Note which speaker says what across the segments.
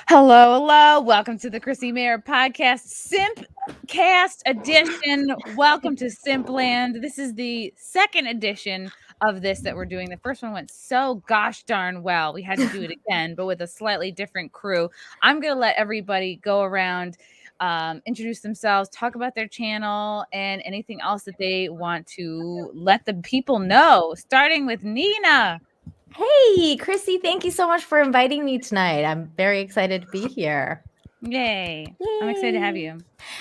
Speaker 1: Hello. Welcome to the Chrissie Mayr podcast, SIMPCAST edition. Welcome to Simpland. This is the second edition of this that we're doing. The first one went so gosh darn well. We had to do it again, but with a slightly different crew. I'm going to let everybody go around, introduce themselves, talk about their channel, and anything else that they want to let the people know, starting with Nina.
Speaker 2: Hey, Chrissy, thank you so much for inviting me tonight. I'm very excited to be here.
Speaker 1: Yay. I'm excited to have you.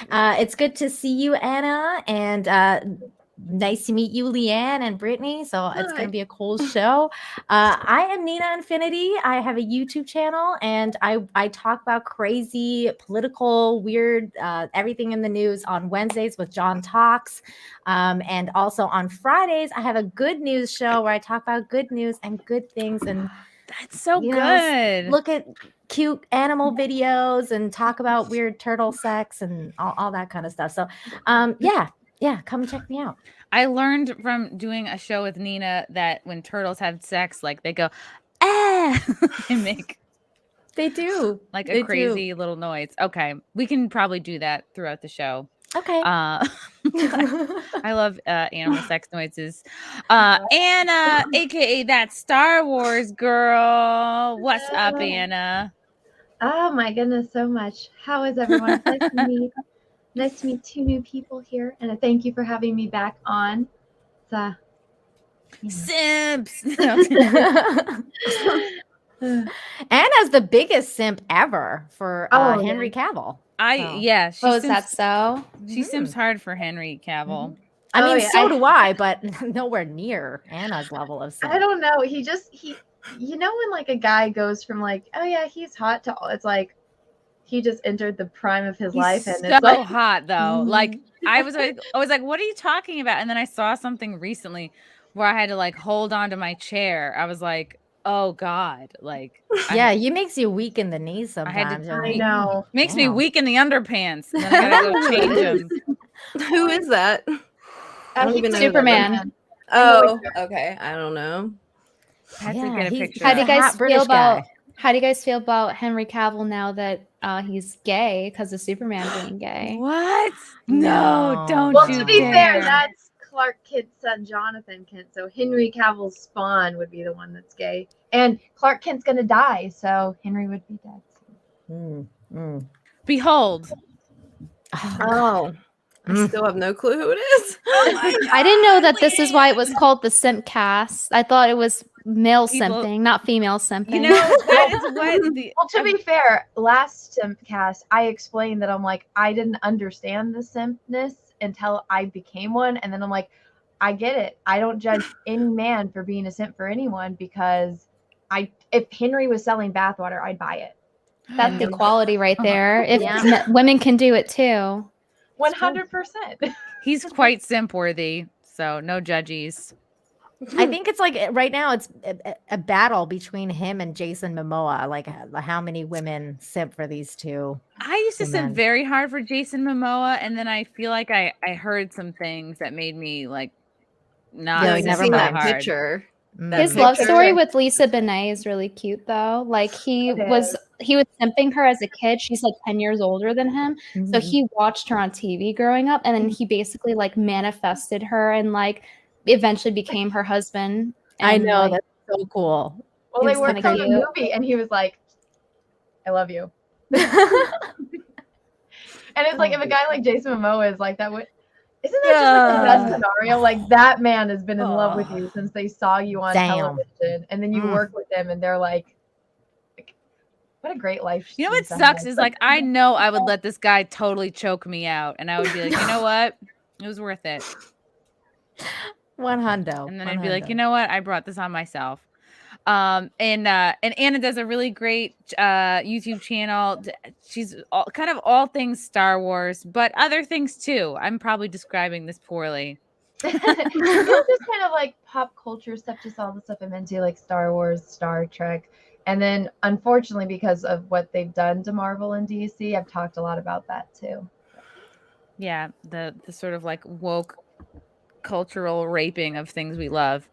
Speaker 2: It's good to see you, Anna, and nice to meet you, LeeAnn and Brittany. So it's going to be a cool show. I am Nina Infinity. I have a YouTube channel, and I talk about crazy, political, weird, everything in the news on Wednesdays with John Talks. And also on Fridays, I have a good news show where I talk about good news and good things. And
Speaker 1: that's so good.
Speaker 2: Look at cute animal videos and talk about weird turtle sex and all that kind of stuff. So, yeah, come check me out.
Speaker 1: I learned from doing a show with Nina that when turtles have sex, like they go, ah,
Speaker 2: they do
Speaker 1: like a crazy little noise. Okay, we can probably do that throughout the show.
Speaker 2: Okay.
Speaker 1: I love animal sex noises. Anna, aka that Star Wars girl. What's up, Anna?
Speaker 3: Oh my goodness, so much. How is everyone? Nice to meet two new people here, and thank you for having me back on.
Speaker 1: Simps.
Speaker 2: Anna's the biggest simp ever for Henry Cavill.
Speaker 4: Is that so?
Speaker 1: She simps hard for Henry Cavill.
Speaker 2: I mean, so do I, but nowhere near Anna's level of simp.
Speaker 3: I don't know. He you know, when like a guy goes from like, oh yeah, he's hot to, it's like he just entered the prime of his life, and
Speaker 1: it's so hot though. Like I was like, what are you talking about? And then I saw something recently where I had to like hold on to my chair. I was like, oh God, like
Speaker 2: he makes you weak in the knees sometimes.
Speaker 3: I know.
Speaker 1: Makes me weak in the underpants. And then I gotta go change them.
Speaker 5: Who is that?
Speaker 4: I don't even know Superman.
Speaker 5: Oh, okay. I don't know.
Speaker 1: I have to get a picture.
Speaker 4: How do you guys feel about Henry Cavill now that he's gay because of Superman being gay?
Speaker 1: What? No, don't.
Speaker 3: Well, to be fair, that's Clark Kent's son, Jonathan Kent. So Henry Cavill's spawn would be the one that's gay, and Clark Kent's gonna die, so Henry would be dead.
Speaker 1: Behold.
Speaker 5: Oh. I still have no clue who it is.
Speaker 4: I didn't know that this is why it was called the SIMPCAST. I thought it was male simping, not female simping.
Speaker 1: You know, that is what
Speaker 3: well, to be fair, last SIMPCAST, I explained that I'm like, I didn't understand the simpness until I became one. And then I'm like, I get it. I don't judge any man for being a simp for anyone, because if Henry was selling bathwater, I'd buy it.
Speaker 4: That's equality right there. If women can do it too.
Speaker 3: 100%.
Speaker 1: He's quite simp worthy, so no judges.
Speaker 2: I think it's like right now it's a battle between him and Jason Momoa. Like how many women simp for these two?
Speaker 1: I used to simp very hard for Jason Momoa, and then I feel like I heard some things that made me like not.
Speaker 5: Never mind. Picture.
Speaker 4: His love story with Lisa Bonet is really cute though. Like he was simping her as a kid. She's like 10 years older than him. So he watched her on TV growing up, and then he basically like manifested her and like eventually became her husband.
Speaker 2: I know, that's so cool.
Speaker 3: Well, they worked on the movie, and he was like, I love you. And it's like, if a guy like Jason Momoa is like that, isn't that just like the best scenario? Like, that man has been in love with you since they saw you on television, and then you work with them, and they're like, what a great life.
Speaker 1: You know what sucks is like, I know I would let this guy totally choke me out, and I would be like, you know what? It was worth it.
Speaker 2: 100.
Speaker 1: And then I'd be like, you know what? I brought this on myself. And Anna does a really great YouTube channel. She's kind of all things Star Wars, but other things too. I'm probably describing this poorly.
Speaker 3: Just kind of like pop culture stuff, just all the stuff I'm into, like Star Wars, Star Trek. And then unfortunately, because of what they've done to Marvel and DC, I've talked a lot about that too.
Speaker 1: Yeah, the sort of like woke cultural raping of things we love.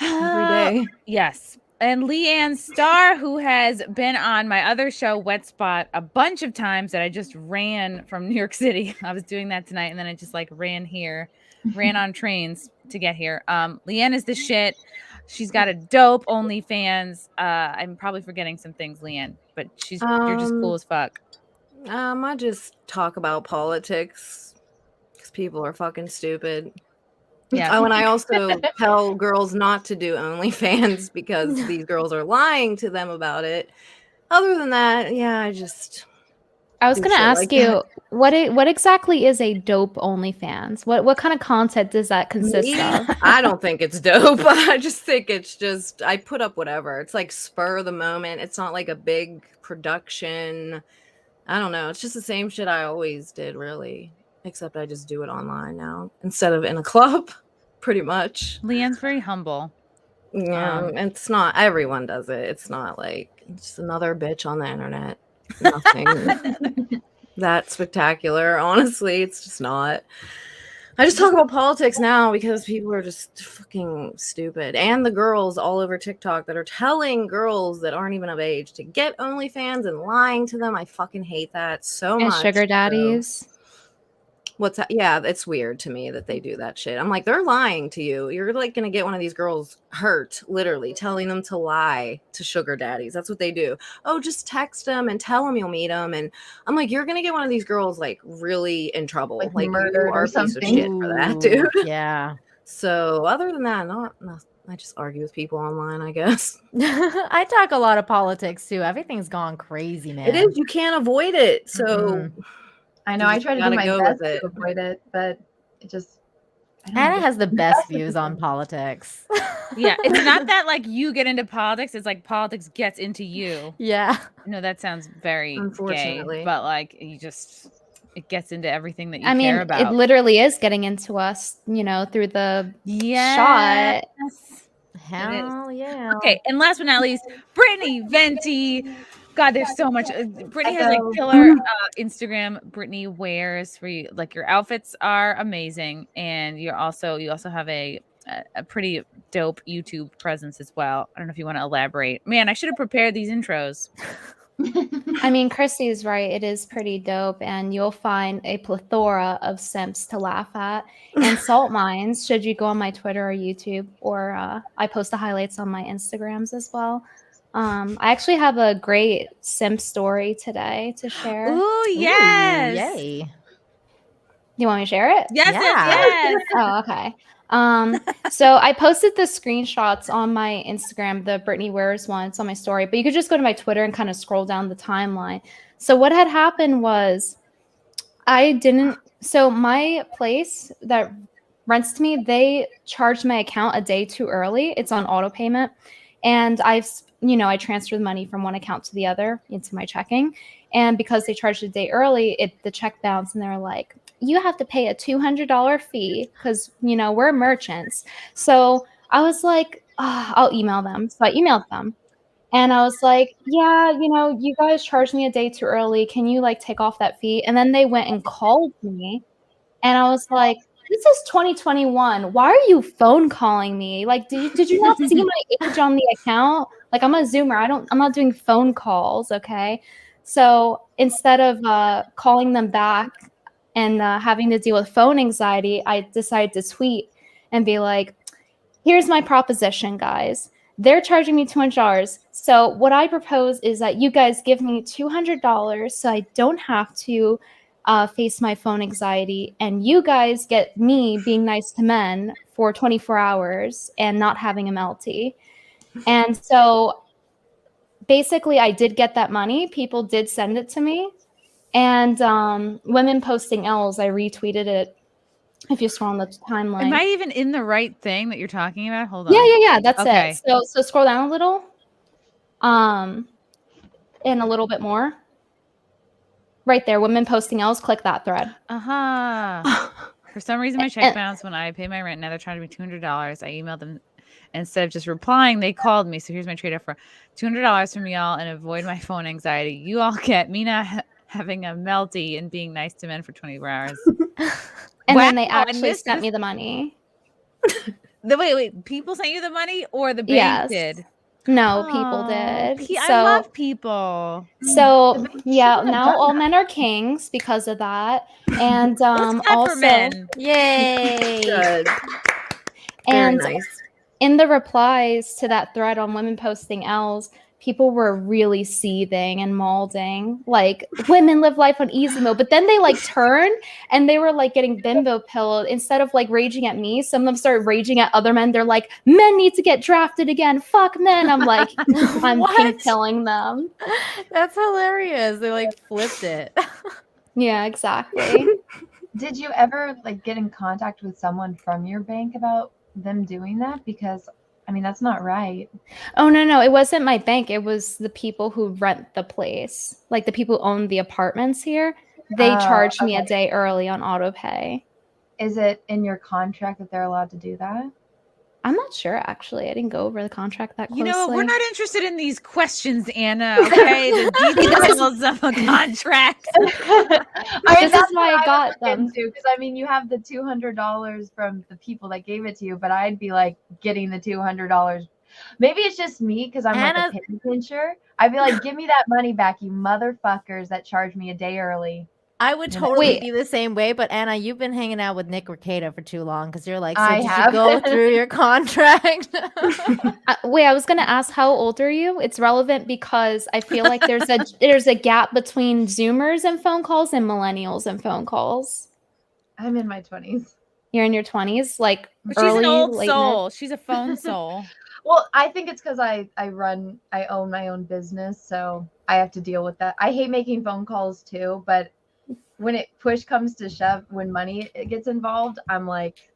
Speaker 5: Every day.
Speaker 1: Yes. And LeeAnn Star, who has been on my other show, Wet Spot, a bunch of times that I just ran from New York City. I was doing that tonight, and then I just like ran on trains to get here. LeeAnn is the shit. She's got a dope OnlyFans. I'm probably forgetting some things, LeeAnn, but you're just cool as fuck.
Speaker 5: I just talk about politics because people are fucking stupid.
Speaker 1: Yeah.
Speaker 5: Oh, and I also tell girls not to do OnlyFans because these girls are lying to them about it. Other than that, yeah, I
Speaker 4: was going to ask you, what exactly is a dope OnlyFans? What kind of content does that consist of?
Speaker 5: I don't think it's dope. I just think it's just, I put up whatever. It's like spur of the moment. It's not like a big production. I don't know. It's just the same shit I always did, really. Except I just do it online now instead of in a club, pretty much.
Speaker 1: LeeAnn's very humble.
Speaker 5: Yeah, it's not, everyone does it. It's not like it's another bitch on the internet. Nothing that spectacular. Honestly, it's just not. I just talk about politics now because people are just fucking stupid. And the girls all over TikTok that are telling girls that aren't even of age to get OnlyFans and lying to them. I fucking hate that so much.
Speaker 4: And sugar daddies.
Speaker 5: What's that? Yeah, it's weird to me that they do that shit. I'm like, they're lying to you. You're like gonna get one of these girls hurt, literally telling them to lie to sugar daddies. That's what they do. Oh, just text them and tell them you'll meet them. And I'm like, you're gonna get one of these girls like really in trouble, like
Speaker 3: murdered or something.
Speaker 5: Piece of shit for that, dude.
Speaker 2: Yeah.
Speaker 5: So other than that, not. I just argue with people online, I guess.
Speaker 2: I talk a lot of politics too. Everything's gone crazy, man.
Speaker 5: It is. You can't avoid it. So.
Speaker 3: I know. I try to do my best to avoid it, but it just.
Speaker 2: Anna has the best views on politics.
Speaker 1: Yeah, it's not that like you get into politics; it's like politics gets into you.
Speaker 2: Yeah.
Speaker 1: No, that sounds very
Speaker 5: unfortunately,
Speaker 1: gay, but like it gets into everything that you care about.
Speaker 4: It literally is getting into us, through the shot.
Speaker 2: Hell yeah.
Speaker 1: Okay, and last but not least, Brittany Venti. God, there's so much. Brittany has a killer Instagram. Brittany wears for you. Like your outfits are amazing, and you also have a pretty dope YouTube presence as well. I don't know if you want to elaborate. Man, I should have prepared these intros.
Speaker 4: I mean, Chrissy's right. It is pretty dope, and you'll find a plethora of simps to laugh at and salt mines. Should you go on my Twitter or YouTube, or I post the highlights on my Instagrams as well. I actually have a great simp story today to share.
Speaker 1: Ooh, yes.
Speaker 2: Ooh, yay.
Speaker 4: You want me to share it?
Speaker 1: Yes.
Speaker 4: Oh, okay. So I posted the screenshots on my Instagram, the Brittany Wears one. It's on my story, but you could just go to my Twitter and kind of scroll down the timeline. So what had happened was so my place that rents to me, they charged my account a day too early. It's on auto payment. And I transferred the money from one account to the other into my checking. And because they charged a day early, the check bounced, and they're like, you have to pay a $200 fee because, we're merchants. So I was like, I'll email them. So I emailed them. And I was like, yeah, you guys charged me a day too early. Can you take off that fee? And then they went and called me. And I was like, this is 2021. Why are you phone calling me? Did you not see my age on the account? I'm a Zoomer. I'm not doing phone calls. Okay. So instead of calling them back and having to deal with phone anxiety, I decided to tweet and be like, here's my proposition, guys. They're charging me $200. So what I propose is that you guys give me $200 so I don't have to face my phone anxiety, and you guys get me being nice to men for 24 hours and not having a melty. And so basically I did get that money. People did send it to me. And Women Posting L's, I retweeted it. If you scroll on the timeline.
Speaker 1: Am I even in the right thing that you're talking about? Hold on.
Speaker 4: Yeah. That's it. So scroll down a little. And a little bit more. Right there, Women Posting L's, click that thread.
Speaker 1: For some reason, my check bounced when I pay my rent. Now they're charging me $200. I emailed them. Instead of just replying, they called me. So here's my trade-off for $200 from y'all and avoid my phone anxiety. You all get me not having a melty and being nice to men for 24 hours.
Speaker 4: And then they actually sent me the money.
Speaker 1: Wait. People sent you the money or the bank did?
Speaker 4: No, people did.
Speaker 1: I love people.
Speaker 4: So yeah, now all men are kings because of that. And
Speaker 1: also for men.
Speaker 2: Yay!
Speaker 5: Good.
Speaker 4: And
Speaker 5: Very nice.
Speaker 4: in the replies to that thread on women posting L's, people were really seething and mauling, like women live life on easy mode. But then they like turn and they were like getting bimbo pilled. Instead of like raging at me, some of them started raging at other men. They're like, men need to get drafted again. Fuck men. I'm like, I'm pink pilling them.
Speaker 2: That's hilarious. They like flipped it.
Speaker 4: Yeah, exactly.
Speaker 3: Did you ever like get in contact with someone from your bank about them doing that? Because I mean, that's not right.
Speaker 4: Oh, no. It wasn't my bank. It was the people who rent the place. Like the people who own the apartments here. They charged me a day early on auto pay.
Speaker 3: Is it in your contract that they're allowed to do that?
Speaker 4: I'm not sure, actually. I didn't go over the contract that closely.
Speaker 1: You know, we're not interested in these questions, Anna, okay? The details of a contract.
Speaker 4: This is why I got them.
Speaker 3: Because, I mean, you have the $200 from the people that gave it to you, but I'd be, like, getting the $200. Maybe it's just me because I'm like a penny pincher. I'd be like, give me that money back, you motherfuckers that charged me a day early.
Speaker 2: I would totally be the same way, but Anna, you've been hanging out with Nick Ricada for too long because you're like, so did you go through your contract?
Speaker 4: Wait, I was gonna ask, how old are you? It's relevant because I feel like there's a gap between Zoomers and phone calls and millennials and phone calls.
Speaker 3: I'm in my 20s.
Speaker 4: You're in your 20s, like
Speaker 1: But
Speaker 4: early,
Speaker 1: she's an old
Speaker 4: late
Speaker 1: soul.
Speaker 4: mid?
Speaker 1: She's a phone soul.
Speaker 3: Well, I think it's because I own my own business, so I have to deal with that. I hate making phone calls too, but when it push comes to shove, when money gets involved, I'm like,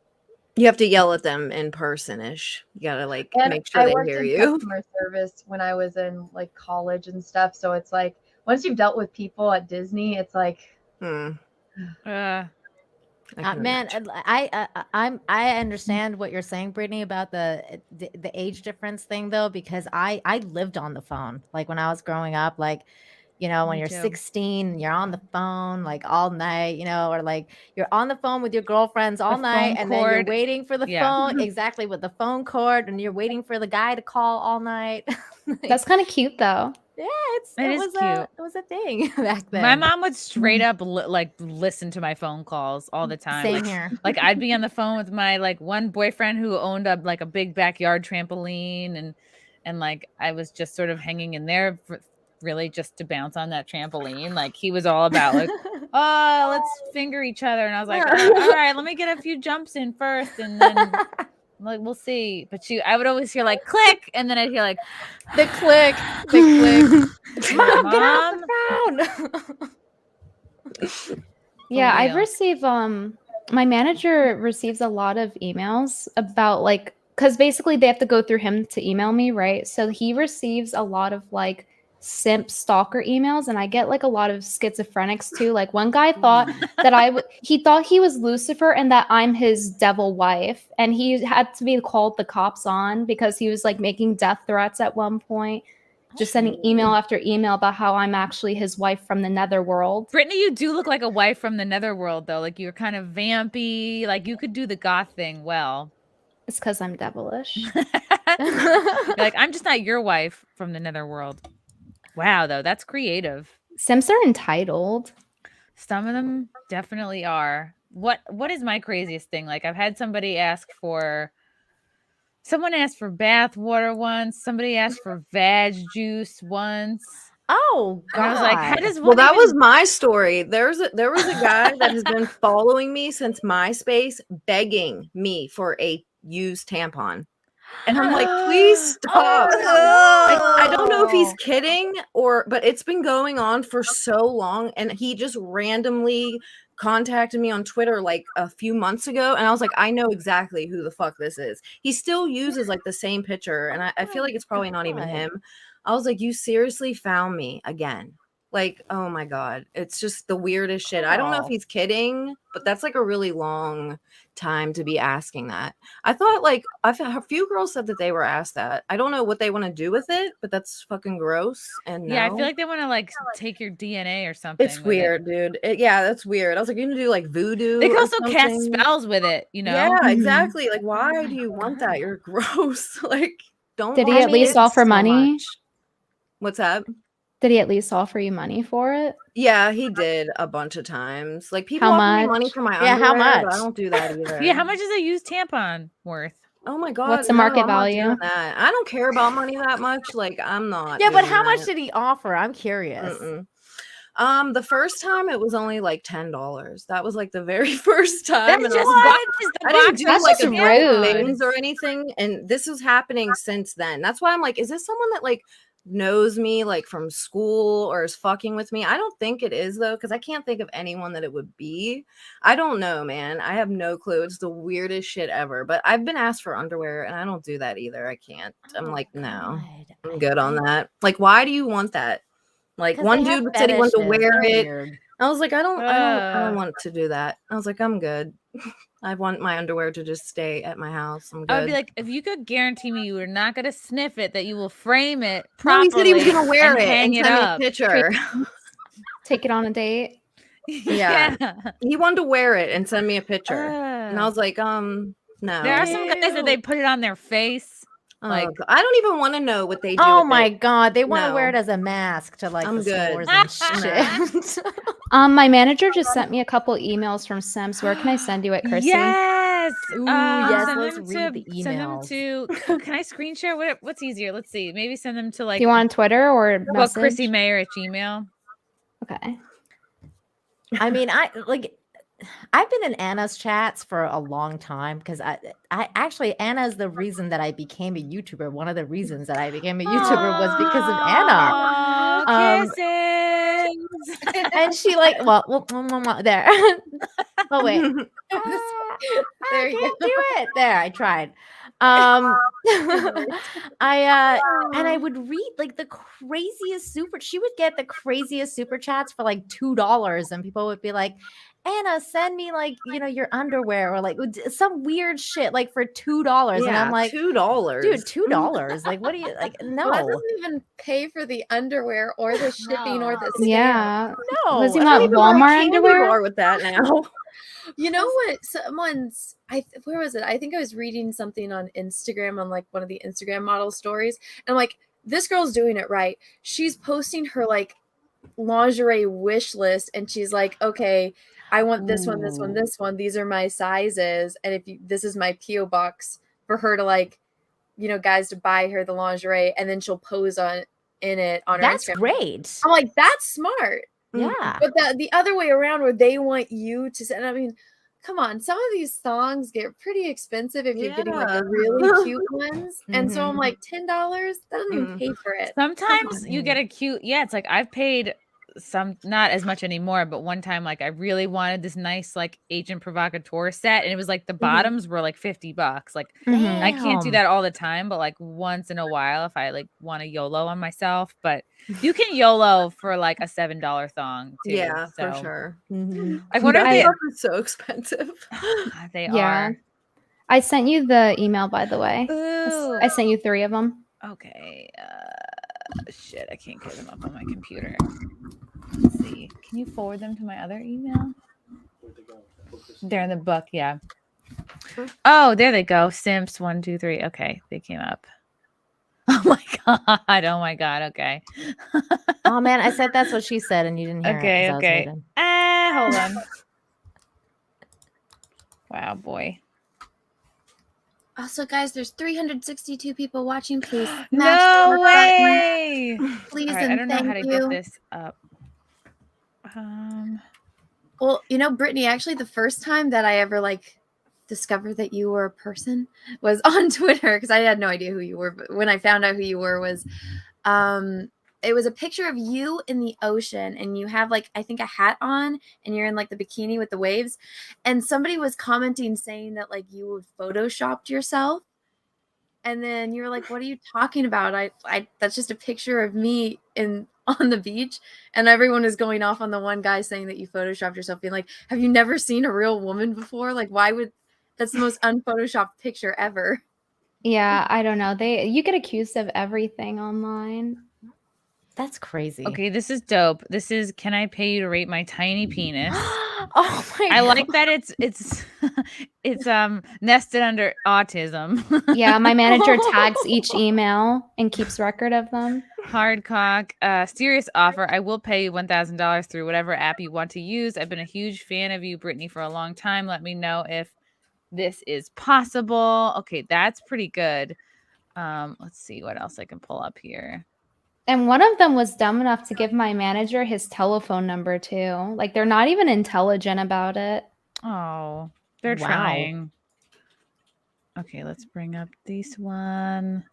Speaker 5: you have to yell at them in person-ish. You gotta like make sure they hear you.
Speaker 3: Customer service when I was in like college and stuff, so it's like once you've dealt with people at Disney, it's like,
Speaker 2: man, I understand what you're saying, Brittany, about the age difference thing though, because I lived on the phone like when I was growing up, like. You know, when you're 16, you're on the phone like all night, you know, or like you're on the phone with your girlfriends all night and then you're waiting for the phone. Exactly, with the phone cord, and you're waiting for the guy to call all night.
Speaker 4: That's kind of cute though.
Speaker 3: Yeah,
Speaker 1: it was cute.
Speaker 3: It was a thing back then.
Speaker 1: My mom would straight up listen to my phone calls all the time.
Speaker 2: Same here.
Speaker 1: Like I'd be on the phone with my like one boyfriend who owned a big backyard trampoline, and like I was just sort of hanging in there really just to bounce on that trampoline. Like he was all about like, oh, let's finger each other, and I was like, all right, let me get a few jumps in first, and then like we'll see. But I would always hear like click, and then I'd hear like
Speaker 2: the click. Mom, get off the
Speaker 4: phone. Yeah, I've received my manager receives a lot of emails about like, because basically they have to go through him to email me, right? So he receives a lot of like simp stalker emails, and I get like a lot of schizophrenics too. Like one guy thought that he thought he was Lucifer and that I'm his devil wife, and he had to be called the cops on because he was like making death threats at one point, just sending email after email about how I'm actually his wife from the netherworld.
Speaker 1: Brittany, you do look like a wife from the netherworld though. Like you're kind of vampy, like you could do the goth thing well.
Speaker 4: It's because I'm devilish.
Speaker 1: Like I'm just not your wife from the netherworld. Wow, though, that's creative.
Speaker 4: Simps are entitled.
Speaker 1: Some of them definitely are. What is my craziest thing? Like I've had someone asked for bath water once. Somebody asked for vag juice once.
Speaker 2: Oh God.
Speaker 1: I was like, how does
Speaker 5: well, that was my story. There was a guy that has been following me since MySpace, begging me for a used tampon. And I'm like, please stop. I don't know if he's kidding but it's been going on for so long. And he just randomly contacted me on Twitter like a few months ago. And I was like, I know exactly who the fuck this is. He still uses like the same picture. And I feel like it's probably not even him. I was like, you seriously found me again. Like, oh my God. It's just the weirdest shit. I don't know if he's kidding, but that's like a really long time to be asking that. I thought like a few girls said that they were asked that. I don't know what they want to do with it, but that's fucking gross. And
Speaker 1: yeah, I feel like they want to like take your DNA or something.
Speaker 5: It's weird, dude. Yeah, that's weird. I was like, you're gonna do like voodoo.
Speaker 1: They can also cast spells with it, you know?
Speaker 5: Yeah, exactly. Like, why do you want that? You're gross. Like, Don't
Speaker 4: Did he
Speaker 5: watch
Speaker 4: at least
Speaker 5: it
Speaker 4: offer
Speaker 5: so
Speaker 4: money?
Speaker 5: much. What's that?
Speaker 4: Did he at least offer you money for it?
Speaker 5: Yeah, he did a bunch of times. Like people
Speaker 4: How
Speaker 5: offer me money
Speaker 4: much?
Speaker 5: for my
Speaker 2: Yeah, how
Speaker 5: underwear, but I
Speaker 2: much?
Speaker 5: don't do that either.
Speaker 1: Yeah, how much is a used tampon worth?
Speaker 5: Oh my god,
Speaker 4: What's the
Speaker 5: no,
Speaker 4: market
Speaker 5: I'm not
Speaker 4: value?
Speaker 5: doing that. I don't care about money that much. Like I'm not.
Speaker 2: Yeah, but
Speaker 5: doing
Speaker 2: how much
Speaker 5: that.
Speaker 2: did he offer? I'm curious.
Speaker 5: The first time it was only like $10. That was like the very first time.
Speaker 1: That's
Speaker 5: And
Speaker 1: just
Speaker 5: I didn't do
Speaker 4: That's
Speaker 5: like
Speaker 4: just
Speaker 5: a
Speaker 4: rude.
Speaker 5: things or anything. And this was happening since then. That's why I'm like, is this someone that like knows me like from school or is fucking with me? I don't think it is though, because I can't think of anyone that it would be. I don't know, man. I have no clue. It's the weirdest shit ever. But I've been asked for underwear and I don't do that either. I can't. I'm like, no, I'm good on that. Like, why do you want that? Like one dude said he wanted to wear it.
Speaker 2: Weird.
Speaker 5: I was like, I don't want to do that. I was like, I'm good. I want my underwear to just stay at my house. I'm good.
Speaker 1: I would be like, if you could guarantee me you were not going to sniff it, that you will frame it
Speaker 5: no,
Speaker 1: properly.
Speaker 5: he said he was gonna wear it
Speaker 1: hang
Speaker 5: and
Speaker 1: it
Speaker 5: send me a
Speaker 1: up.
Speaker 5: picture.
Speaker 4: Take it on a date.
Speaker 5: Yeah. He wanted to wear it and send me a picture. And I was like, no.
Speaker 1: There are some guys that they put it on their face. Like,
Speaker 5: I don't even want to know what they do.
Speaker 2: Oh
Speaker 5: with
Speaker 2: my
Speaker 5: it.
Speaker 2: god, they want to wear
Speaker 5: No.
Speaker 2: it as a mask to like
Speaker 5: I'm
Speaker 2: the
Speaker 5: good.
Speaker 2: stores and shit.
Speaker 4: My manager just sent me a couple emails from Simps. Where can I send you it, Chrissy?
Speaker 1: yes.
Speaker 2: Ooh, yes,
Speaker 1: Send
Speaker 2: let's
Speaker 1: them
Speaker 2: read the
Speaker 1: Send them
Speaker 2: emails.
Speaker 1: to. Can I screen share? What's easier? Let's see. Maybe send them to like.
Speaker 4: Do you want on Twitter or
Speaker 1: Well,
Speaker 4: message?
Speaker 1: Chrissie Mayr at Gmail.
Speaker 4: Okay.
Speaker 2: I mean, I've been in Anna's chats for a long time because I actually Anna's the reason that I became a YouTuber. One of the reasons that I became a YouTuber was because of Anna.
Speaker 1: Kisses.
Speaker 2: And she like, well there. Oh wait,
Speaker 6: There you
Speaker 2: can't
Speaker 6: go.
Speaker 2: do it. There, I tried. And I would read like the craziest she would get the craziest super chats for like $2, and people would be like, Anna, send me like, your underwear or like some weird shit like for $2. And I'm like,
Speaker 5: $2.
Speaker 2: dude, $2. Like, what do you like? No,
Speaker 6: Well, that doesn't even pay for the underwear or the shipping or the stamp.
Speaker 4: Yeah.
Speaker 2: no.
Speaker 4: Was he
Speaker 2: I
Speaker 4: not
Speaker 2: don't even
Speaker 4: Walmart
Speaker 5: Candy
Speaker 4: underwear?
Speaker 5: bar with that now.
Speaker 6: You know what? Someone's where was it? I think I was reading something on Instagram on like one of the Instagram model stories. And I'm like, this girl's doing it right. She's posting her like lingerie wish list and she's like, okay, I want this one, this one, this one. These are my sizes. And this is my P.O. box for her to like, guys to buy her the lingerie, and then she'll pose in it on her
Speaker 2: That's
Speaker 6: Instagram.
Speaker 2: great.
Speaker 6: I'm like, that's smart.
Speaker 2: Yeah.
Speaker 6: But the other way around where they want you to send, I mean, come on, some of these songs get pretty expensive if you're getting like the really cute ones. And so I'm like, $10, that doesn't even pay for it.
Speaker 1: Sometimes you get a cute, it's like I've paid some, not as much anymore, but one time like I really wanted this nice like Agent Provocateur set, and it was like the bottoms were like $50. Like I can't do that all the time, but like once in a while if I like want to YOLO on myself. But you can YOLO for like a $7 thong too.
Speaker 5: Yeah,
Speaker 1: so.
Speaker 5: for sure.
Speaker 1: I wonder if
Speaker 5: It's so expensive.
Speaker 1: they
Speaker 4: Yeah.
Speaker 1: are.
Speaker 4: I sent you the email, by the way.
Speaker 1: Ooh.
Speaker 4: I sent you 3 of them.
Speaker 1: Okay. Shit, I can't get them up on my computer. Let's see. Can you forward them to my other email? They're in the book, yeah. Oh, there they go. Simps 1, 2, 3. Okay, they came up. Oh my god. Oh my god. Okay.
Speaker 2: Oh man, I said that's what she said, and you didn't hear it.
Speaker 1: Okay. Hold on. Wow, boy.
Speaker 6: Also, guys, there's 362 people watching. Please,
Speaker 1: No way.
Speaker 6: Please,
Speaker 1: All right,
Speaker 6: and
Speaker 1: I don't know how to
Speaker 6: thank
Speaker 1: get
Speaker 6: you.
Speaker 1: this up.
Speaker 6: Well, Brittany, actually, the first time that I ever like discovered that you were a person was on Twitter, because I had no idea who you were. But when I found out who you were was, it was a picture of you in the ocean, and you have like, I think a hat on, and you're in like the bikini with the waves. And somebody was commenting saying that like you would photoshopped yourself. And then you were like, what are you talking about? I that's just a picture of me on the beach. And everyone is going off on the one guy saying that you photoshopped yourself, being like, have you never seen a real woman before? Like, that's the most unphotoshopped picture ever.
Speaker 4: Yeah, I don't know. You get accused of everything online.
Speaker 2: That's crazy.
Speaker 1: Okay, this is dope. This is, can I pay you to rate my tiny penis?
Speaker 2: Oh my
Speaker 1: I
Speaker 2: God.
Speaker 1: like that it's nested under autism.
Speaker 4: Yeah, my manager tags each email and keeps record of them.
Speaker 1: Hard cock. Serious offer. I will pay you $1,000 through whatever app you want to use. I've been a huge fan of you, Brittany, for a long time. Let me know if this is possible. Okay, that's pretty good. Let's see what else I can pull up here.
Speaker 4: And one of them was dumb enough to give my manager his telephone number too. Like they're not even intelligent about it.
Speaker 1: Oh, they're
Speaker 2: Wow.
Speaker 1: trying. Okay, let's bring up this one.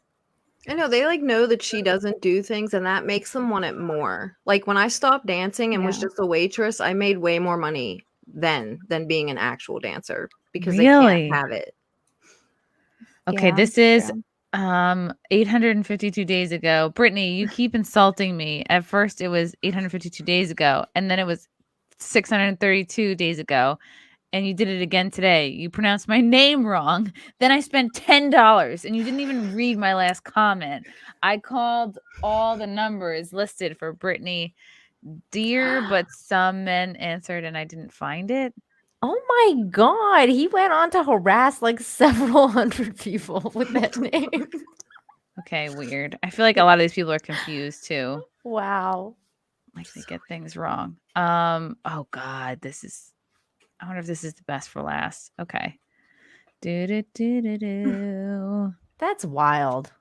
Speaker 5: I know they like know that she doesn't do things, and that makes them want it more. Like when I stopped dancing and was
Speaker 4: Yeah.
Speaker 5: just a waitress, I made way more money then than being an actual dancer because
Speaker 1: Really?
Speaker 5: they can't have it.
Speaker 1: Okay,
Speaker 4: Yeah,
Speaker 1: this is
Speaker 4: true.
Speaker 1: 852 days ago. Brittany, you keep insulting me. At first it was 852 days ago, and then it was 632 days ago, and you did it again today. You pronounced my name wrong. Then I spent $10 and you didn't even read my last comment. I called all the numbers listed for Brittany Dear, but some men answered and I didn't find it.
Speaker 2: Oh my God. He went on to harass like several hundred people with that name.
Speaker 1: Okay, weird. I feel like a lot of these people are confused too.
Speaker 2: Wow.
Speaker 1: Like they get things wrong. Oh God, I wonder if this is the best for last. Okay. Do.
Speaker 2: That's wild.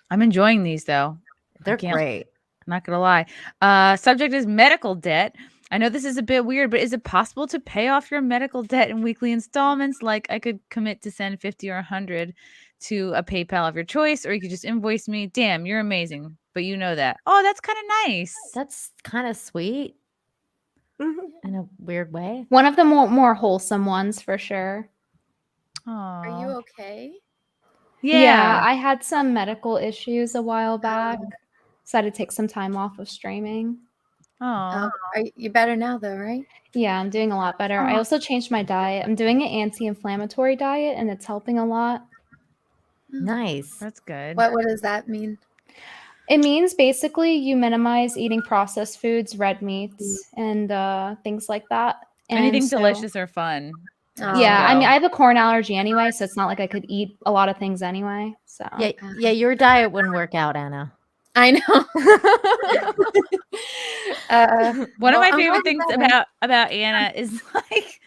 Speaker 1: I'm enjoying these though.
Speaker 2: They're
Speaker 1: can't-
Speaker 2: great.
Speaker 1: I'm not gonna lie. Subject is medical debt. I know this is a bit weird, but is it possible to pay off your medical debt in weekly installments? Like I could commit to send 50 or 100 to a PayPal of your choice, or you could just invoice me. Damn, you're amazing. But you know that. Oh, that's kind of nice.
Speaker 2: That's kind of sweet in a weird way.
Speaker 4: One of the more wholesome ones for sure.
Speaker 6: Are you
Speaker 1: Aw.
Speaker 6: okay?
Speaker 1: Yeah.
Speaker 4: I had some medical issues a while back. So I had to take some time off of streaming.
Speaker 1: Oh.
Speaker 6: Are you better now though, right?
Speaker 4: Yeah, I'm doing a lot better. I also changed my diet. I'm doing an anti-inflammatory diet and it's helping a lot.
Speaker 2: Nice.
Speaker 1: That's good.
Speaker 6: What does that mean?
Speaker 4: It means basically you minimize eating processed foods, red meats, and things like that. And
Speaker 1: Anything
Speaker 4: so-
Speaker 1: delicious or fun.
Speaker 4: Yeah, I mean,
Speaker 1: go.
Speaker 4: I have a corn allergy anyway, so it's not like I could eat a lot of things anyway. So
Speaker 2: Yeah, your diet wouldn't work out, Anna.
Speaker 6: I know.
Speaker 1: One of my
Speaker 6: I'm
Speaker 1: favorite
Speaker 6: glad
Speaker 1: things
Speaker 6: better.
Speaker 1: about Anna is like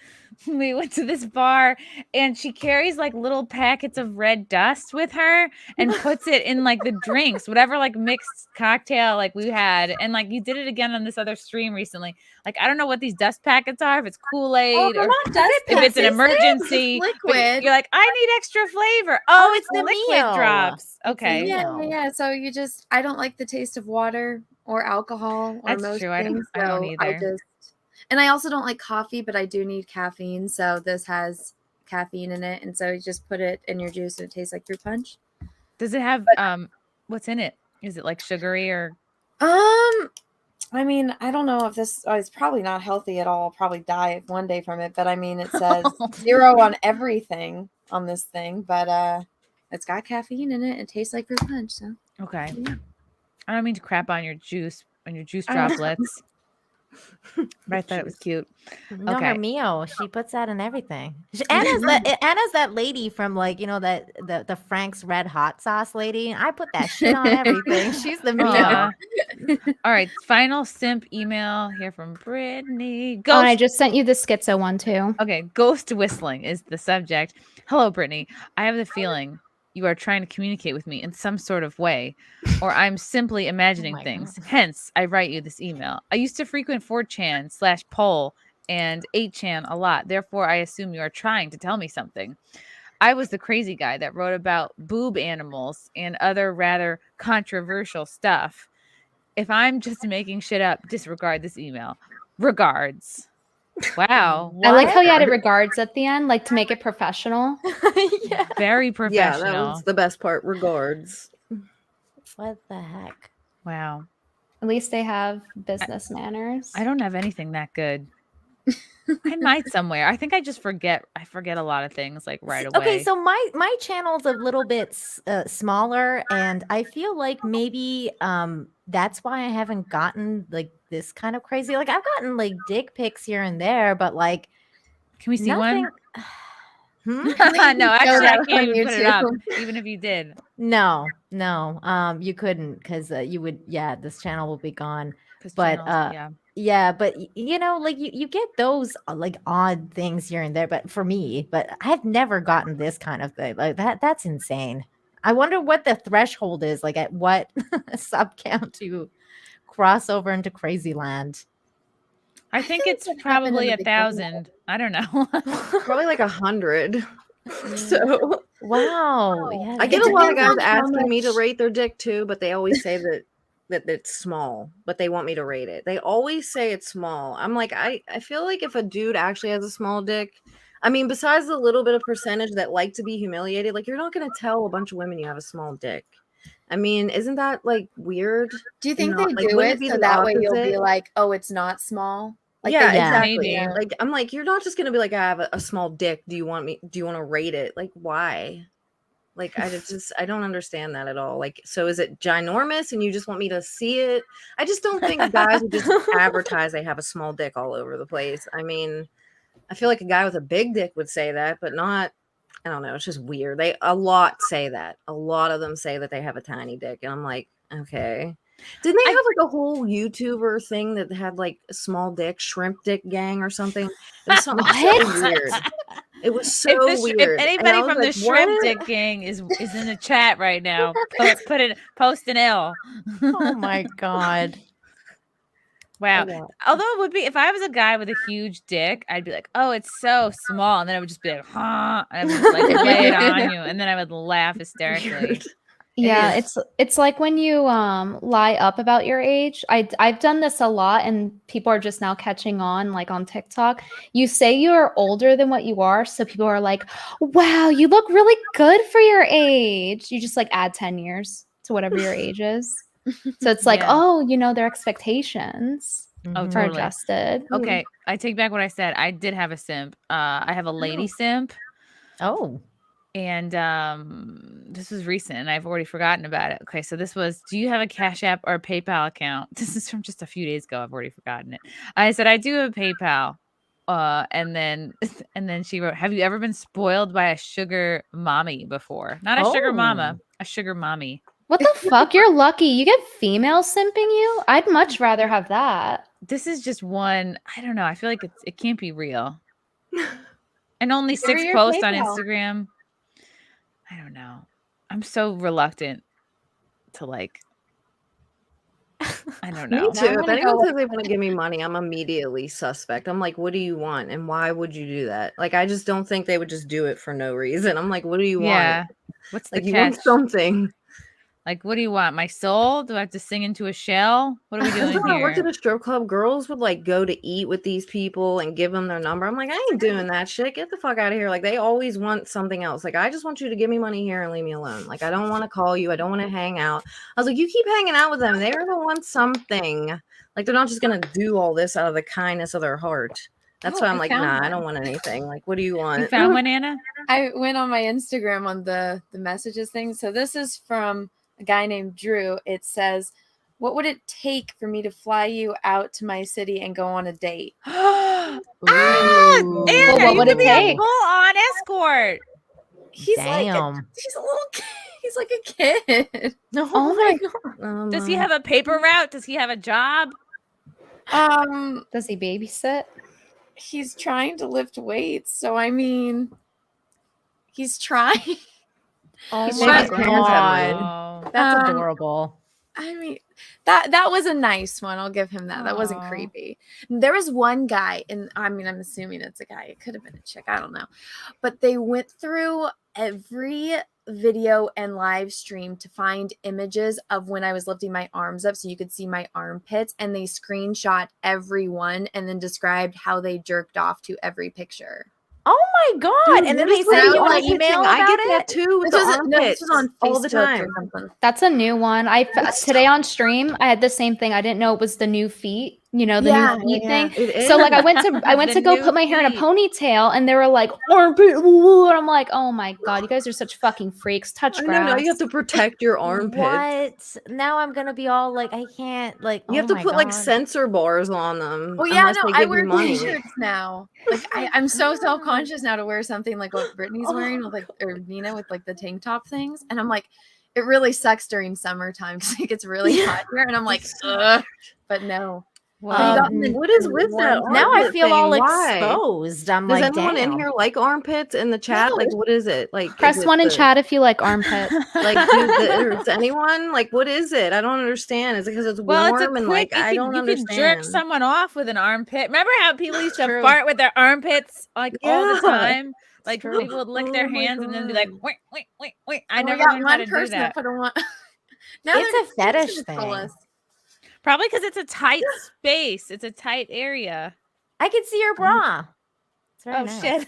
Speaker 1: we went to this bar and she carries like little packets of red dust with her and puts it in like the drinks, whatever like mixed cocktail like we had. And like you did it again on this other stream recently. Like I don't know what these dust packets are, if it's Kool-Aid or if it's an emergency. but
Speaker 6: liquid.
Speaker 1: You're like, I need extra flavor. Oh, it's
Speaker 2: the
Speaker 1: liquid
Speaker 2: meal.
Speaker 1: drops.
Speaker 2: It's
Speaker 1: Okay.
Speaker 2: the
Speaker 6: Yeah,
Speaker 2: meal.
Speaker 6: yeah. So I don't like the taste of water or alcohol or
Speaker 1: That's
Speaker 6: most
Speaker 1: true. I don't
Speaker 6: things. So
Speaker 1: either.
Speaker 6: And I also don't like coffee, but I do need caffeine. So this has caffeine in it, and so you just put it in your juice, and it tastes like fruit punch.
Speaker 1: Does it have what's in it? Is it like sugary or
Speaker 6: I mean, I don't know if this it's probably not healthy at all. I'll probably die one day from it, but I mean, it says 0 on everything on this thing, but it's got caffeine in it. It tastes like fruit punch. So
Speaker 1: okay?
Speaker 6: Yeah.
Speaker 1: I don't mean to crap on your juice
Speaker 6: I know.
Speaker 1: droplets, but I thought it was cute.
Speaker 2: No,
Speaker 1: Okay.
Speaker 2: her Mio, she puts that in everything. Anna's that lady from like the Frank's Red Hot Sauce lady. I put that shit on everything. She's the Mio.
Speaker 1: Aw. All right, final simp email here from Brittany.
Speaker 4: Oh, and I
Speaker 1: Ghost.
Speaker 4: just sent you the schizo one too.
Speaker 1: Okay, ghost whistling is the subject. Hello, Brittany. I have the feeling you are trying to communicate with me in some sort of way, or I'm simply imagining
Speaker 2: my
Speaker 1: things.
Speaker 2: God.
Speaker 1: Hence, I write you this email. I used to frequent 4chan/poll and 8chan a lot. Therefore, I assume you are trying to tell me something. I was the crazy guy that wrote about boob animals and other rather controversial stuff. If I'm just making shit up, disregard this email. Regards. Wow.
Speaker 4: I like how you added regards at the end, like to make it professional.
Speaker 2: Yeah.
Speaker 1: Very
Speaker 5: Yeah,
Speaker 1: professional.
Speaker 5: that was the best part. Regards.
Speaker 2: What the heck?
Speaker 1: Wow.
Speaker 4: At least they have business manners.
Speaker 1: I don't have anything that good. I might somewhere. I think I just forget. I forget a lot of things like right away.
Speaker 2: Okay, so my channel's a little bit smaller, and I feel like maybe that's why I haven't gotten like this kind of crazy. Like I've gotten like dick pics here and there, but like,
Speaker 1: can we see
Speaker 2: nothing.
Speaker 1: one?
Speaker 2: Hmm?
Speaker 1: No, actually, I
Speaker 6: on
Speaker 1: can't even put it up,
Speaker 6: YouTube.
Speaker 1: even if you did.
Speaker 2: No, you couldn't because you would. Yeah, this channel will be gone.
Speaker 1: 'Cause
Speaker 2: But
Speaker 1: channels,
Speaker 2: yeah, but you know, like you get those like odd things here and there. But for me, but I've never gotten this kind of thing like that. That's insane. I wonder what the threshold is. Like at what sub count to cross over into crazy land.
Speaker 1: I think
Speaker 6: feel
Speaker 1: it's
Speaker 6: like that happened in
Speaker 1: probably
Speaker 6: the
Speaker 1: 1,000. I don't know.
Speaker 5: Probably like 100. So
Speaker 2: Wow. Yeah,
Speaker 5: I get
Speaker 2: that's
Speaker 5: a lot of
Speaker 6: depends
Speaker 5: guys
Speaker 6: on how
Speaker 5: asking me to
Speaker 6: much-
Speaker 5: rate their dick too, but they always say that it's small, but they want me to rate it. They always say it's small. I'm like, I feel like if a dude actually has a small dick, I mean, besides the little bit of percentage that like to be humiliated, like you're not going to tell a bunch of women you have a small dick. I mean, isn't that like weird?
Speaker 6: Do you think
Speaker 5: Not-
Speaker 6: they
Speaker 5: like,
Speaker 6: do
Speaker 5: wouldn't
Speaker 6: it
Speaker 5: be
Speaker 6: so
Speaker 5: the
Speaker 6: that way you'll be
Speaker 5: opposite?
Speaker 6: like, oh, it's not small? Like
Speaker 5: yeah,
Speaker 6: they-
Speaker 5: exactly.
Speaker 1: Maybe.
Speaker 5: Like I'm like, you're not just gonna be like, I have a small dick. Do you want to rate it? Like, why? Like, I don't understand that at all. Like, so is it ginormous and you just want me to see it? I just don't think guys would just advertise they have a small dick all over the place. I mean, I feel like a guy with a big dick would say that, but not, I don't know. It's just weird. A lot say that. A lot of them say that they have a tiny dick. And I'm like, okay. Didn't they have like a whole YouTuber thing that had like a small dick, shrimp dick gang or something? It was something so weird. It was so weird.
Speaker 1: If anybody
Speaker 5: And I was
Speaker 1: from the
Speaker 5: like,
Speaker 1: shrimp
Speaker 5: what?
Speaker 1: dick gang is in the chat right now, post an L.
Speaker 2: Oh my god.
Speaker 1: Wow.
Speaker 5: Yeah.
Speaker 1: Although it would be, if I was a guy with a huge dick, I'd be like, oh, it's so small. And then I would just be like, huh. And I would just like lay it on you. And then I would laugh hysterically.
Speaker 5: Weird.
Speaker 4: Yeah, it's like when you lie up about your age. I've done this a lot, and people are just now catching on, like on TikTok. You say you're older than what you are, so people are like, "Wow, you look really good for your age." You just like add 10 years to whatever your age is. So it's like,
Speaker 1: Yeah.
Speaker 4: oh, you know, their expectations
Speaker 1: Oh,
Speaker 2: Mhm.
Speaker 4: are
Speaker 1: totally.
Speaker 4: adjusted.
Speaker 1: Okay. I take back what I said. I did have a simp. I have a lady simp.
Speaker 2: Oh.
Speaker 1: And this was recent and I've already forgotten about it. Okay, so this was, do you have a Cash App or a PayPal account? This is from just a few days ago. I've already forgotten it. I said, I do have a PayPal. And then she wrote, have you ever been spoiled by a sugar mommy before? Not a sugar mama, a sugar mommy.
Speaker 4: What the fuck? You're lucky. You get females simping you? I'd much rather have that.
Speaker 1: This is just one, I don't know. I feel like it can't be real. And only
Speaker 6: Give her
Speaker 1: 6
Speaker 6: your
Speaker 1: posts on
Speaker 6: PayPal.
Speaker 1: Instagram. I don't know. I'm so reluctant to like. I don't know.
Speaker 5: Me too.
Speaker 6: I'm
Speaker 5: If
Speaker 6: gonna
Speaker 5: anyone
Speaker 6: go
Speaker 5: says they want to give me money, I'm immediately suspect. I'm like, what do you want? And why would you do that? Like, I just don't think they would just do it for no reason. I'm like, what do you
Speaker 1: Yeah.
Speaker 5: want?
Speaker 1: What's the
Speaker 5: Like, you want
Speaker 1: catch?
Speaker 5: something.
Speaker 1: Like, what do you want? My soul? Do I have to sing into a shell? What are we doing
Speaker 5: When I worked at
Speaker 1: here?
Speaker 5: a strip club, girls would like go to eat with these people and give them their number. I'm like, I ain't doing that shit. Get the fuck out of here. Like, they always want something else. Like, I just want you to give me money here and leave me alone. Like, I don't want to call you. I don't want to hang out. I was like, you keep hanging out with them. They're gonna want something. Like, they're not just gonna do all this out of the kindness of their heart. That's why I'm
Speaker 6: I
Speaker 5: like,
Speaker 6: found
Speaker 5: nah, I
Speaker 6: one.
Speaker 5: don't want anything. Like, what do you
Speaker 1: You
Speaker 5: want?
Speaker 1: found one, Anna?
Speaker 6: I went on my Instagram on the messages thing. So this is from a guy named Drew. It says, what would it take for me to fly you out to my city and go on a date?
Speaker 1: Anna,
Speaker 2: Ooh.
Speaker 4: Well, what
Speaker 1: you
Speaker 4: would
Speaker 1: could
Speaker 4: it
Speaker 1: be a
Speaker 4: take?
Speaker 1: full-on escort.
Speaker 6: He's
Speaker 2: Damn.
Speaker 6: he's a little kid. He's like a kid.
Speaker 2: Oh my god.
Speaker 1: Does he have a paper route? Does he have a job?
Speaker 4: Does he babysit?
Speaker 6: He's trying to lift weights. So I mean, he's trying.
Speaker 2: Oh
Speaker 5: He's
Speaker 2: my
Speaker 5: trying to have
Speaker 2: god.
Speaker 1: Oh.
Speaker 2: That's adorable.
Speaker 6: I mean, that was a nice one. I'll give him that. That wasn't
Speaker 1: Aw.
Speaker 6: creepy. There was one guy, and I mean, I'm assuming it's a guy. It could have been a chick. I don't know. But they went through every video and live stream to find images of when I was lifting my arms up so you could see my armpits, and they screenshot every one and then described how they jerked off to every picture.
Speaker 2: Oh my god.
Speaker 5: Dude,
Speaker 2: and then
Speaker 5: what
Speaker 2: they
Speaker 5: is
Speaker 2: send
Speaker 5: with
Speaker 2: you
Speaker 5: that
Speaker 2: an
Speaker 5: armpit
Speaker 2: email
Speaker 5: thing?
Speaker 2: about
Speaker 5: I get
Speaker 2: it?
Speaker 5: that too with the
Speaker 6: This was on
Speaker 5: armpits all the
Speaker 6: Facebook
Speaker 5: time.
Speaker 6: or something.
Speaker 4: That's a new one. Today on stream, I had the same thing. I didn't know it was the new feet You know, the new feet thing.
Speaker 5: It
Speaker 4: So like
Speaker 5: is.
Speaker 4: I went to
Speaker 1: The
Speaker 4: go
Speaker 1: new
Speaker 4: put my hair in a
Speaker 1: feet.
Speaker 4: ponytail and they were like armpit, and I'm like, oh my god, you guys are such fucking freaks. Touch
Speaker 5: I
Speaker 4: grass.
Speaker 5: don't know. You have to protect your armpits.
Speaker 2: What? Now I'm gonna be all like, I can't like.
Speaker 5: You have to put like sensor bars on them.
Speaker 6: Well, yeah,
Speaker 5: unless
Speaker 6: no,
Speaker 5: they
Speaker 6: I
Speaker 5: give
Speaker 6: wear
Speaker 5: you money.
Speaker 6: t-shirts now. Like I'm so self-conscious now to wear something like what Brittany's wearing with like, or Nina with like the tank top things. And I'm like, it really sucks during summertime because it gets really hot here. And I'm like, ugh. But no.
Speaker 5: What is with that?
Speaker 2: Now I
Speaker 5: armpit
Speaker 2: thing? All
Speaker 5: Why?
Speaker 2: exposed. I'm
Speaker 5: Does
Speaker 2: like,
Speaker 5: anyone in
Speaker 2: damn.
Speaker 5: here like armpits in the chat?
Speaker 2: No.
Speaker 5: Like, what is it? Like,
Speaker 4: Press
Speaker 5: is it
Speaker 4: 1 in
Speaker 5: the-
Speaker 4: chat if you like armpit.
Speaker 5: Like, does anyone like? What is it? I don't understand. Is it because it's
Speaker 1: Well,
Speaker 5: warm
Speaker 1: it's a
Speaker 5: and
Speaker 1: quick.
Speaker 5: like I don't
Speaker 1: you
Speaker 5: understand?
Speaker 1: can jerk someone off with an armpit. Remember how people used to
Speaker 5: True.
Speaker 1: fart with their armpits like all the
Speaker 5: Yeah.
Speaker 1: time? Like
Speaker 5: true.
Speaker 1: people would lick
Speaker 5: Oh
Speaker 1: their
Speaker 5: my
Speaker 1: hands and then be like,
Speaker 5: God.
Speaker 1: wait, wait, wait, wait. I
Speaker 6: We
Speaker 1: never
Speaker 6: got
Speaker 1: learned how
Speaker 6: one
Speaker 1: to do
Speaker 6: person
Speaker 1: that.
Speaker 6: put a one. Now
Speaker 2: It's
Speaker 6: they're
Speaker 2: a fetish
Speaker 6: gonna troll
Speaker 2: thing.
Speaker 6: us.
Speaker 1: Probably because it's a tight space. It's a tight area.
Speaker 2: I can see your bra. It's very
Speaker 1: Oh
Speaker 2: nice.
Speaker 1: shit.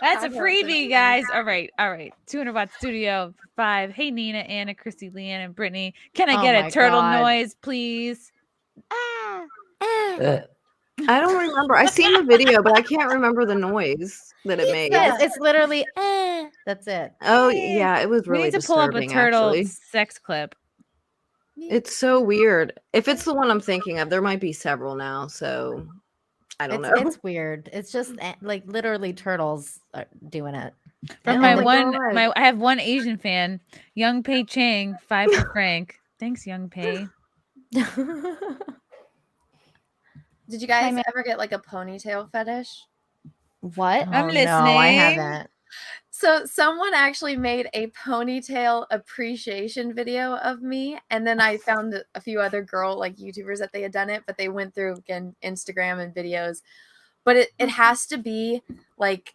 Speaker 1: That's a freebie, guys. All right. 200 Watt Studio 5. Hey Nina, Anna, Chrissy, LeeAnn, and Brittany. Can I
Speaker 2: Oh
Speaker 1: get
Speaker 2: my
Speaker 1: a turtle
Speaker 2: God.
Speaker 1: noise, please? Ah.
Speaker 5: I don't remember. I seen the video, but I can't remember the noise that it made.
Speaker 2: Yes, it's literally. That's it.
Speaker 5: Oh yeah, it was
Speaker 1: We
Speaker 5: really
Speaker 1: need to pull up a
Speaker 5: disturbing.
Speaker 1: turtle
Speaker 5: Actually,
Speaker 1: sex clip.
Speaker 5: it's so weird. If it's the one I'm thinking of, there might be several now. So I don't know.
Speaker 2: It's weird. It's just like literally turtles are doing it.
Speaker 1: From
Speaker 2: And
Speaker 1: my
Speaker 2: I'm like,
Speaker 1: I have one Asian fan, Young Pei Chang, 5 for Frank. Thanks, Young Pei.
Speaker 6: Did you guys ever get like a ponytail fetish?
Speaker 4: What?
Speaker 1: I'm
Speaker 2: Oh,
Speaker 1: listening.
Speaker 2: No, I haven't.
Speaker 6: So someone actually made a ponytail appreciation video of me, and then I found a few other girl like YouTubers that they had done it, but they went through again Instagram and videos. But it has to be like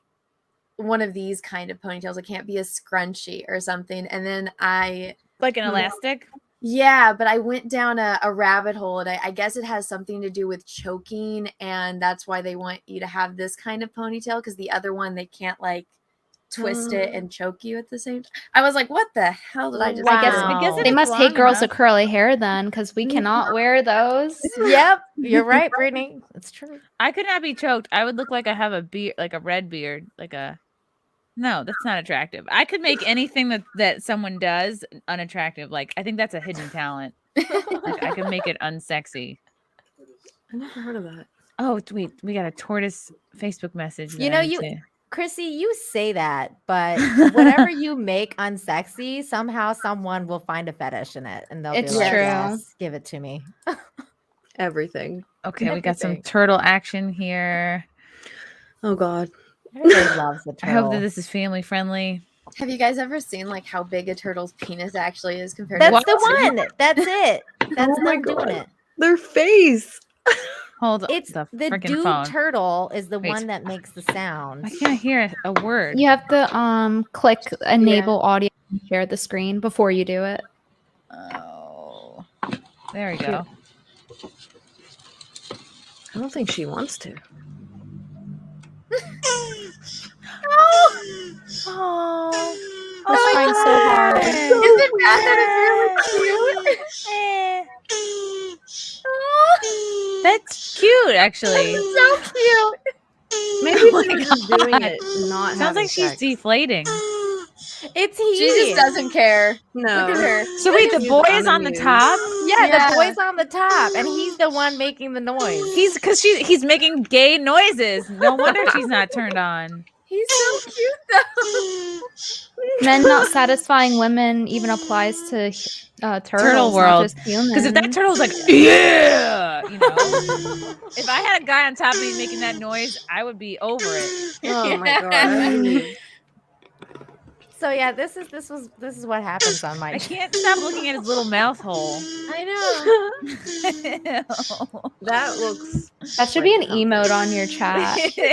Speaker 6: one of these kind of ponytails. It can't be a scrunchie or something. And then
Speaker 1: Like an elastic?
Speaker 6: yeah, but I went down a rabbit hole, and I guess it has something to do with choking, and that's why they want you to have this kind of ponytail, because the other one they can't like twist it and choke you at the same time. I was like, what the hell did I just
Speaker 4: I guess
Speaker 6: do?
Speaker 1: if
Speaker 4: they
Speaker 1: it's
Speaker 4: must hate
Speaker 1: long
Speaker 4: girls
Speaker 1: enough.
Speaker 4: with curly hair then, because we cannot wear those.
Speaker 2: Yep, you're right, Brittany. It's true.
Speaker 1: I could not be choked. I would look like I have a beard, like a red beard, like a. No, that's not attractive. I could make anything that someone does unattractive. Like I think that's a hidden talent. Like I could make it unsexy.
Speaker 5: I never heard of that.
Speaker 1: Oh wait, we got a tortoise Facebook message.
Speaker 2: You
Speaker 1: that
Speaker 2: know,
Speaker 1: I need to-
Speaker 2: Chrissy, you say that, but whatever you make unsexy, somehow someone will find a fetish in it, and they'll
Speaker 4: It's
Speaker 2: be like,
Speaker 4: true.
Speaker 2: "Yes, give it to me."
Speaker 5: Everything.
Speaker 1: Okay, we got some
Speaker 2: Everything.
Speaker 1: turtle action here.
Speaker 5: Oh God.
Speaker 2: Everybody loves the
Speaker 1: I
Speaker 2: turtle.
Speaker 1: hope that this is family friendly.
Speaker 6: Have you guys ever seen like how big a turtle's penis actually is compared
Speaker 2: That's
Speaker 6: to
Speaker 2: the one. That's it. That's
Speaker 5: Oh my
Speaker 2: them doing
Speaker 5: God.
Speaker 2: it.
Speaker 5: Their face.
Speaker 1: Hold
Speaker 2: It's
Speaker 1: the
Speaker 2: the
Speaker 1: freaking
Speaker 2: dude
Speaker 1: phone.
Speaker 2: turtle is the
Speaker 1: Wait.
Speaker 2: one that makes the sound.
Speaker 1: I can't hear a word.
Speaker 4: You have to click enable audio and share the screen before you do it.
Speaker 1: Oh, there we go.
Speaker 5: I don't think she wants to.
Speaker 1: Oh,
Speaker 4: I was trying so hard.
Speaker 6: Isn't that really cute?
Speaker 1: That's cute, actually.
Speaker 6: So cute.
Speaker 5: Maybe
Speaker 1: Oh
Speaker 5: she
Speaker 1: my
Speaker 5: was just doing
Speaker 1: God.
Speaker 5: it, not
Speaker 1: Sounds
Speaker 5: having
Speaker 1: like she's
Speaker 5: sex.
Speaker 1: deflating.
Speaker 2: It's he.
Speaker 6: She just doesn't care.
Speaker 5: No.
Speaker 6: Look at her.
Speaker 1: So wait, the
Speaker 5: She's
Speaker 1: boy is on the
Speaker 5: unamused.
Speaker 1: top.
Speaker 2: Yeah,
Speaker 6: Yeah.
Speaker 2: the boy's on the top, and he's the one making the noise.
Speaker 1: He's making gay noises. No wonder she's not turned on.
Speaker 6: He's so cute though.
Speaker 4: Men not satisfying women even applies to turtles,
Speaker 1: Turtle
Speaker 4: not
Speaker 1: world.
Speaker 4: just humans.
Speaker 1: Because if that turtle's like, yeah, you know, if I had a guy on top of me making that noise, I would be over it.
Speaker 5: Oh my God.
Speaker 2: So yeah, this is what happens on my.
Speaker 1: I can't stop looking at his little mouth hole.
Speaker 6: I know.
Speaker 5: That looks.
Speaker 4: that should be an emote on your chat.
Speaker 2: It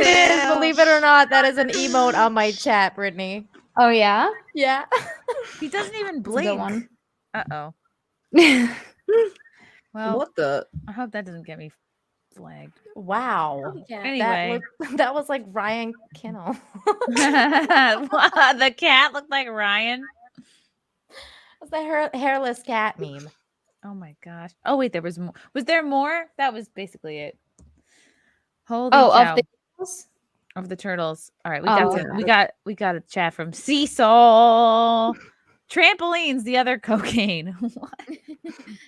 Speaker 2: is, believe it or not, that is an emote on my chat, Brittany.
Speaker 4: Oh yeah,
Speaker 2: Yeah.
Speaker 1: He doesn't even
Speaker 4: That's a good
Speaker 1: blink.
Speaker 4: one.
Speaker 1: Uh-oh. Well,
Speaker 5: What the?
Speaker 1: I hope that doesn't get me flagged.
Speaker 2: Wow.
Speaker 1: Anyway.
Speaker 2: That was like Ryan Kinnell.
Speaker 1: The cat looked like Ryan.
Speaker 2: That's the hairless cat meme.
Speaker 1: Oh my gosh. Oh wait, there was more. Was there more? That was basically it. Holy cow. Of the turtles. All right, we got a chat from Cecil. Trampolines, the other cocaine.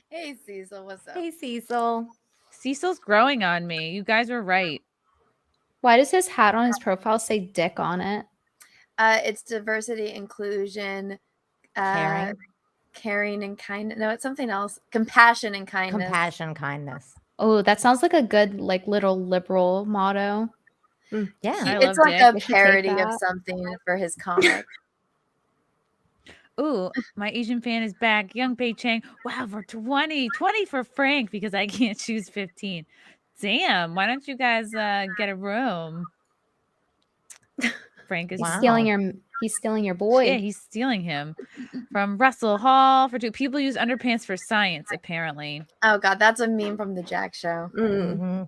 Speaker 6: Hey Cecil, what's up?
Speaker 2: Hey, Cecil.
Speaker 1: Cecil's growing on me. You guys were right.
Speaker 4: Why does his hat on his profile say dick on it?
Speaker 6: It's diversity, inclusion, caring and kindness. No, it's something else. Compassion and kindness.
Speaker 2: Compassion, kindness.
Speaker 4: Oh, that sounds like a good like little liberal motto.
Speaker 2: Yeah,
Speaker 6: It's like a parody of something for his comic.
Speaker 1: Ooh, my Asian fan is back. Young Pei Chang. Wow, for 20 for Frank because I can't choose 15. Damn, why don't you guys get a room? Frank is
Speaker 4: stealing your boy.
Speaker 1: Yeah, he's stealing him. From Russell Hall for 2. People use underpants for science, apparently.
Speaker 6: Oh god, that's a meme from the Jack Show.
Speaker 2: Mm-hmm.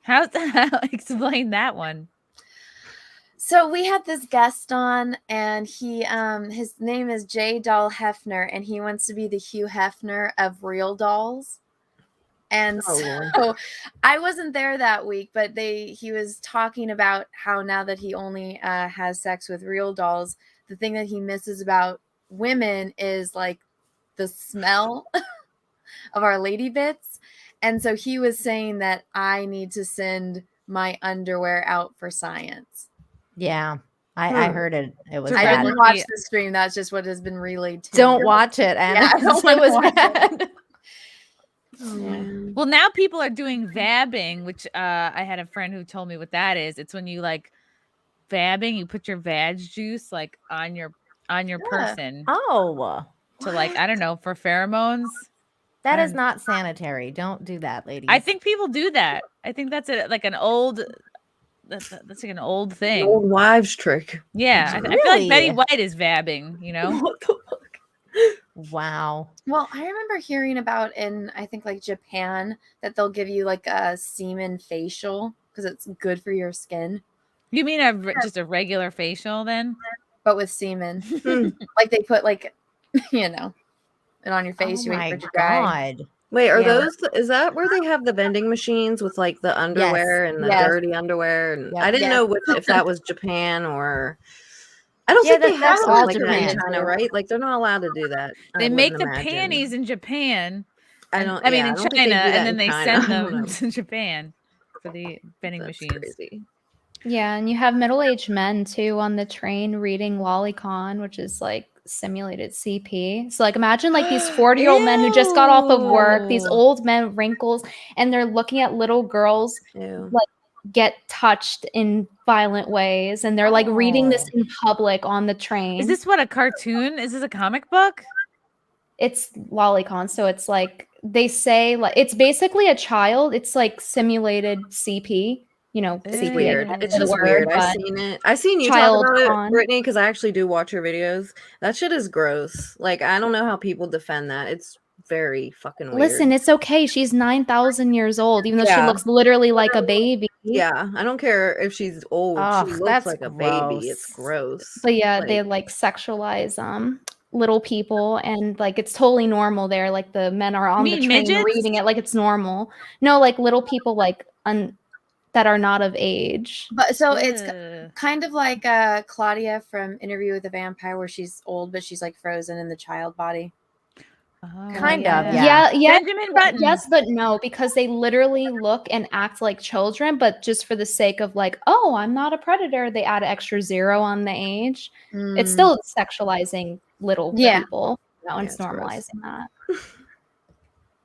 Speaker 1: How's that? Explain that one.
Speaker 6: So we had this guest on, and he his name is J. Doll Hefner, and he wants to be the Hugh Hefner of Real Dolls. And so I wasn't there that week, but he was talking about how now that he only has sex with real dolls, the thing that he misses about women is like the smell of our lady bits. And so he was saying that I need to send my underwear out for science.
Speaker 2: Yeah, I heard it. It was.
Speaker 6: I
Speaker 2: bad.
Speaker 6: didn't watch the stream. That's just what has been relayed to me.
Speaker 2: Don't watch it, Anna.
Speaker 6: Yeah, I don't
Speaker 2: it was
Speaker 6: watch
Speaker 2: bad.
Speaker 1: Well, now people are doing vabbing, which I had a friend who told me what that is. It's when you like vabbing, you put your vag juice like on your person.
Speaker 2: Oh,
Speaker 1: to like, I don't know, for pheromones.
Speaker 2: That is not sanitary. Don't do that, ladies.
Speaker 1: I think people do that. I think that's like an old. That's like an old thing.
Speaker 5: An old wives' trick.
Speaker 1: Yeah, I feel like Betty White is vabbing. You know.
Speaker 5: What the fuck?
Speaker 2: Wow.
Speaker 6: Well, I remember hearing about in I think like Japan that they'll give you like a semen facial because it's good for your skin.
Speaker 1: You mean just a regular facial then?
Speaker 6: But with semen. Like they put like, you know, it on your face. You wait for it to dry.
Speaker 5: Wait, are those? Is that where they have the vending machines with like the underwear and the dirty underwear? And I didn't know if that was Japan or. I don't think they have something like that in China, right? Like they're not allowed to do that.
Speaker 1: They make the panties in Japan. I mean in China, and then they send them to Japan for the vending machines.
Speaker 5: Crazy.
Speaker 4: Yeah, and you have middle-aged men too on the train reading Lolicon, which is like simulated CP. So like imagine like these 40-year-old men who just got off of work, these old men, wrinkles, and they're looking at little girls like get touched in violent ways, and they're like reading this in public on the train.
Speaker 1: Is this what a cartoon? Is this a comic book?
Speaker 4: It's Lolicon, so it's like they say like it's basically a child. It's like simulated CP. You know,
Speaker 5: it's weird. It's just weird. I've seen it. I've seen you talk about it, Brittany, because I actually do watch your videos. That shit is gross. Like, I don't know how people defend that. It's very fucking weird.
Speaker 4: Listen, it's okay. She's 9,000 years old, even though she looks literally like a baby.
Speaker 5: Yeah, I don't care if she's old. She looks like a baby. It's gross.
Speaker 4: But yeah, they like sexualize little people, and like it's totally normal there. Like the men are on the train midgets? Reading it like it's normal. No, like little people like that are not of age.
Speaker 6: But so it's kind of like Claudia from Interview with the Vampire, where she's old but she's like frozen in the child body.
Speaker 2: Kind of,
Speaker 4: yeah.
Speaker 1: Benjamin Button.
Speaker 4: Yes, but no, because they literally look and act like children, but just for the sake of like, oh, I'm not a predator, they add an extra 0 on the age. It's still sexualizing little people. No, and it's normalizing that.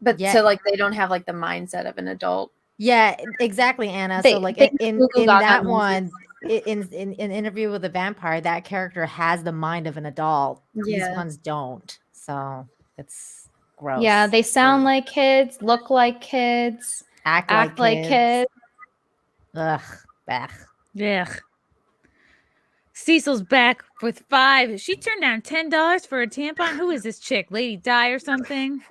Speaker 6: But so like they don't have like the mindset of an adult.
Speaker 2: Yeah, exactly, Anna. So like in that one, in Interview with the Vampire, that character has the mind of an adult. These ones don't. So it's gross.
Speaker 4: Yeah, they sound like kids, look like kids,
Speaker 2: act like kids. Ugh.
Speaker 1: Yeah. Cecil's back with 5. She turned down $10 for a tampon. Who is this chick? Lady Di or something?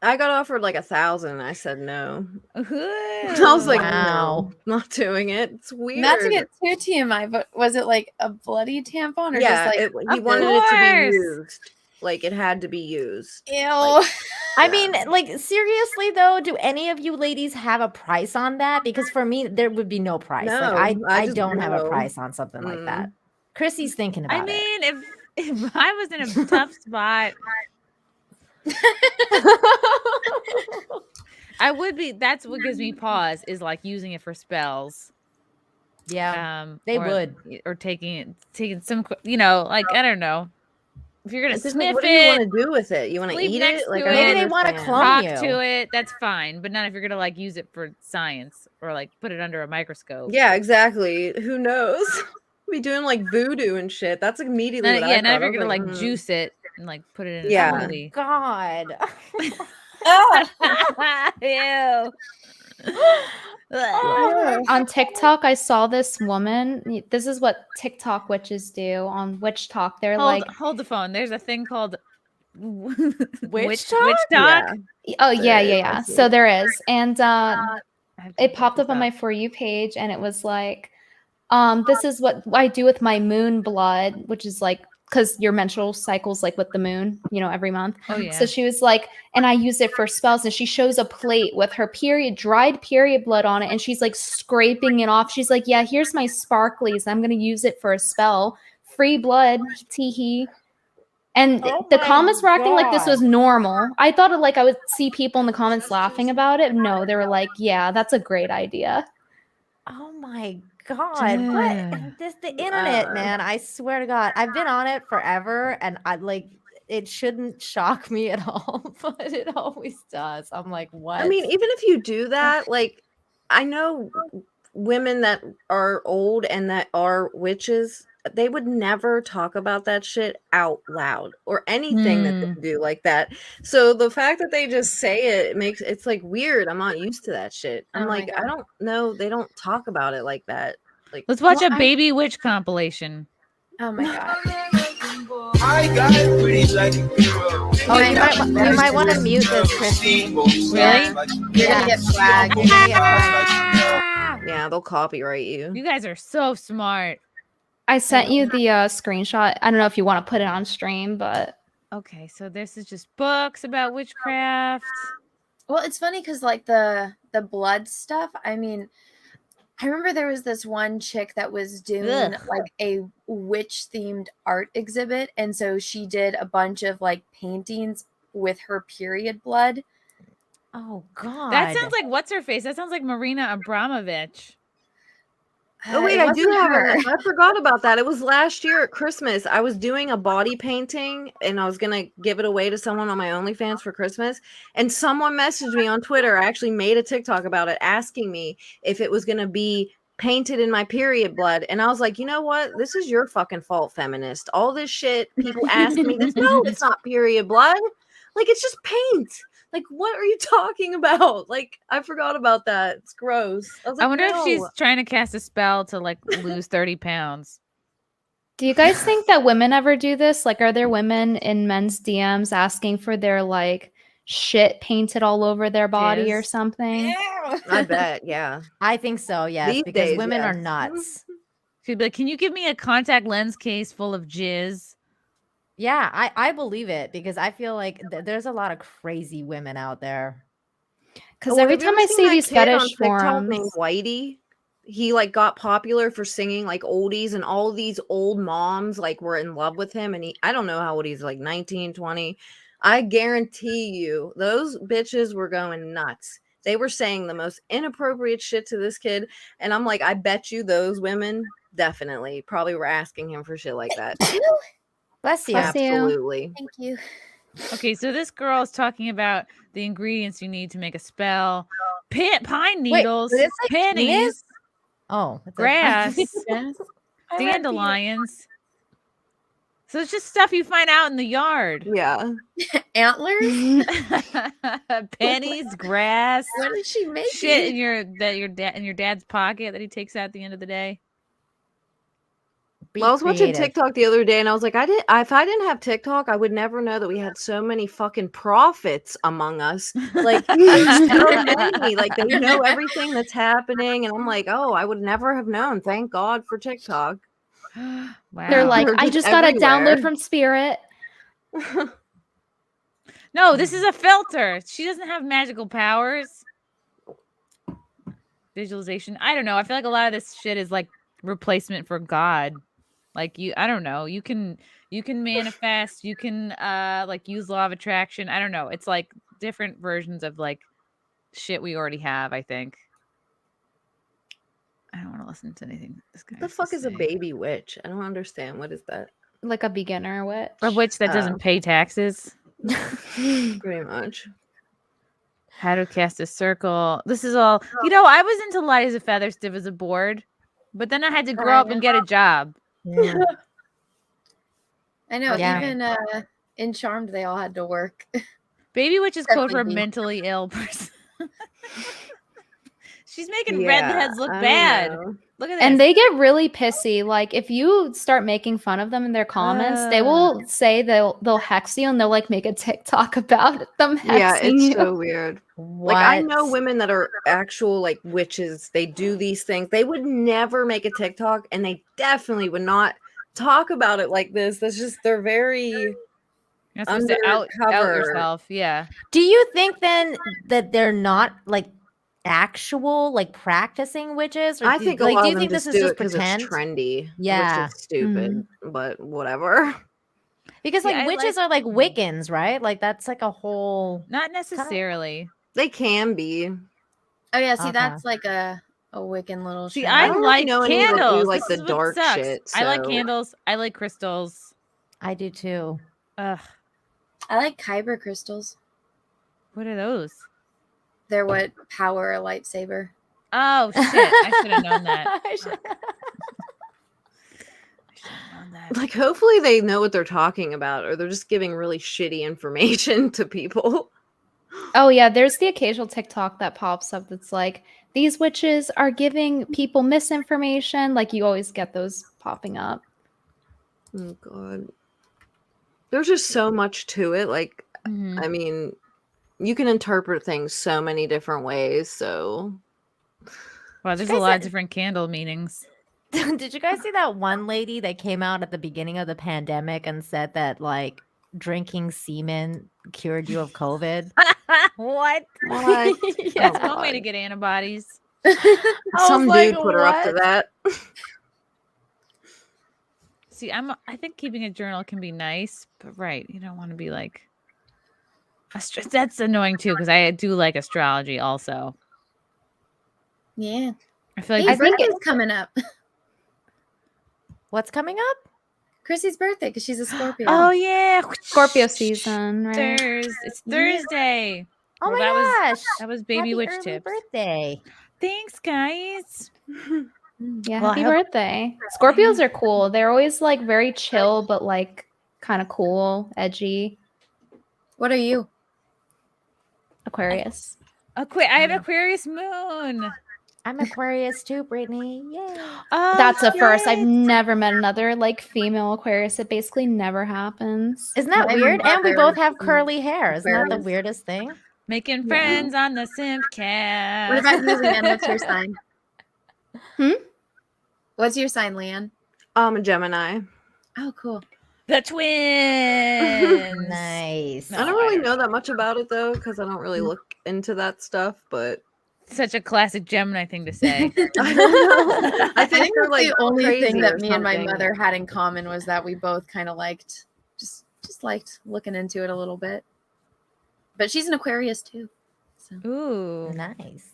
Speaker 5: I got offered like 1,000 and I said no.
Speaker 1: I
Speaker 5: was like, no, not doing it. It's weird.
Speaker 6: Not to get too TMI, but was it like a bloody tampon or just like
Speaker 5: he wanted it to be used? Like it had to be used.
Speaker 6: Ew.
Speaker 5: Like,
Speaker 2: I mean, like seriously though, do any of you ladies have a price on that? Because for me, there would be no price.
Speaker 5: No,
Speaker 2: like I
Speaker 5: just
Speaker 2: don't have a
Speaker 5: no.
Speaker 2: price on something like that. Chrissy's thinking about
Speaker 1: I mean, if I was in a tough spot, I would be. That's what gives me pause is like using it for spells.
Speaker 2: Yeah, they would,
Speaker 1: or taking some, you know, like I don't know. If you're gonna sniff
Speaker 5: like, what
Speaker 1: it,
Speaker 5: do you want to do with it? You want to eat it? Like
Speaker 2: maybe they want to clone
Speaker 1: talk to it. That's fine, but not if you're gonna like use it for science or like put it under a microscope.
Speaker 5: Yeah, exactly. Who knows? Be doing like voodoo and shit. That's immediately what I thought.
Speaker 1: Now if you're gonna like juice it and like put it in a smoothie.
Speaker 2: God.
Speaker 1: Ew.
Speaker 4: On TikTok, I saw this woman. This is what TikTok witches do on Witch Talk. They're
Speaker 1: hold the phone. There's a thing called
Speaker 2: Witch
Speaker 1: Talk.
Speaker 4: Yeah. Oh yeah. So there is, and it popped up on my For You page, and it was like, this is what I do with my moon blood, which is like, because your menstrual cycle's like with the moon, you know, every month.
Speaker 1: Oh yeah.
Speaker 4: So she was like, and I use it for spells. And she shows a plate with her dried period blood on it, and she's like scraping it off. She's like, yeah, here's my sparklies. I'm gonna use it for a spell. Free blood, tee-hee. And the comments were acting like this was normal. I thought I would see people in the comments laughing about it. No, they were like, yeah, that's a great idea.
Speaker 2: Oh my God, what? The internet, man. I swear to God, I've been on it forever, and I like it shouldn't shock me at all, but it always does. I'm like, what?
Speaker 5: I mean, even if you do that, like, I know women that are old and that are witches, they would never talk about that shit out loud or anything that they do like that. So the fact that they just say it makes it's like weird. I'm not used to that shit. I'm like, I don't know. They don't talk about it like that. Like,
Speaker 1: let's watch a baby witch compilation.
Speaker 6: Oh my God.
Speaker 7: I got it pretty like a girl.
Speaker 2: Oh, you might want to mute this, Chrissy.
Speaker 1: Really?
Speaker 6: You're gonna get flagged. You're gonna get flagged.
Speaker 5: Yeah, they'll copyright you.
Speaker 1: You guys are so smart.
Speaker 4: I sent you the screenshot. I don't know if you want to put it on stream, but
Speaker 1: okay. So this is just books about witchcraft.
Speaker 6: Well, it's funny because like the blood stuff. I mean, I remember there was this one chick that was doing like a witch themed art exhibit, and so she did a bunch of like paintings with her period blood.
Speaker 2: Oh God,
Speaker 1: that sounds like what's her face? That sounds like Marina Abramovich.
Speaker 5: Oh wait, I do have it. I forgot about that. It was last year at Christmas. I was doing a body painting and I was gonna give it away to someone on my OnlyFans for Christmas. And someone messaged me on Twitter. I actually made a TikTok about it, asking me if it was gonna be painted in my period blood. And I was like, you know what? This is your fucking fault, feminist. All this shit people ask me this. No, it's not period blood. Like it's just paint. Like, what are you talking about? Like, I forgot about that. It's gross.
Speaker 1: I wonder if she's trying to cast a spell to like lose 30 pounds.
Speaker 4: Do you guys think that women ever do this? Like, are there women in men's DMs asking for their like shit painted all over their body or something?
Speaker 5: Yeah. I bet, yeah.
Speaker 2: I think so, yes.
Speaker 5: These
Speaker 2: because
Speaker 5: days,
Speaker 2: women
Speaker 5: yes.
Speaker 2: are nuts.
Speaker 1: She'd be like, can you give me a contact lens case full of jizz?
Speaker 2: Yeah, I believe it because I feel like there's a lot of crazy women out there.
Speaker 4: Because every time I see these fetish forums,
Speaker 5: named Whitey, he like got popular for singing like oldies, and all these old moms like were in love with him. And I don't know how old he's, like 19, 20. I guarantee you those bitches were going nuts. They were saying the most inappropriate shit to this kid. And I'm like, I bet you those women definitely probably were asking him for shit like that.
Speaker 2: Bless you.
Speaker 5: Absolutely.
Speaker 6: Thank you.
Speaker 1: Okay, so this girl is talking about the ingredients you need to make a spell. Pine needles, pennies, grass, dandelions. So it's just stuff you find out in the yard.
Speaker 5: Yeah.
Speaker 6: Antlers,
Speaker 1: pennies, grass.
Speaker 6: What is she making?
Speaker 1: Shit in your dad's pocket that he takes out at the end of the day.
Speaker 5: Well, I was watching TikTok the other day, and I was like, if I didn't have TikTok, I would never know that we had so many fucking prophets among us. Like, there's so many. Like, they know everything that's happening, and I'm like, oh, I would never have known. Thank God for TikTok.
Speaker 1: Wow.
Speaker 4: They're like, I just got a download from Spirit.
Speaker 1: No, this is a filter. She doesn't have magical powers. Visualization. I don't know. I feel like a lot of this shit is like replacement for God. Like I don't know. You can manifest, you can like use law of attraction. I don't know. It's like different versions of like shit we already have, I think. I don't want to listen to anything this guy.
Speaker 5: What the fuck is a baby witch? I don't understand. What is that?
Speaker 4: Like a beginner witch.
Speaker 1: A witch that doesn't pay taxes.
Speaker 5: Pretty much.
Speaker 1: How to cast a circle. This is all. You know, I was into Light as a Feather, Stiff as a Board, but then I had to grow up and get a job.
Speaker 2: Yeah.
Speaker 6: I know.
Speaker 2: Yeah.
Speaker 6: Even in Charmed, they all had to work.
Speaker 1: Baby witch is code for a
Speaker 6: Definitely.
Speaker 1: mentally ill person. She's making redheads look
Speaker 5: I don't
Speaker 1: bad.
Speaker 5: know.
Speaker 1: Look at this.
Speaker 4: And they get really pissy. Like if you start making fun of them in their comments, they will say they'll hex you and they'll like make a TikTok about them hexing
Speaker 5: Yeah, it's
Speaker 4: you.
Speaker 5: so weird. Like I know women that are actual like witches. They do these things. They would never make a TikTok, and they definitely would not talk about it like this. That's just they're very
Speaker 1: You're not supposed to out yourself. Yeah.
Speaker 2: Do you think then that they're not like actual like practicing witches? Or
Speaker 5: I think a
Speaker 2: like,
Speaker 5: lot
Speaker 2: do
Speaker 5: of
Speaker 2: you
Speaker 5: them
Speaker 2: think
Speaker 5: just
Speaker 2: this
Speaker 5: do
Speaker 2: is
Speaker 5: it
Speaker 2: just
Speaker 5: because
Speaker 2: pretend?
Speaker 5: it's trendy.
Speaker 2: Yeah.
Speaker 5: Which is stupid, but whatever.
Speaker 2: Because like
Speaker 1: Yeah, I
Speaker 2: witches are like Wiccans, right? Like that's like a whole.
Speaker 1: Not necessarily.
Speaker 5: They can be.
Speaker 6: Oh yeah, see
Speaker 2: Okay.
Speaker 6: that's like a Wiccan little.
Speaker 1: See,
Speaker 6: trend.
Speaker 1: I
Speaker 5: don't
Speaker 1: like
Speaker 5: really know any that do,
Speaker 1: candles.
Speaker 5: like,
Speaker 1: This
Speaker 5: the
Speaker 1: is what
Speaker 5: dark
Speaker 1: sucks.
Speaker 5: shit,
Speaker 1: I like
Speaker 5: so-
Speaker 1: candles. I like crystals.
Speaker 2: I do too.
Speaker 1: Ugh.
Speaker 6: I like kyber crystals.
Speaker 1: What are those?
Speaker 6: They're what power a lightsaber.
Speaker 1: Oh shit! I should have known that. I should have known that.
Speaker 5: Like, hopefully they know what they're talking about, or they're just giving really shitty information to people.
Speaker 4: Oh yeah, there's the occasional TikTok that pops up that's like, these witches are giving people misinformation. Like you always get those popping up.
Speaker 5: Oh god. There's just so much to it. Like,
Speaker 1: Mhm.
Speaker 5: I mean, you can interpret things so many different ways, so
Speaker 1: Wow, there's
Speaker 2: guys
Speaker 1: a lot of
Speaker 2: said-
Speaker 1: different candle meanings.
Speaker 2: Did you guys see that one lady that came out at the beginning of the pandemic and said that like drinking semen cured you of COVID?
Speaker 1: What?
Speaker 5: what?
Speaker 1: That's
Speaker 5: Oh,
Speaker 1: one way to
Speaker 5: God.
Speaker 1: get antibodies.
Speaker 5: Some
Speaker 2: was
Speaker 5: dude
Speaker 2: like,
Speaker 5: put her up to
Speaker 2: what?
Speaker 5: that.
Speaker 1: See, I think keeping a journal can be nice, but right, you don't want to be like. That's annoying too because I do like astrology also.
Speaker 6: Yeah,
Speaker 1: I feel like
Speaker 6: hey,
Speaker 4: I think
Speaker 6: birthday's coming up.
Speaker 2: What's coming up?
Speaker 6: Chrissy's birthday because she's a Scorpio.
Speaker 1: oh yeah,
Speaker 4: Scorpio season, right?
Speaker 1: It's Thursday.
Speaker 2: Oh
Speaker 1: Well,
Speaker 2: my gosh!
Speaker 1: That was baby
Speaker 2: Happy
Speaker 1: witch
Speaker 2: early
Speaker 1: tips.
Speaker 2: birthday!
Speaker 1: Thanks, guys.
Speaker 4: Yeah,
Speaker 1: Well, I
Speaker 4: happy
Speaker 1: hope-
Speaker 4: birthday. Scorpios are cool. They're always like very chill, but like kind of cool, edgy.
Speaker 6: What are you?
Speaker 4: Aquarius.
Speaker 1: I have Aquarius moon.
Speaker 2: I'm Aquarius too, Brittany. Yay!
Speaker 1: Oh,
Speaker 4: That's a first. I've
Speaker 1: yes.
Speaker 4: never met another like female Aquarius. It basically never happens.
Speaker 2: Isn't that
Speaker 6: My
Speaker 2: weird? And we
Speaker 6: mother
Speaker 2: both have
Speaker 6: is
Speaker 2: curly hair. Isn't that the
Speaker 6: Aquarius.
Speaker 2: weirdest thing?
Speaker 1: Making friends on the SIMPCAST.
Speaker 6: What about you, LeeAnn? What's your sign?
Speaker 4: Hmm?
Speaker 6: What's your sign, LeeAnn?
Speaker 5: A Gemini.
Speaker 6: Oh, cool.
Speaker 1: The twins?
Speaker 2: Nice.
Speaker 1: No.
Speaker 5: I don't really know that much about it though, because I don't really
Speaker 1: Mm.
Speaker 5: look into that stuff. But
Speaker 1: Such a classic Gemini thing to say.
Speaker 5: I don't know. I
Speaker 6: I think
Speaker 5: they're
Speaker 6: that's the only thing
Speaker 5: crazy
Speaker 6: that
Speaker 5: or
Speaker 6: me and my
Speaker 5: something.
Speaker 6: mother had in common was that we both kind of liked just liked looking into it a little bit. But she's an Aquarius too. So
Speaker 1: Ooh.
Speaker 2: Nice.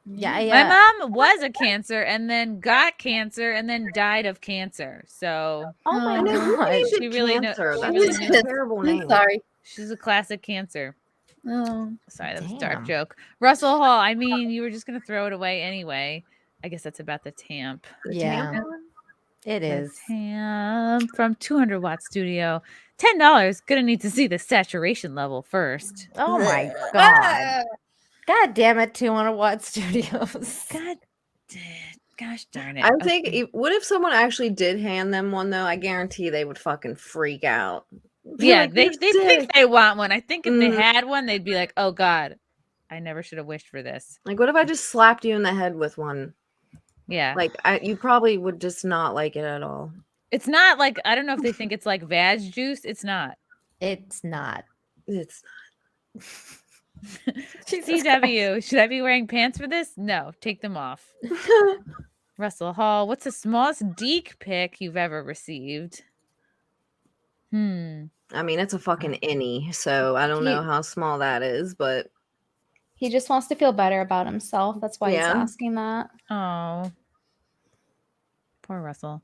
Speaker 2: Yeah,
Speaker 1: My mom was a Cancer and then got cancer and then died of cancer. So
Speaker 2: Oh my
Speaker 6: I know,
Speaker 5: Who
Speaker 2: god.
Speaker 5: named
Speaker 1: She
Speaker 5: it
Speaker 1: really kno-
Speaker 5: Cancer?
Speaker 1: she
Speaker 5: That's
Speaker 1: really
Speaker 5: a
Speaker 1: knows.
Speaker 5: terrible
Speaker 6: I'm
Speaker 5: name.
Speaker 6: sorry.
Speaker 1: she's a classic Cancer.
Speaker 6: Oh,
Speaker 1: Sorry, that was a dark
Speaker 2: Damn.
Speaker 1: joke. Russell Hall, I mean, you were just going to throw it away anyway. I guess that's about the TAMP.
Speaker 5: The
Speaker 2: Yeah.
Speaker 5: Tampa one?
Speaker 2: It
Speaker 1: The
Speaker 2: is.
Speaker 1: TAMP from 200 Watt Studio. $10. Gonna need to see the saturation level first.
Speaker 2: Oh my god. God damn it, 200 Watt Studios.
Speaker 1: Gosh darn it.
Speaker 5: I think. What if someone actually did hand them one though? I guarantee they would fucking freak out. Be
Speaker 1: Yeah,
Speaker 5: like,
Speaker 1: they
Speaker 5: "You're
Speaker 1: think
Speaker 5: sick."
Speaker 1: they want one. I think if they
Speaker 5: Mhm.
Speaker 1: had one, they'd be like, oh God, I never should have wished for this.
Speaker 5: Like, what if I just slapped you in the head with one?
Speaker 1: Yeah.
Speaker 5: Like, you probably would just not like it at all.
Speaker 1: It's not like, I don't know if they think it's like vag juice. It's not.
Speaker 2: It's not.
Speaker 5: It's
Speaker 1: CW, should I be wearing pants for this? No, take them off. Russell Hall, what's the smallest deek pic you've ever received?
Speaker 5: I mean, it's a fucking innie, so I don't know how small that is, but
Speaker 4: he just wants to feel better about himself. That's why he's asking that.
Speaker 1: Oh, poor Russell.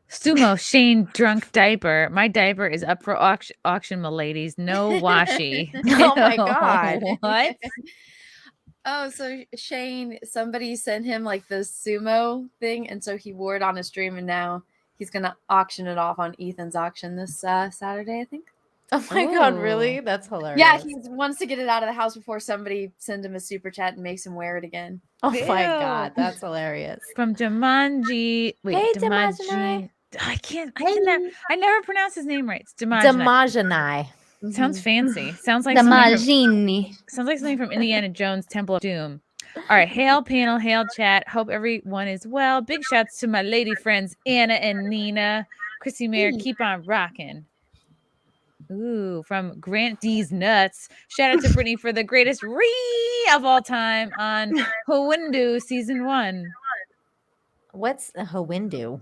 Speaker 1: Sumo Shane drunk diaper. My diaper is up for auction, my ladies. No washi.
Speaker 2: Oh my God.
Speaker 1: What?
Speaker 6: Oh, so Shane, somebody sent him like the sumo thing, and so he wore it on his stream, and now he's gonna auction it off on Ethan's auction this Saturday, I think.
Speaker 2: Oh my God, really? That's hilarious.
Speaker 6: Yeah, he wants to get it out of the house before somebody sends him a super chat and makes him wear it again.
Speaker 2: Oh my God, that's hilarious.
Speaker 1: From Jumanji. Wait,
Speaker 2: Hey,
Speaker 1: Jumanji. I never pronounce his name right. It's Jumanji. Sounds fancy. Sounds like something from Indiana Jones Temple of Doom. All right, hail panel, hail chat. Hope everyone is well. Big shouts to my lady friends Anna and Nina. Chrissie Mayr, keep on rocking. Ooh, from Grant D's Nuts. Shout out to Brittany for the greatest of all time on Hawindu season 1.
Speaker 2: What's a Hawindu?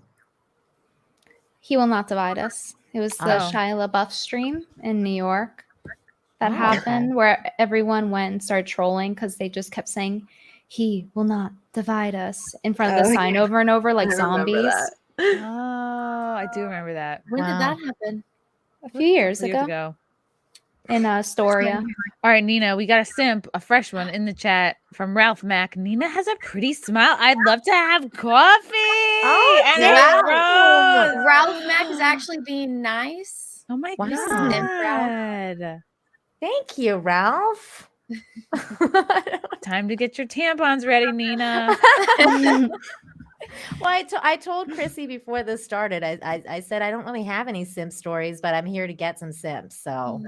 Speaker 4: He will not divide us. It was the Shia LaBeouf stream in New York that happened where everyone went and started trolling because they just kept saying, "He will not divide us" in front of the sign over and over like zombies.
Speaker 1: Oh, I do remember that.
Speaker 6: When did that happen?
Speaker 4: A few years ago. In Astoria.
Speaker 1: All right, Nina, we got a simp, a fresh one in the chat from Ralph Mack. Nina has a pretty smile. I'd love to have coffee.
Speaker 2: Oh,
Speaker 1: and
Speaker 2: yeah.
Speaker 6: Ralph Mack is actually being nice.
Speaker 1: Oh my
Speaker 2: Wow.
Speaker 1: God.
Speaker 2: Thank you, Ralph.
Speaker 1: Time to get your tampons ready, Nina.
Speaker 2: Well, I told Chrissy before this started, I said I don't really have any simp stories, but I'm here to get some simps. So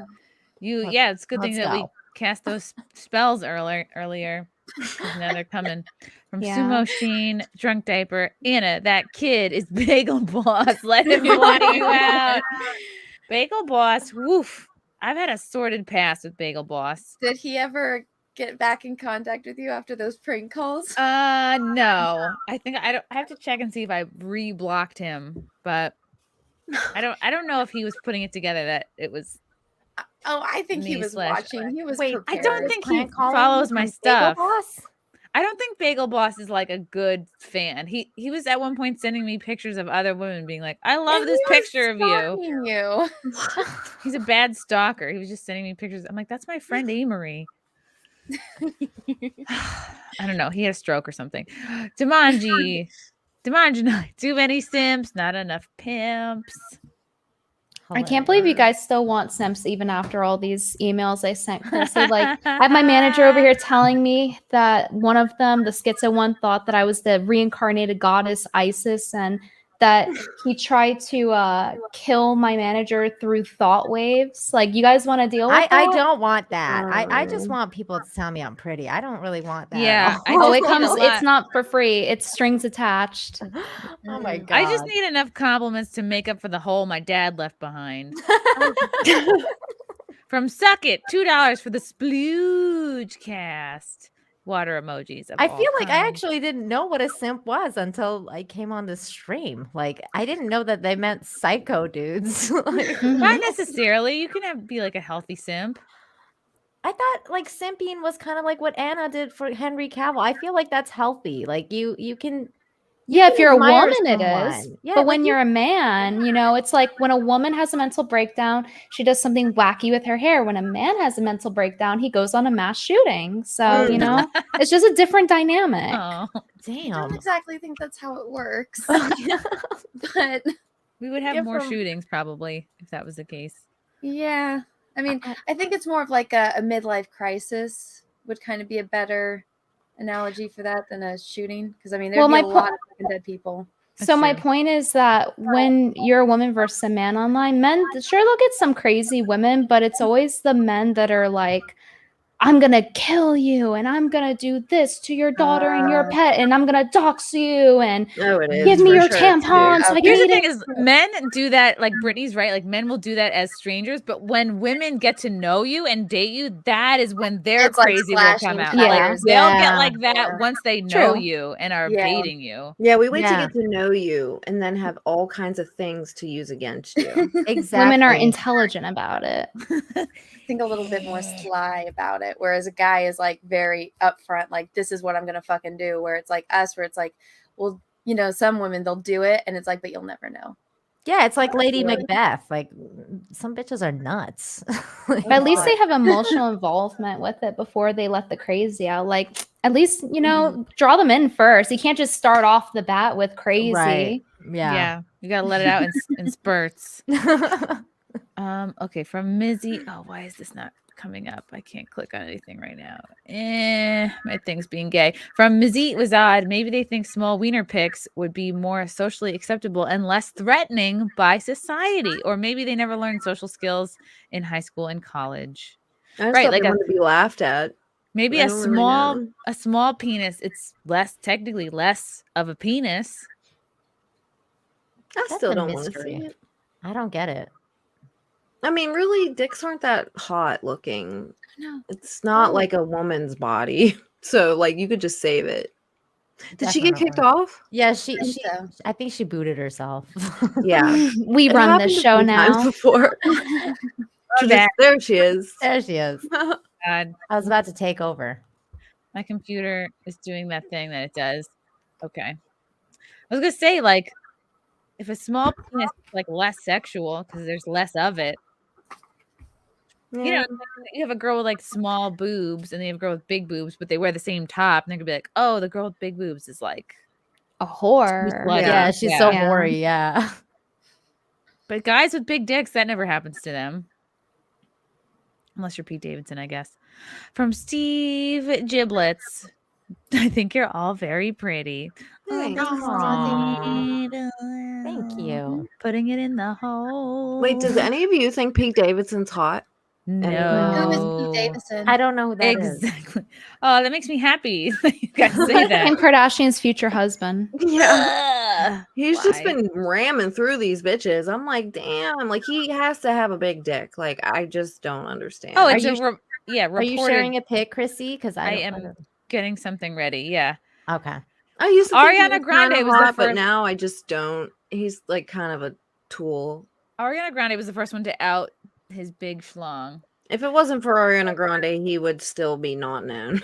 Speaker 1: it's a good thing that we cast those spells earlier. Now they're coming. From Sumo Sheen, drunk diaper. Anna, that kid is Bagel Boss. Let him fly you out. Bagel Boss, woof. I've had a sordid past with Bagel Boss.
Speaker 6: Did he ever get back in contact with you after those prank calls?
Speaker 1: No. I think I have to check and see if I re-blocked him, but I don't know if he was putting it together that it was.
Speaker 6: Oh, I think he was watching. He was prepared.
Speaker 1: I don't think he follows my stuff. I don't think Bagel Boss is like a good fan. He was at one point sending me pictures of other women being like, I love this picture of you. He's a bad stalker. He was just sending me pictures. I'm like, that's my friend Amory. I don't know. He had a stroke or something. Jumanji, too many simps, not enough pimps.
Speaker 4: I can't believe you guys still want simps even after all these emails I sent Chrissy. Like, I have my manager over here telling me that one of them, the schizo one, thought that I was the reincarnated goddess Isis, and that he tried to kill my manager through thought waves. Like, you guys want to deal with that?
Speaker 2: I don't want that. I just want people to tell me I'm pretty. I don't really want that.
Speaker 1: Yeah.
Speaker 4: It's not for free. It's strings attached.
Speaker 2: Oh my God.
Speaker 1: I just need enough compliments to make up for the hole my dad left behind. From Suck It, $2 for the Splooge cast. Water emojis.
Speaker 2: I feel like I actually didn't know what a simp was until I came on this stream. Like, I didn't know that they meant psycho dudes.
Speaker 1: Not necessarily. You can be like a healthy simp.
Speaker 2: I thought like simping was kind of like what Anna did for Henry Cavill. I feel like that's healthy. Like you can.
Speaker 4: Yeah, if you're a woman, it is.
Speaker 2: Yeah,
Speaker 4: but when you're a man, it's like when a woman has a mental breakdown, she does something wacky with her hair. When a man has a mental breakdown, he goes on a mass shooting. So, it's just a different dynamic.
Speaker 1: Oh,
Speaker 6: damn. I don't exactly think that's how it works. But
Speaker 1: we would have more shootings probably if that was the case.
Speaker 6: Yeah. I mean, I think it's more of like a midlife crisis would kind of be a better analogy for that than a shooting, because I mean there'd be a lot of dead people.
Speaker 4: So my point is that when you're a woman versus a man online, men sure they'll get some crazy women, but it's always the men that are like I'm gonna kill you and I'm gonna do this to your daughter and your pet and I'm gonna dox you and give me your tampons. So
Speaker 1: Here's the thing is men do that, like Brittany's right, like men will do that as strangers, but when women get to know you and date you, that is when their crazy will come out. Like, they'll get like that once they know you and are dating you.
Speaker 5: Yeah, we wait to get to know you and then have all kinds of things to use against you.
Speaker 2: Exactly.
Speaker 4: Women are intelligent about it.
Speaker 6: I think a little bit more sly about it, whereas a guy is like very upfront, like this is what I'm gonna fucking do. Where it's like us, where it's like, well, you know, some women they'll do it, and it's like, but you'll never know.
Speaker 2: Yeah, it's like Lady Macbeth. Like some bitches are nuts.
Speaker 4: But at least they have emotional involvement with it before they let the crazy out. Like at least, you know, draw them in first. You can't just start off the bat with crazy.
Speaker 2: Right.
Speaker 1: Yeah. You gotta let it out in spurts. Okay, from Mizzy. Oh, why is this not coming up? I can't click on anything right now. My thing's being gay. From Mizzy was odd. Maybe they think small wiener pics would be more socially acceptable and less threatening by society, or maybe they never learned social skills in high school and college.
Speaker 5: Right, like to be laughed at.
Speaker 1: Maybe a small penis. It's technically less of a penis.
Speaker 5: I still don't want to see it.
Speaker 2: I don't get it.
Speaker 5: I mean, really, dicks aren't that hot looking. No. It's not like a woman's body. So, like, you could just save it. Did she get kicked off?
Speaker 2: Yeah, I think she booted herself.
Speaker 5: Yeah.
Speaker 4: We run this show now.
Speaker 5: Before. There she is.
Speaker 2: There she is.
Speaker 1: God.
Speaker 2: I was about to take over.
Speaker 1: My computer is doing that thing that it does. Okay. I was going to say, like, if a small penis is like less sexual because there's less of it, you know, you have a girl with like small boobs and you have a girl with big boobs, but they wear the same top, and they're gonna be like, "Oh, the girl with big boobs is like
Speaker 4: a whore."
Speaker 2: Yeah, she's so hoary. Yeah,
Speaker 1: but guys with big dicks, that never happens to them, unless you're Pete Davidson, I guess. From Steve Giblets. I think you're all very pretty.
Speaker 2: Thank you.
Speaker 1: Putting it in the hole.
Speaker 5: Wait, does any of you think Pete Davidson's hot?
Speaker 1: No.
Speaker 6: Who is Pete Davidson?
Speaker 2: I don't know who that is.
Speaker 1: Exactly. Oh, that makes me happy. You guys say that.
Speaker 4: Kim Kardashian's future husband.
Speaker 5: Yeah. He's just been ramming through these bitches. I'm like, damn, like he has to have a big dick. Like, I just don't understand.
Speaker 1: Oh, it's
Speaker 2: reported.
Speaker 1: Are
Speaker 2: you sharing a pic, Chrissy? Because
Speaker 1: I am getting something ready. Yeah.
Speaker 2: Okay.
Speaker 5: I used to
Speaker 1: Ariana Grande was the first,
Speaker 5: but now I just don't. He's like kind of a tool.
Speaker 1: Ariana Grande was the first one to out his big schlong.
Speaker 5: If it wasn't for Ariana Grande, he would still be not known.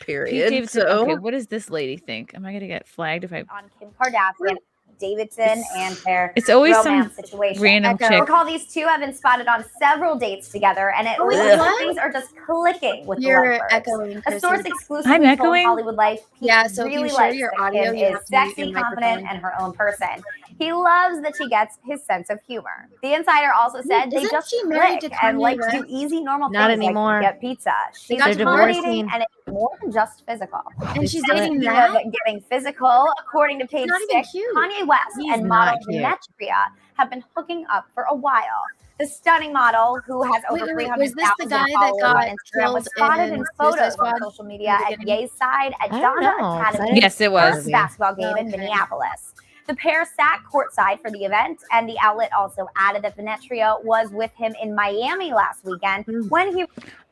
Speaker 5: Period.
Speaker 1: Pete Davidson, okay, what does this lady think? Am I gonna get flagged if I
Speaker 8: on Kim Kardashian, Davidson, and their
Speaker 1: it's always
Speaker 8: romance
Speaker 1: some
Speaker 8: situation?
Speaker 1: Random chick.
Speaker 8: Recall these two have been spotted on several dates together, and it looks like things are just clicking with
Speaker 6: You're
Speaker 8: the
Speaker 6: echoing.
Speaker 8: A source
Speaker 1: I'm
Speaker 8: exclusively told
Speaker 1: echoing?
Speaker 8: Hollywood Life.
Speaker 6: Yeah, so
Speaker 8: really
Speaker 6: if you share
Speaker 8: likes
Speaker 6: your
Speaker 8: that
Speaker 6: audio,
Speaker 8: Kim
Speaker 6: you
Speaker 8: is
Speaker 6: have to mute
Speaker 8: sexy,
Speaker 6: your
Speaker 8: confident,
Speaker 6: microphone.
Speaker 8: and her own person. He loves that she gets his sense of humor. The insider also said they
Speaker 6: Isn't
Speaker 8: just
Speaker 6: she married
Speaker 8: click
Speaker 6: to
Speaker 8: and
Speaker 6: Kanye
Speaker 8: like to do
Speaker 6: West?
Speaker 8: easy, normal
Speaker 2: Not
Speaker 8: things
Speaker 2: anymore.
Speaker 8: like get pizza. She's
Speaker 6: got
Speaker 8: accommodating, and it's more than just physical.
Speaker 6: And she's
Speaker 8: Speaking
Speaker 6: dating
Speaker 8: of
Speaker 6: that?
Speaker 8: getting physical, according to Page
Speaker 6: not even
Speaker 8: 6,
Speaker 6: cute.
Speaker 8: Kanye West
Speaker 2: He's
Speaker 8: and model
Speaker 2: not cute.
Speaker 8: Demetria have been hooking up for a while. The stunning model, who has over
Speaker 6: Wait,
Speaker 8: 300,000
Speaker 6: was this the guy that
Speaker 8: followers
Speaker 6: got
Speaker 8: on Instagram, was
Speaker 6: killed
Speaker 8: spotted
Speaker 6: in
Speaker 8: in photos
Speaker 6: Suicide
Speaker 8: on
Speaker 6: Squad
Speaker 8: social
Speaker 6: in
Speaker 8: media
Speaker 6: the
Speaker 8: at
Speaker 6: beginning?
Speaker 8: Ye's side at
Speaker 2: I don't
Speaker 8: Donda
Speaker 2: know, 'cause I
Speaker 8: Academy.
Speaker 2: didn't-
Speaker 1: Yes, it was.
Speaker 8: First basketball game in
Speaker 6: Okay.
Speaker 8: Minneapolis. The pair sat courtside for the event, and the outlet also added that Demetria was with him in Miami last weekend when he.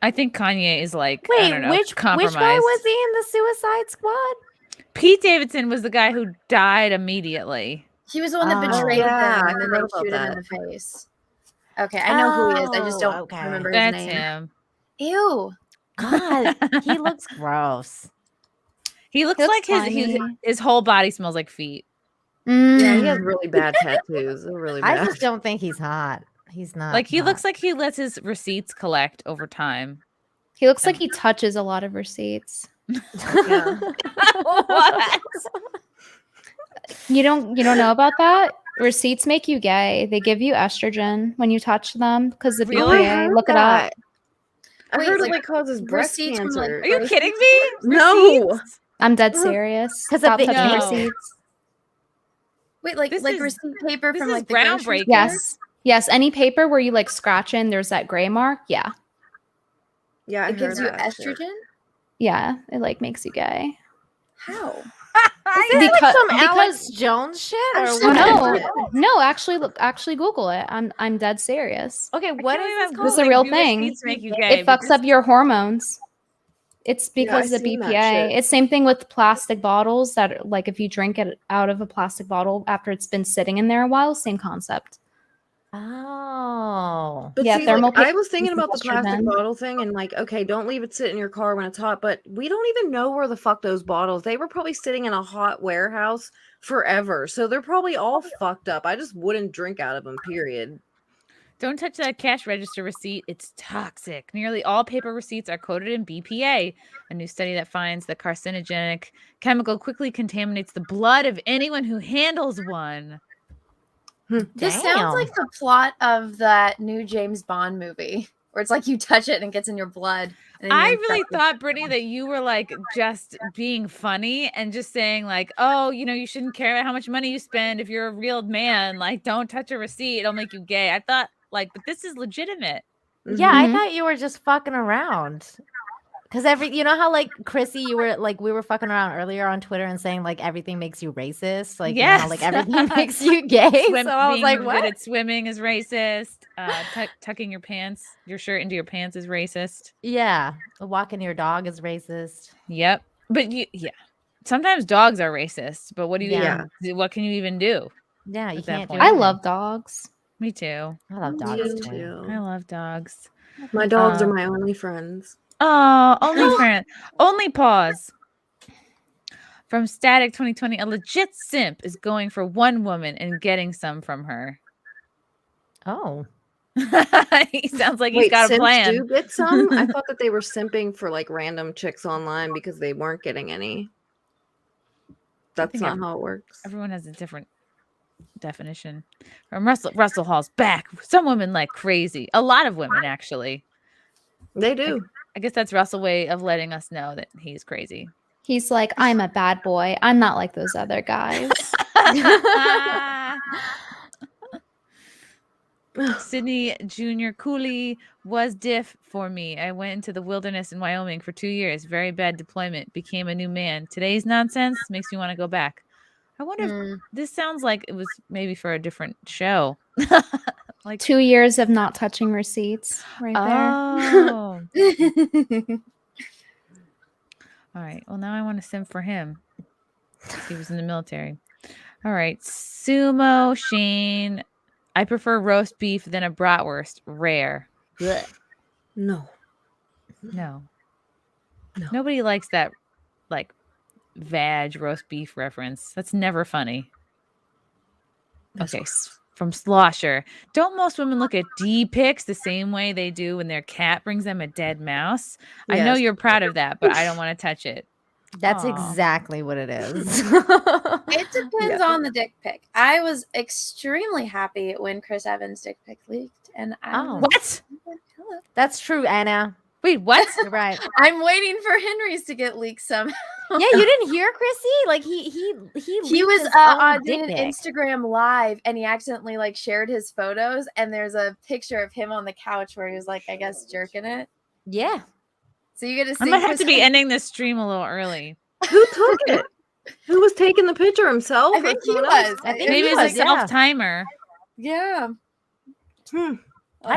Speaker 1: I think Kanye is like, I
Speaker 2: Wait,
Speaker 1: don't know,
Speaker 2: which guy
Speaker 1: compromised.
Speaker 2: was he in the Suicide Squad?
Speaker 1: Pete Davidson was the guy who died immediately.
Speaker 6: He was the one that
Speaker 2: Oh.
Speaker 6: betrayed
Speaker 5: Yeah,
Speaker 6: them,
Speaker 5: I
Speaker 6: and then
Speaker 5: forgot
Speaker 6: they shoot
Speaker 5: about
Speaker 6: him in the face. Okay, I know who he is. I just don't
Speaker 2: okay.
Speaker 6: remember his
Speaker 1: That's
Speaker 6: name.
Speaker 1: him.
Speaker 6: Ew.
Speaker 2: God, he looks gross.
Speaker 1: He looks
Speaker 4: He
Speaker 1: like
Speaker 4: looks
Speaker 1: his whole body smells like feet.
Speaker 5: Yeah, he has really bad tattoos. They're really bad.
Speaker 2: I just don't think he's hot. He's not.
Speaker 1: Like he
Speaker 2: hot.
Speaker 1: looks like he lets his receipts collect over time.
Speaker 4: He looks like he touches a lot of receipts.
Speaker 5: Yeah.
Speaker 1: What?
Speaker 4: You don't know about that? Receipts make you gay. They give you estrogen when you touch them because if you're
Speaker 1: Really?
Speaker 4: gay, look it up.
Speaker 5: I
Speaker 6: Wait,
Speaker 5: heard
Speaker 6: like,
Speaker 5: it causes breast
Speaker 6: receipts from, like,
Speaker 5: cancer.
Speaker 1: Are you kidding me?
Speaker 5: No.
Speaker 1: Receipts?
Speaker 4: I'm dead serious.
Speaker 2: 'Cause
Speaker 4: Stop
Speaker 2: if they-
Speaker 4: touching
Speaker 1: No.
Speaker 4: receipts.
Speaker 6: Wait, like
Speaker 1: This is-
Speaker 6: receipt paper
Speaker 1: this
Speaker 6: from
Speaker 1: is
Speaker 6: like the grocery
Speaker 1: groundbreaking.
Speaker 6: store?
Speaker 4: Yes. Any paper where you like scratch in, there's that gray mark. Yeah.
Speaker 5: Yeah, I
Speaker 6: It gives you
Speaker 5: heard that shit.
Speaker 6: estrogen.
Speaker 4: Yeah, it like makes you gay.
Speaker 6: How?
Speaker 2: Is this like some Alex Jones shit or what?
Speaker 4: No, actually Google it. I'm dead serious.
Speaker 2: Okay, what is this
Speaker 4: This
Speaker 2: called?
Speaker 4: is a real thing.
Speaker 1: Make you gay,
Speaker 4: It fucks up your hormones. It's because
Speaker 5: I've
Speaker 4: of the
Speaker 5: seen that
Speaker 4: BPA.
Speaker 5: shit.
Speaker 4: It's same thing with plastic bottles that like if you drink it out of a plastic bottle after it's been sitting in there a while, same concept.
Speaker 2: Oh.
Speaker 5: But
Speaker 4: Yeah,
Speaker 5: see,
Speaker 4: thermal
Speaker 5: like, I
Speaker 4: paste
Speaker 5: was thinking
Speaker 4: is
Speaker 5: about the plastic
Speaker 4: estrogen.
Speaker 5: bottle thing and like, okay, don't leave it sit in your car when it's hot, but we don't even know where the fuck those bottles, they were probably sitting in a hot warehouse forever. So they're probably all fucked up. I just wouldn't drink out of them, period.
Speaker 1: Don't touch that cash register receipt. It's toxic. Nearly all paper receipts are coated in BPA. A new study that finds the carcinogenic chemical quickly contaminates the blood of anyone who handles one.
Speaker 6: This sounds like the plot of that new James Bond movie, where it's like you touch it and it gets in your blood. And then
Speaker 1: I
Speaker 6: you're
Speaker 1: really
Speaker 6: infected.
Speaker 1: thought, Brittany, that you were like just being funny and just saying like, oh, you know, you shouldn't care about how much money you spend. If you're a real man, like don't touch a receipt. It'll make you gay. I thought like, but this is legitimate.
Speaker 2: Yeah, I thought you were just fucking around. Because you know how like Chrissy, you were like we were fucking around earlier on Twitter and saying like everything makes you racist, like you know how, like everything makes you gay. So I was like,
Speaker 1: being
Speaker 2: what?
Speaker 1: good at swimming is racist. Tucking your shirt into your pants is racist.
Speaker 2: Yeah, walking your dog is racist.
Speaker 1: Yep, but sometimes dogs are racist. But what do you? What can you even do?
Speaker 2: Yeah, you can't do
Speaker 4: I
Speaker 2: anything.
Speaker 4: love dogs.
Speaker 1: Me too.
Speaker 2: I love dogs too.
Speaker 1: I love dogs.
Speaker 5: My dogs are my only friends.
Speaker 1: Oh, only friend. Only pause. From Static 2020, a legit simp is going for one woman and getting some from her.
Speaker 2: Oh.
Speaker 1: He sounds like he's got a plan.
Speaker 5: Do get some? I thought that they were simping for like random chicks online because they weren't getting any. That's not how it works.
Speaker 1: Everyone has a different definition. From Russell Hall's back. Some women like crazy. A lot of women, actually.
Speaker 5: They do.
Speaker 1: I guess that's Russell's way of letting us know that he's crazy.
Speaker 4: He's like, I'm a bad boy. I'm not like those other guys.
Speaker 1: Sydney Jr. Cooley was diff for me. I went into the wilderness in Wyoming for 2 years. Very bad deployment. Became a new man. Today's nonsense makes me want to go back. I wonder if this sounds like it was maybe for a different show.
Speaker 4: Like 2 years of not touching receipts right
Speaker 1: Oh. All right. Well, now I want to simp for him. He was in the military. All right. Sumo Shane. I prefer roast beef than a bratwurst. Rare.
Speaker 5: Blech. No.
Speaker 1: Nobody likes that, like, vag roast beef reference. That's never funny. Okay. From Slosher. Don't most women look at D pics the same way they do when their cat brings them a dead mouse? I know you're proud of that, but I don't want to touch it.
Speaker 2: That's exactly what it is.
Speaker 6: It depends on the dick pic. I was extremely happy when Chris Evans' dick pic leaked, and
Speaker 1: what?
Speaker 2: That's true, Anna.
Speaker 1: Wait, what?
Speaker 2: You're right.
Speaker 6: I'm waiting for Henry's to get leaked somehow.
Speaker 2: Yeah, you didn't hear Chrissy? Like he
Speaker 6: was on an Instagram live, and he accidentally like shared his photos, and there's a picture of him on the couch where he was like, I guess, jerking it.
Speaker 2: Yeah.
Speaker 6: So you get to see.
Speaker 1: I'm gonna have to be ending this stream a little early.
Speaker 5: Who took it? Who was taking the picture? Himself?
Speaker 6: I think he was.
Speaker 2: I think
Speaker 1: maybe
Speaker 2: he
Speaker 1: it's a
Speaker 2: was, yeah.
Speaker 1: self-timer.
Speaker 6: Yeah.
Speaker 2: I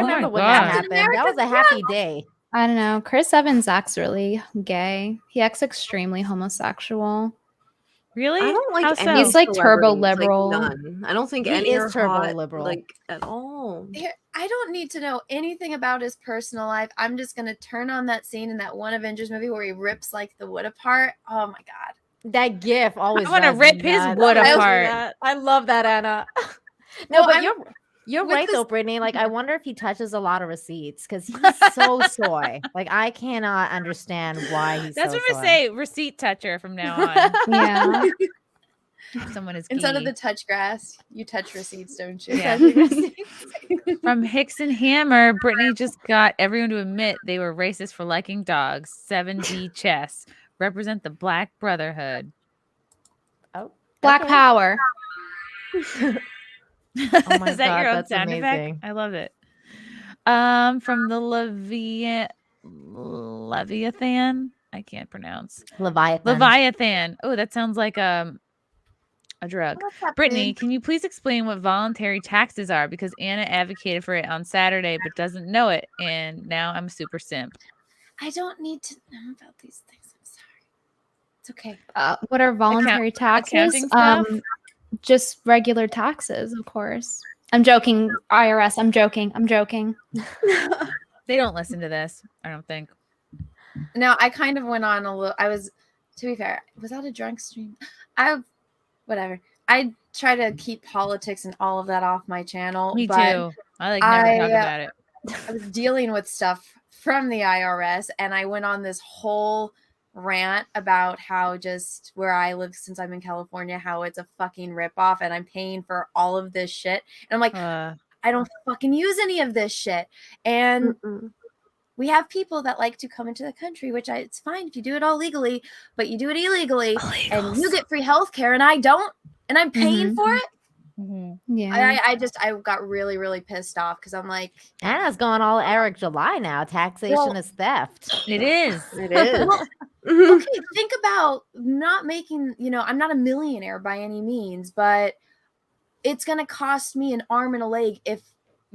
Speaker 2: remember when that happened. That was a happy day.
Speaker 4: I don't know. Chris Evans acts really gay. He acts extremely homosexual.
Speaker 1: Really?
Speaker 5: I don't like
Speaker 1: How
Speaker 5: any
Speaker 1: so?
Speaker 4: He's like turbo
Speaker 5: celebrities, like,
Speaker 4: liberal.
Speaker 5: none. I don't think
Speaker 2: He
Speaker 5: any
Speaker 2: is
Speaker 5: are
Speaker 2: turbo
Speaker 5: hot,
Speaker 2: liberal.
Speaker 5: like at all.
Speaker 6: I don't need to know anything about his personal life. I'm just gonna turn on that scene in that one Avengers movie where he rips like the wood apart. Oh my god.
Speaker 2: That gif always.
Speaker 1: I want to rip his wood apart.
Speaker 2: I love that, Anna. No, but you're
Speaker 6: with
Speaker 2: right
Speaker 6: this-
Speaker 2: though, Brittany. Like, I wonder if he touches a lot of receipts because he's so soy. Like, I cannot understand why he's.
Speaker 1: That's
Speaker 2: so
Speaker 1: what we
Speaker 2: soy.
Speaker 1: say. Receipt toucher from now on.
Speaker 4: Yeah.
Speaker 1: Someone is
Speaker 6: Instead of
Speaker 1: gay.
Speaker 6: the touch grass, you touch receipts, don't you?
Speaker 1: Yeah. From Hicks and Hammer, Brittany just got everyone to admit they were racist for liking dogs. 7D chess represent the Black Brotherhood.
Speaker 2: Oh,
Speaker 4: Black
Speaker 2: okay.
Speaker 4: Power.
Speaker 2: Oh my
Speaker 1: Is that
Speaker 2: God,
Speaker 1: your own
Speaker 2: that's
Speaker 1: sound
Speaker 2: amazing.
Speaker 1: effect? I love it. From the Leviathan. I can't pronounce.
Speaker 2: Leviathan.
Speaker 1: Oh, that sounds like a drug.
Speaker 6: What's up,
Speaker 1: Brittany,
Speaker 6: dude?
Speaker 1: can you please explain what voluntary taxes are? Because Anna advocated for it on Saturday, but doesn't know it, and now I'm a super simp.
Speaker 6: I don't need to know about these things. I'm sorry. It's okay.
Speaker 4: What are voluntary taxes?
Speaker 1: accounting stuff?
Speaker 4: Just regular taxes, of course. I'm joking, IRS. I'm joking.
Speaker 1: They don't listen to this, I don't think.
Speaker 6: No, I kind of went on a little. To be fair, was that a drunk stream? Whatever. I try to keep politics and all of that off my channel.
Speaker 1: Me
Speaker 6: but
Speaker 1: too. I never talk about it.
Speaker 6: I was dealing with stuff from the IRS, and I went on this whole rant about how just where I live since I'm in California, how it's a fucking ripoff, and I'm paying for all of this shit. And I'm like, I don't fucking use any of this shit. And we have people that like to come into the country, which it's fine if you do it all legally, but you do it illegally and you get free health care and I don't, and I'm paying for it.
Speaker 4: Yeah.
Speaker 6: I got really, really pissed off because I'm like,
Speaker 2: Anna's going all Eric July now. Taxation is theft.
Speaker 1: It is.
Speaker 5: It is.
Speaker 6: Okay, think about not making, I'm not a millionaire by any means, but it's going to cost me an arm and a leg if,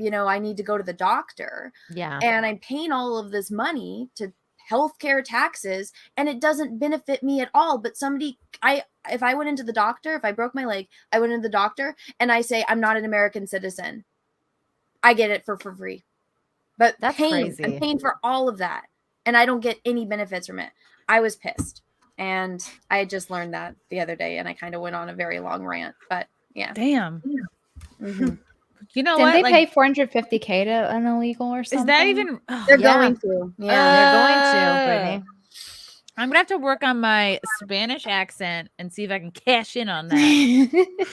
Speaker 6: I need to go to the doctor.
Speaker 2: Yeah.
Speaker 6: And I'm paying all of this money to healthcare taxes and it doesn't benefit me at all. But if I went into the doctor, if I broke my leg, I went into the doctor and I say, I'm not an American citizen, I get it for free. But
Speaker 2: that's crazy.
Speaker 6: I'm paying for all of that and I don't get any benefits from it. I was pissed. And I had just learned that the other day and I kind of went on a very long rant, but yeah.
Speaker 1: Damn.
Speaker 6: Mm-hmm.
Speaker 1: You know
Speaker 4: Didn't
Speaker 1: what?
Speaker 4: they pay $450K to an illegal or something?
Speaker 1: Is that even?
Speaker 6: They're going to.
Speaker 2: Yeah, they're going to, Brittany.
Speaker 1: I'm gonna have to work on my Spanish accent and see if I can cash in on that.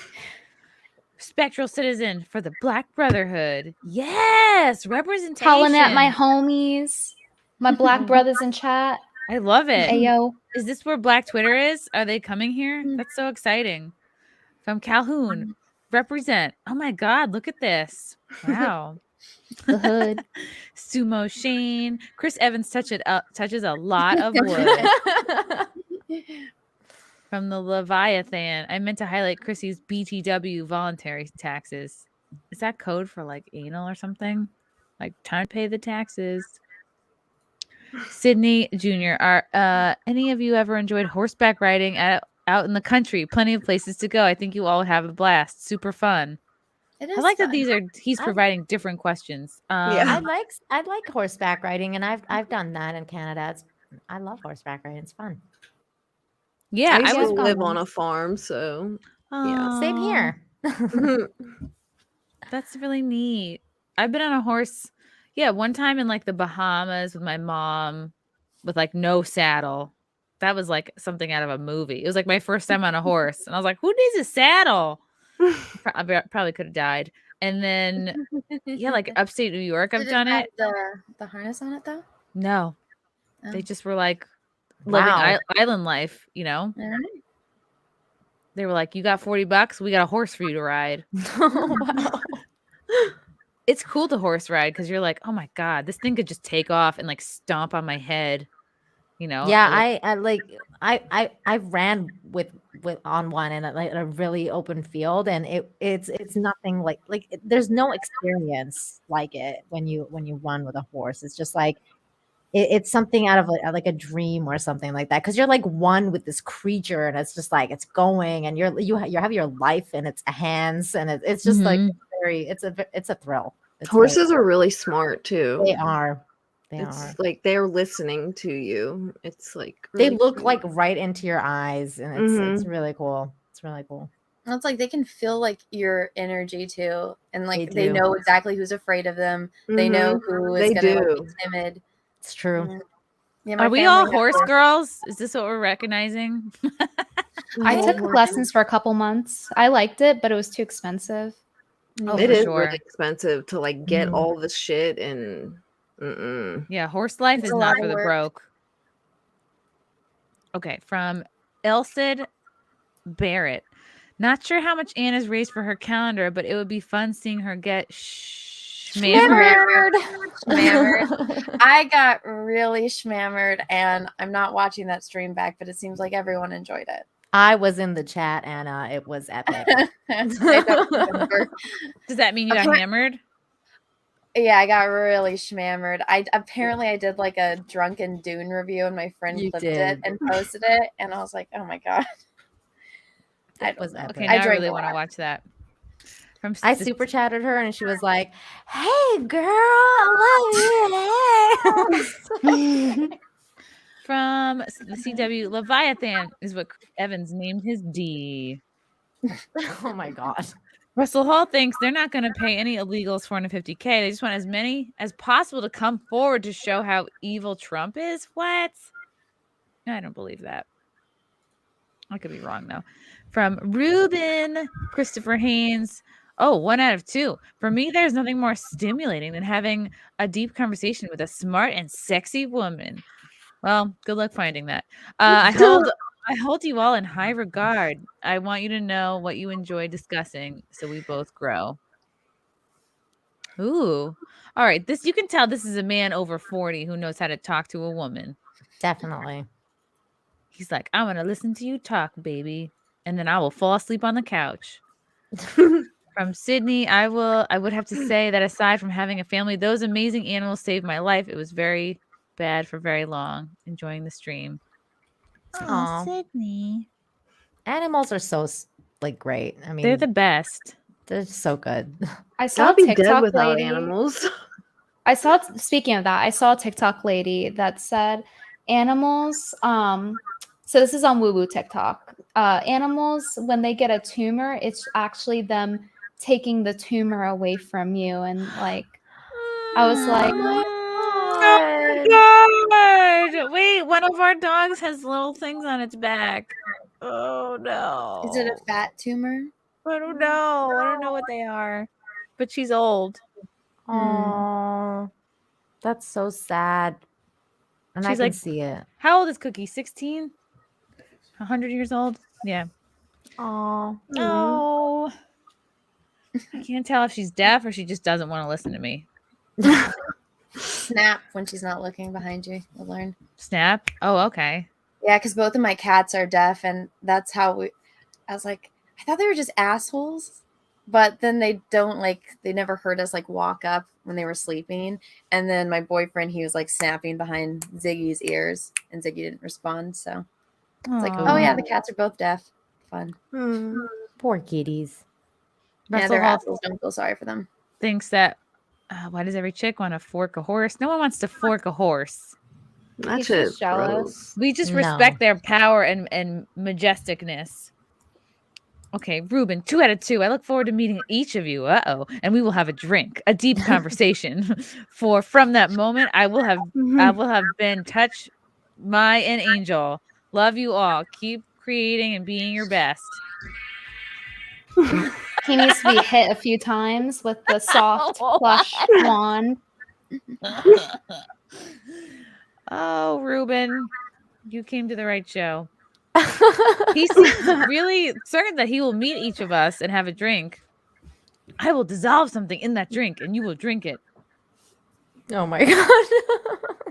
Speaker 1: Spectral citizen for the Black Brotherhood. Yes, representation.
Speaker 4: Calling at my homies, my Black brothers in chat.
Speaker 1: I love it.
Speaker 4: Ayo.
Speaker 1: Is this where Black Twitter is? Are they coming here? That's so exciting. From Calhoun. Represent. Oh my God, look at this. Wow.
Speaker 4: The hood.
Speaker 1: Sumo Shane. Chris Evans touches a lot of wood. From the Leviathan. I meant to highlight Chrissy's BTW voluntary taxes. Is that code for like anal or something? Like time to pay the taxes. Sydney Jr. Are any of you ever enjoyed horseback riding out in the country? Plenty of places to go. I think you all have a blast. Super fun.
Speaker 6: It is
Speaker 1: I like
Speaker 6: fun.
Speaker 1: that he's providing different questions.
Speaker 2: I like horseback riding, and I've done that in Canada. I love horseback riding. It's fun.
Speaker 1: Yeah,
Speaker 5: I used to live on a farm, so yeah.
Speaker 2: Same here.
Speaker 1: That's really neat. I've been on a horse. Yeah, one time in like the Bahamas with my mom with like no saddle. That was like something out of a movie. It was like my first time on a horse. And I was like, who needs a saddle? I probably could have died. And then, yeah, like upstate New York, I've done it.
Speaker 6: The harness on it though?
Speaker 1: No.
Speaker 6: Oh.
Speaker 1: They just were like living island life,
Speaker 6: All right.
Speaker 1: They were like, you got $40? We got a horse for you to ride.
Speaker 2: Wow.
Speaker 1: It's cool to horse ride because you're like, oh my God, this thing could just take off and like stomp on my head.
Speaker 2: Yeah, I ran with on one in a really open field, and it's nothing like there's no experience like it when you run with a horse. It's just like it's something out of like a dream or something like that, because you're like one with this creature, and it's just like it's going, and you have your life in its hands, and it's just like it's a thrill.
Speaker 5: Horses are really smart too.
Speaker 2: They are.
Speaker 5: It's like they're listening to you. It's like
Speaker 2: they look like right into your eyes, and it's really cool. It's really cool.
Speaker 6: Well, it's like they can feel like your energy too, and like
Speaker 2: They
Speaker 6: they
Speaker 2: do.
Speaker 6: know exactly who's afraid of them. They know who is
Speaker 5: They
Speaker 6: going to
Speaker 5: do.
Speaker 6: be timid.
Speaker 2: It's true.
Speaker 6: Yeah, my
Speaker 1: Are we
Speaker 6: family
Speaker 1: all
Speaker 6: has
Speaker 1: horse
Speaker 6: horses.
Speaker 1: girls? Is this what we're recognizing?
Speaker 4: I took lessons for a couple months. I liked it, but it was too expensive.
Speaker 1: Oh,
Speaker 5: It
Speaker 1: for
Speaker 5: is
Speaker 1: sure.
Speaker 5: really expensive to like get all the shit and.
Speaker 1: Yeah, horse life
Speaker 6: It's
Speaker 1: is
Speaker 6: a
Speaker 1: not
Speaker 6: lot
Speaker 1: for
Speaker 6: of
Speaker 1: the
Speaker 6: work.
Speaker 1: broke. Okay, from Elsid Barrett. Not sure how much Anna's raised for her calendar, but it would be fun seeing her get Schmammered.
Speaker 6: I got really schmammered, and I'm not watching that stream back, but it seems like everyone enjoyed it.
Speaker 2: I was in the chat, Anna. It was epic.
Speaker 1: Does that mean you got hammered?
Speaker 6: Yeah, I got really schmammered. I did like a drunken Dune review, and my friend clipped it and posted it, and I was like, oh my god.
Speaker 2: It was epic.
Speaker 1: Okay, now I really want to watch that.
Speaker 2: I super chatted her and she was like, "Hey girl, I love you."
Speaker 1: From the CW, Leviathan is what Evans named his D.
Speaker 2: Oh my god.
Speaker 1: Russell Hall thinks they're not going to pay any illegals $450K. They just want as many as possible to come forward to show how evil Trump is. What? I don't believe that. I could be wrong though. From Ruben Christopher Haynes. Oh, 1 out of 2. For me, there's nothing more stimulating than having a deep conversation with a smart and sexy woman. Well, good luck finding that. I hold you all in high regard. I want you to know what you enjoy discussing so we both grow. Ooh. All right. This you can tell this is a man over 40 who knows how to talk to a woman.
Speaker 2: Definitely.
Speaker 1: He's like, I want to listen to you talk, baby. And then I will fall asleep on the couch. From Sydney, I would have to say that aside from having a family, those amazing animals saved my life. It was very bad for very long. Enjoying the stream. Oh, Sydney.
Speaker 2: Animals are so great. I mean,
Speaker 1: they're the best.
Speaker 2: They're so good.
Speaker 4: I saw a TikTok lady.
Speaker 5: Animals.
Speaker 4: Speaking of that, I saw a TikTok lady that said animals. So this is on Woo Woo TikTok. Animals, when they get a tumor, it's actually them taking the tumor away from you, and like, I was like,
Speaker 1: oh my God. Wait, one of our dogs has little things on its back. Oh no!
Speaker 6: Is it a fat tumor?
Speaker 1: I don't know. I don't know what they are, but she's old.
Speaker 2: Oh, that's so sad. And
Speaker 1: She's
Speaker 2: I
Speaker 1: like,
Speaker 2: can see it.
Speaker 1: How old is Cookie? 16? 100 years old? Yeah.
Speaker 2: Oh.
Speaker 1: Oh. I can't tell if she's deaf or she just doesn't want to listen to me.
Speaker 6: Snap when she's not looking behind you. You'll learn.
Speaker 1: Snap? Oh, okay.
Speaker 6: Yeah, because both of my cats are deaf, and that's how I was like, I thought they were just assholes, but then they never heard us walk up when they were sleeping. And then my boyfriend, he was snapping behind Ziggy's ears, and Ziggy didn't respond. So it's like, oh yeah, the cats are both deaf. Fun.
Speaker 2: Poor kitties.
Speaker 6: Yeah, they're assholes. Don't feel sorry for them.
Speaker 1: Thinks that, why does every chick want to fork a horse? No one wants to fork a horse.
Speaker 5: That's just jealous.
Speaker 1: We just respect their power and majesticness. Okay, Ruben, 2 out of 2. I look forward to meeting each of you. And we will have a drink, a deep conversation. For from that moment, I will have been touched by an angel. Love you all. Keep creating and being your best.
Speaker 4: He needs to be hit a few times with the soft plush wand.
Speaker 1: Oh, Ruben, you came to the right show. He seems really certain that he will meet each of us and have a drink. I will dissolve something in that drink and you will drink it.
Speaker 2: Oh my God.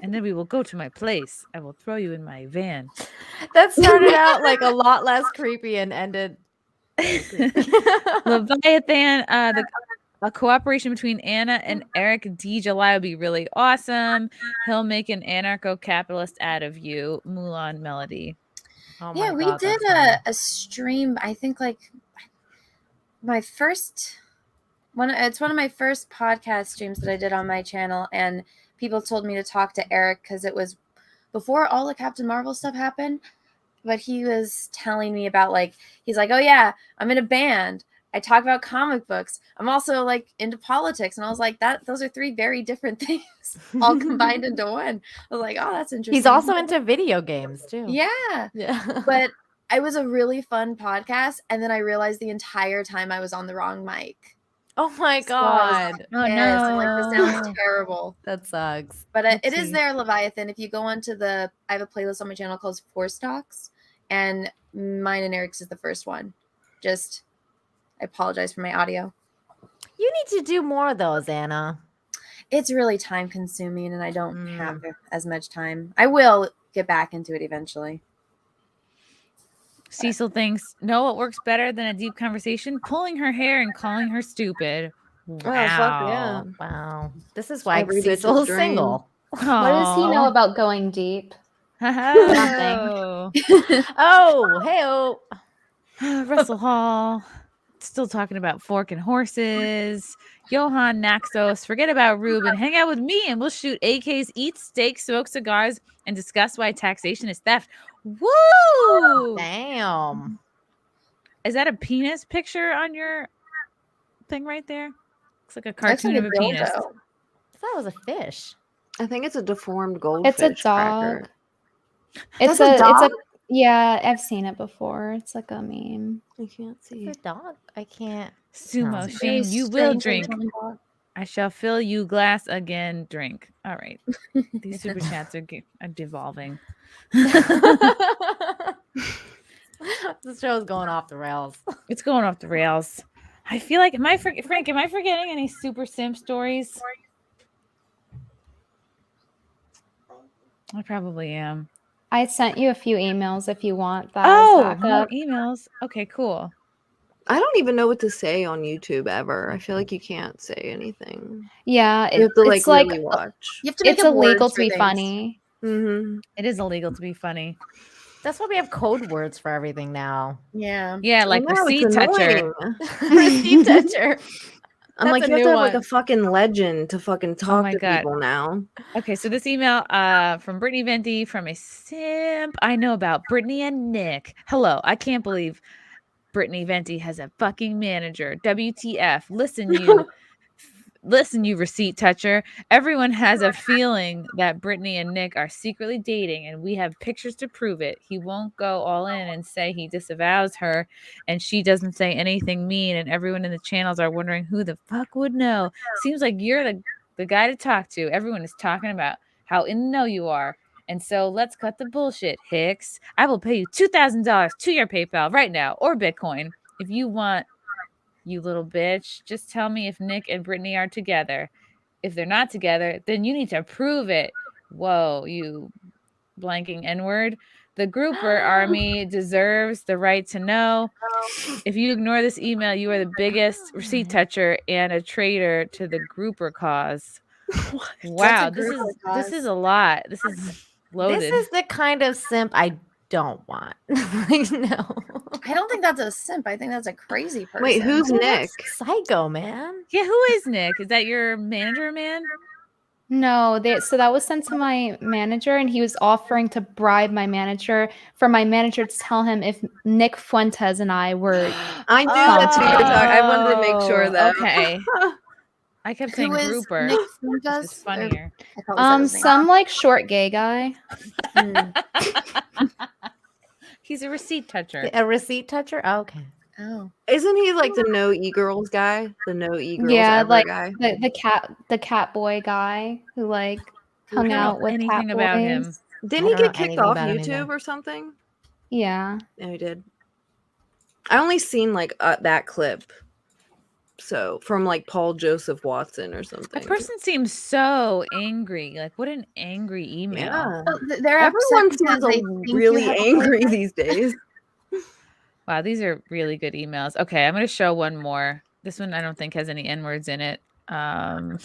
Speaker 1: And then we will go to my place. I will throw you in my van.
Speaker 2: That started out a lot less creepy and ended.
Speaker 1: Leviathan, a cooperation between Anna and Eric D. July would be really awesome. He'll make an anarcho-capitalist out of you. Mulan Melody.
Speaker 2: Oh
Speaker 6: yeah, we did a stream. I think my first one. It's one of my first podcast streams that I did on my channel, and people told me to talk to Eric because it was before all the Captain Marvel stuff happened. But he was telling me about he's like, oh yeah, I'm in a band. I talk about comic books. I'm also into politics. And I was like, those are 3 very different things all combined into one. I was like, oh, that's interesting.
Speaker 2: He's also into video games too.
Speaker 6: Yeah. But it was a really fun podcast. And then I realized the entire time I was on the wrong mic.
Speaker 2: Oh my God.
Speaker 6: Oh no. This sounds terrible.
Speaker 2: That sucks.
Speaker 6: But it is there, Leviathan. If you go onto I have a playlist on my channel called Force Talks, and mine and Eric's is the first one. I apologize for my audio.
Speaker 2: You need to do more of those, Anna.
Speaker 6: It's really time consuming, and I don't have as much time. I will get back into it eventually.
Speaker 1: Cecil thinks, know what works better than a deep conversation? Pulling her hair and calling her stupid. Wow.
Speaker 5: Oh, fuck yeah.
Speaker 2: Wow. This is why
Speaker 5: Every
Speaker 2: Cecil
Speaker 5: bitch's
Speaker 2: is
Speaker 5: dream.
Speaker 2: single.
Speaker 4: What does he know about going deep?
Speaker 1: Oh,
Speaker 2: Hey-oh.
Speaker 1: Russell Hall. Still talking about fork and horses. Johan Naxos. Forget about Ruben. Hang out with me and we'll shoot AKs, eat steak, smoke cigars, and discuss why taxation is theft. Woo!
Speaker 2: Damn.
Speaker 1: Is that a penis picture on your thing right there? Looks like a cartoon of a penis.
Speaker 2: I thought it was a fish.
Speaker 5: I think it's a deformed goldfish.
Speaker 4: It's a dog.
Speaker 5: cracker.
Speaker 4: It's
Speaker 6: That's a dog?
Speaker 4: It's a yeah. I've seen it before. It's like a meme.
Speaker 5: I can't see.
Speaker 2: It's a dog. I can't.
Speaker 1: Sumo
Speaker 2: No.
Speaker 1: Shane, you will drink. I shall fill you glass again. Drink. All right. These super chats are devolving.
Speaker 2: This show is going off the rails.
Speaker 1: It's going off the rails. I feel like, Frank, am I forgetting any super simp stories? I probably am.
Speaker 4: I sent you a few emails if you want that.
Speaker 1: Oh, more emails. Okay, cool.
Speaker 5: I don't even know what to say on YouTube ever. I feel like you can't say anything.
Speaker 4: Yeah,
Speaker 5: You have to
Speaker 4: it's
Speaker 5: like
Speaker 4: like
Speaker 5: really watch.
Speaker 6: You have to make
Speaker 4: it's
Speaker 6: up
Speaker 4: illegal
Speaker 6: words
Speaker 4: to be
Speaker 6: for things.
Speaker 4: funny.
Speaker 5: Mm-hmm.
Speaker 1: It is illegal to be funny.
Speaker 2: That's why we have code words for everything now.
Speaker 6: Yeah.
Speaker 1: Yeah, like
Speaker 5: I know,
Speaker 1: receipt
Speaker 5: it's
Speaker 1: toucher.
Speaker 2: Receipt toucher.
Speaker 5: I'm
Speaker 2: That's
Speaker 5: like,
Speaker 2: a
Speaker 5: you have
Speaker 2: new
Speaker 5: to have like
Speaker 2: one.
Speaker 5: a fucking legend to fucking talk
Speaker 1: my
Speaker 5: to
Speaker 1: God.
Speaker 5: people now.
Speaker 1: Okay, so this email from Brittany Venti from a simp I know about, Brittany and Nick. Hello, I can't believe Brittany Venti has a fucking manager. WTF. Listen, you receipt toucher. Everyone has a feeling that Brittany and Nick are secretly dating, and we have pictures to prove it. He won't go all in and say he disavows her, and she doesn't say anything mean, and everyone in the channels are wondering who the fuck would know. Seems like you're the guy to talk to. Everyone is talking about how in the know you are. And so let's cut the bullshit, Hicks. I will pay you $2,000 to your PayPal right now, or Bitcoin, if you want. You little bitch. Just tell me if Nick and Brittany are together. If they're not together, then you need to prove it. Whoa, you blanking N-word. The grouper army deserves the right to know. If you ignore this email, you are the biggest receipt toucher and a traitor to the grouper cause. Wow, this is a lot. This is loaded.
Speaker 2: This is the kind of simp I don't want. Like, no.
Speaker 6: I don't think that's a simp. I think that's a crazy person.
Speaker 5: Wait, who's Nick?
Speaker 2: Psycho, man.
Speaker 1: Yeah, who is Nick? Is that your manager, man?
Speaker 4: No, so that was sent to my manager, and he was offering to bribe my manager for my manager to tell him if Nick Fuentes and I were.
Speaker 5: I knew that's who you were talking. I wanted to make sure that.
Speaker 1: Okay. I kept saying
Speaker 6: Who is
Speaker 1: grouper.
Speaker 6: Nick
Speaker 1: It's
Speaker 6: Fuentes?
Speaker 1: funnier.
Speaker 4: Some like short gay guy.
Speaker 1: He's a receipt toucher.
Speaker 2: A receipt toucher? Oh, okay.
Speaker 6: Oh.
Speaker 5: Isn't he like the no e-girls guy? The no e-girls
Speaker 4: Yeah,
Speaker 5: ever
Speaker 4: like
Speaker 5: guy?
Speaker 4: the cat boy guy who like hung
Speaker 1: I don't
Speaker 4: out
Speaker 1: know
Speaker 4: with
Speaker 1: anything
Speaker 4: cat
Speaker 1: about
Speaker 4: boys.
Speaker 1: him.
Speaker 5: Didn't
Speaker 2: I
Speaker 5: he
Speaker 2: don't know
Speaker 5: get kicked
Speaker 2: anything
Speaker 5: off
Speaker 2: about him
Speaker 5: YouTube
Speaker 2: either.
Speaker 5: or something?
Speaker 4: Yeah.
Speaker 5: Yeah, he did. I only seen like that clip. So from like Paul Joseph Watson or something.
Speaker 1: That person seems so angry. Like, what an angry email.
Speaker 5: Yeah.
Speaker 6: Well, they're
Speaker 5: Everyone
Speaker 6: upset because
Speaker 5: seems
Speaker 6: they think you
Speaker 5: really
Speaker 6: have a
Speaker 5: angry these days.
Speaker 1: Wow, these are really good emails. Okay, I'm going to show one more. This one I don't think has any N-words in it. Okay.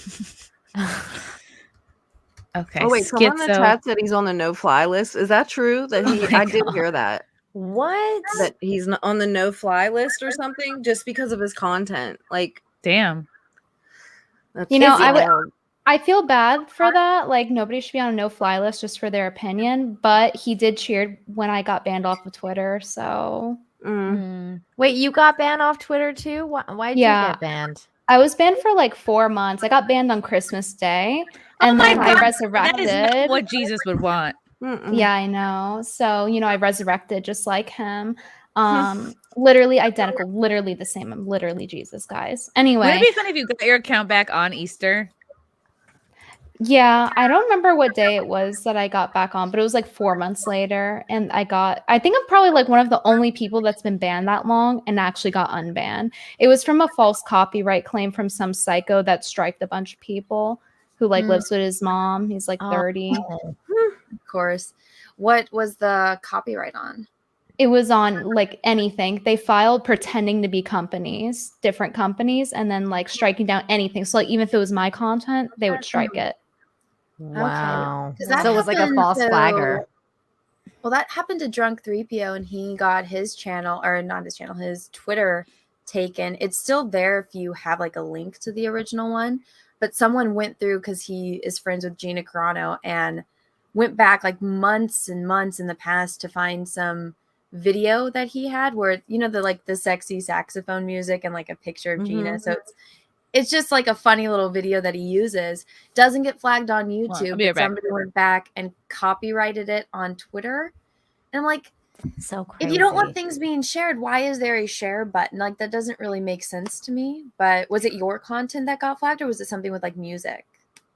Speaker 5: Oh wait, someone in the
Speaker 1: Schizo.
Speaker 5: chat said he's on the no-fly list. Is that true? That he?
Speaker 1: Oh my
Speaker 5: I did
Speaker 1: God.
Speaker 5: hear that.
Speaker 2: What?
Speaker 5: That he's on the no-fly list or something just because of his content. Like,
Speaker 1: Damn.
Speaker 5: that's
Speaker 4: You know,
Speaker 5: wild.
Speaker 4: I feel bad for that. Like, nobody should be on a no-fly list just for their opinion. But he did cheer when I got banned off of Twitter. So
Speaker 2: Wait, you got banned off Twitter too? Why'd you
Speaker 4: Yeah.
Speaker 2: get banned?
Speaker 4: I was banned for like 4 months. I got banned on Christmas Day, and
Speaker 1: my
Speaker 4: then I
Speaker 1: God,
Speaker 4: resurrected.
Speaker 1: That is not what Jesus would want.
Speaker 4: Yeah, I know. So, I resurrected just like him. Literally identical, literally the same. I'm literally Jesus, guys. Anyway.
Speaker 1: Would it be funny if you got your account back on Easter?
Speaker 4: Yeah, I don't remember what day it was that I got back on, but it was like 4 months later. And I think I'm probably like one of the only people that's been banned that long and actually got unbanned. It was from a false copyright claim from some psycho that striked a bunch of people. who like lives with his mom. He's like 30.
Speaker 6: Of course. What was the copyright on?
Speaker 4: It was on like anything. They filed pretending to be companies, different companies, and then like striking down anything. So like even if it was my content, they would strike it.
Speaker 2: Wow.
Speaker 6: Okay.
Speaker 2: So it was like a false flagger.
Speaker 6: Well, that happened to Drunk 3PO, and he got his channel, or not his channel, his Twitter taken. It's still there if you have like a link to the original one, but someone went through, because he is friends with Gina Carano, and went back like months and months in the past to find some video that he had where, you know, the sexy saxophone music and like a picture of Gina. So it's just like a funny little video that he uses. Doesn't get flagged on YouTube, but somebody went back and copyrighted it on Twitter. And I'm like,
Speaker 2: so crazy.
Speaker 6: If you don't want things being shared, why is there a share button? Like, that doesn't really make sense to me. But was it your content that got flagged, or was it something with like music?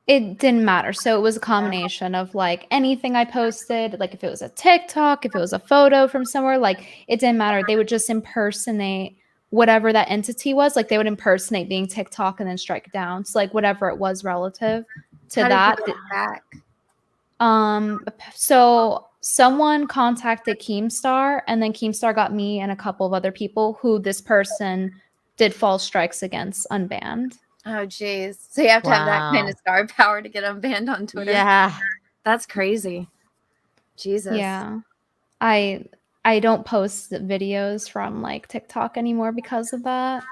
Speaker 4: It didn't matter. So it was a combination of like anything I posted, like if it was a TikTok, if it was a photo from somewhere, like it didn't matter. They would just impersonate whatever that entity was. Like they would impersonate being TikTok and then strike it down. So like whatever it was relative to
Speaker 6: How did you get it back?
Speaker 4: So someone contacted Keemstar, and then Keemstar got me and a couple of other people who this person did false strikes against unbanned.
Speaker 6: Oh, geez. So you have to have that kind of star power to get unbanned on Twitter.
Speaker 2: Yeah.
Speaker 6: That's crazy. Jesus.
Speaker 4: Yeah. I don't post videos from like TikTok anymore because of that.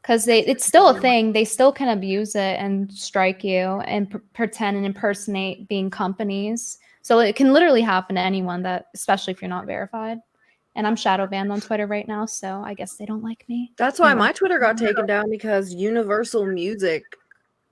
Speaker 4: Because it's still a thing. They still can abuse it and strike you and pretend and impersonate being companies. So it can literally happen to anyone, that, especially if you're not verified. And I'm shadow banned on Twitter right now, so I guess they don't like me.
Speaker 5: That's why my Twitter got taken down, because Universal Music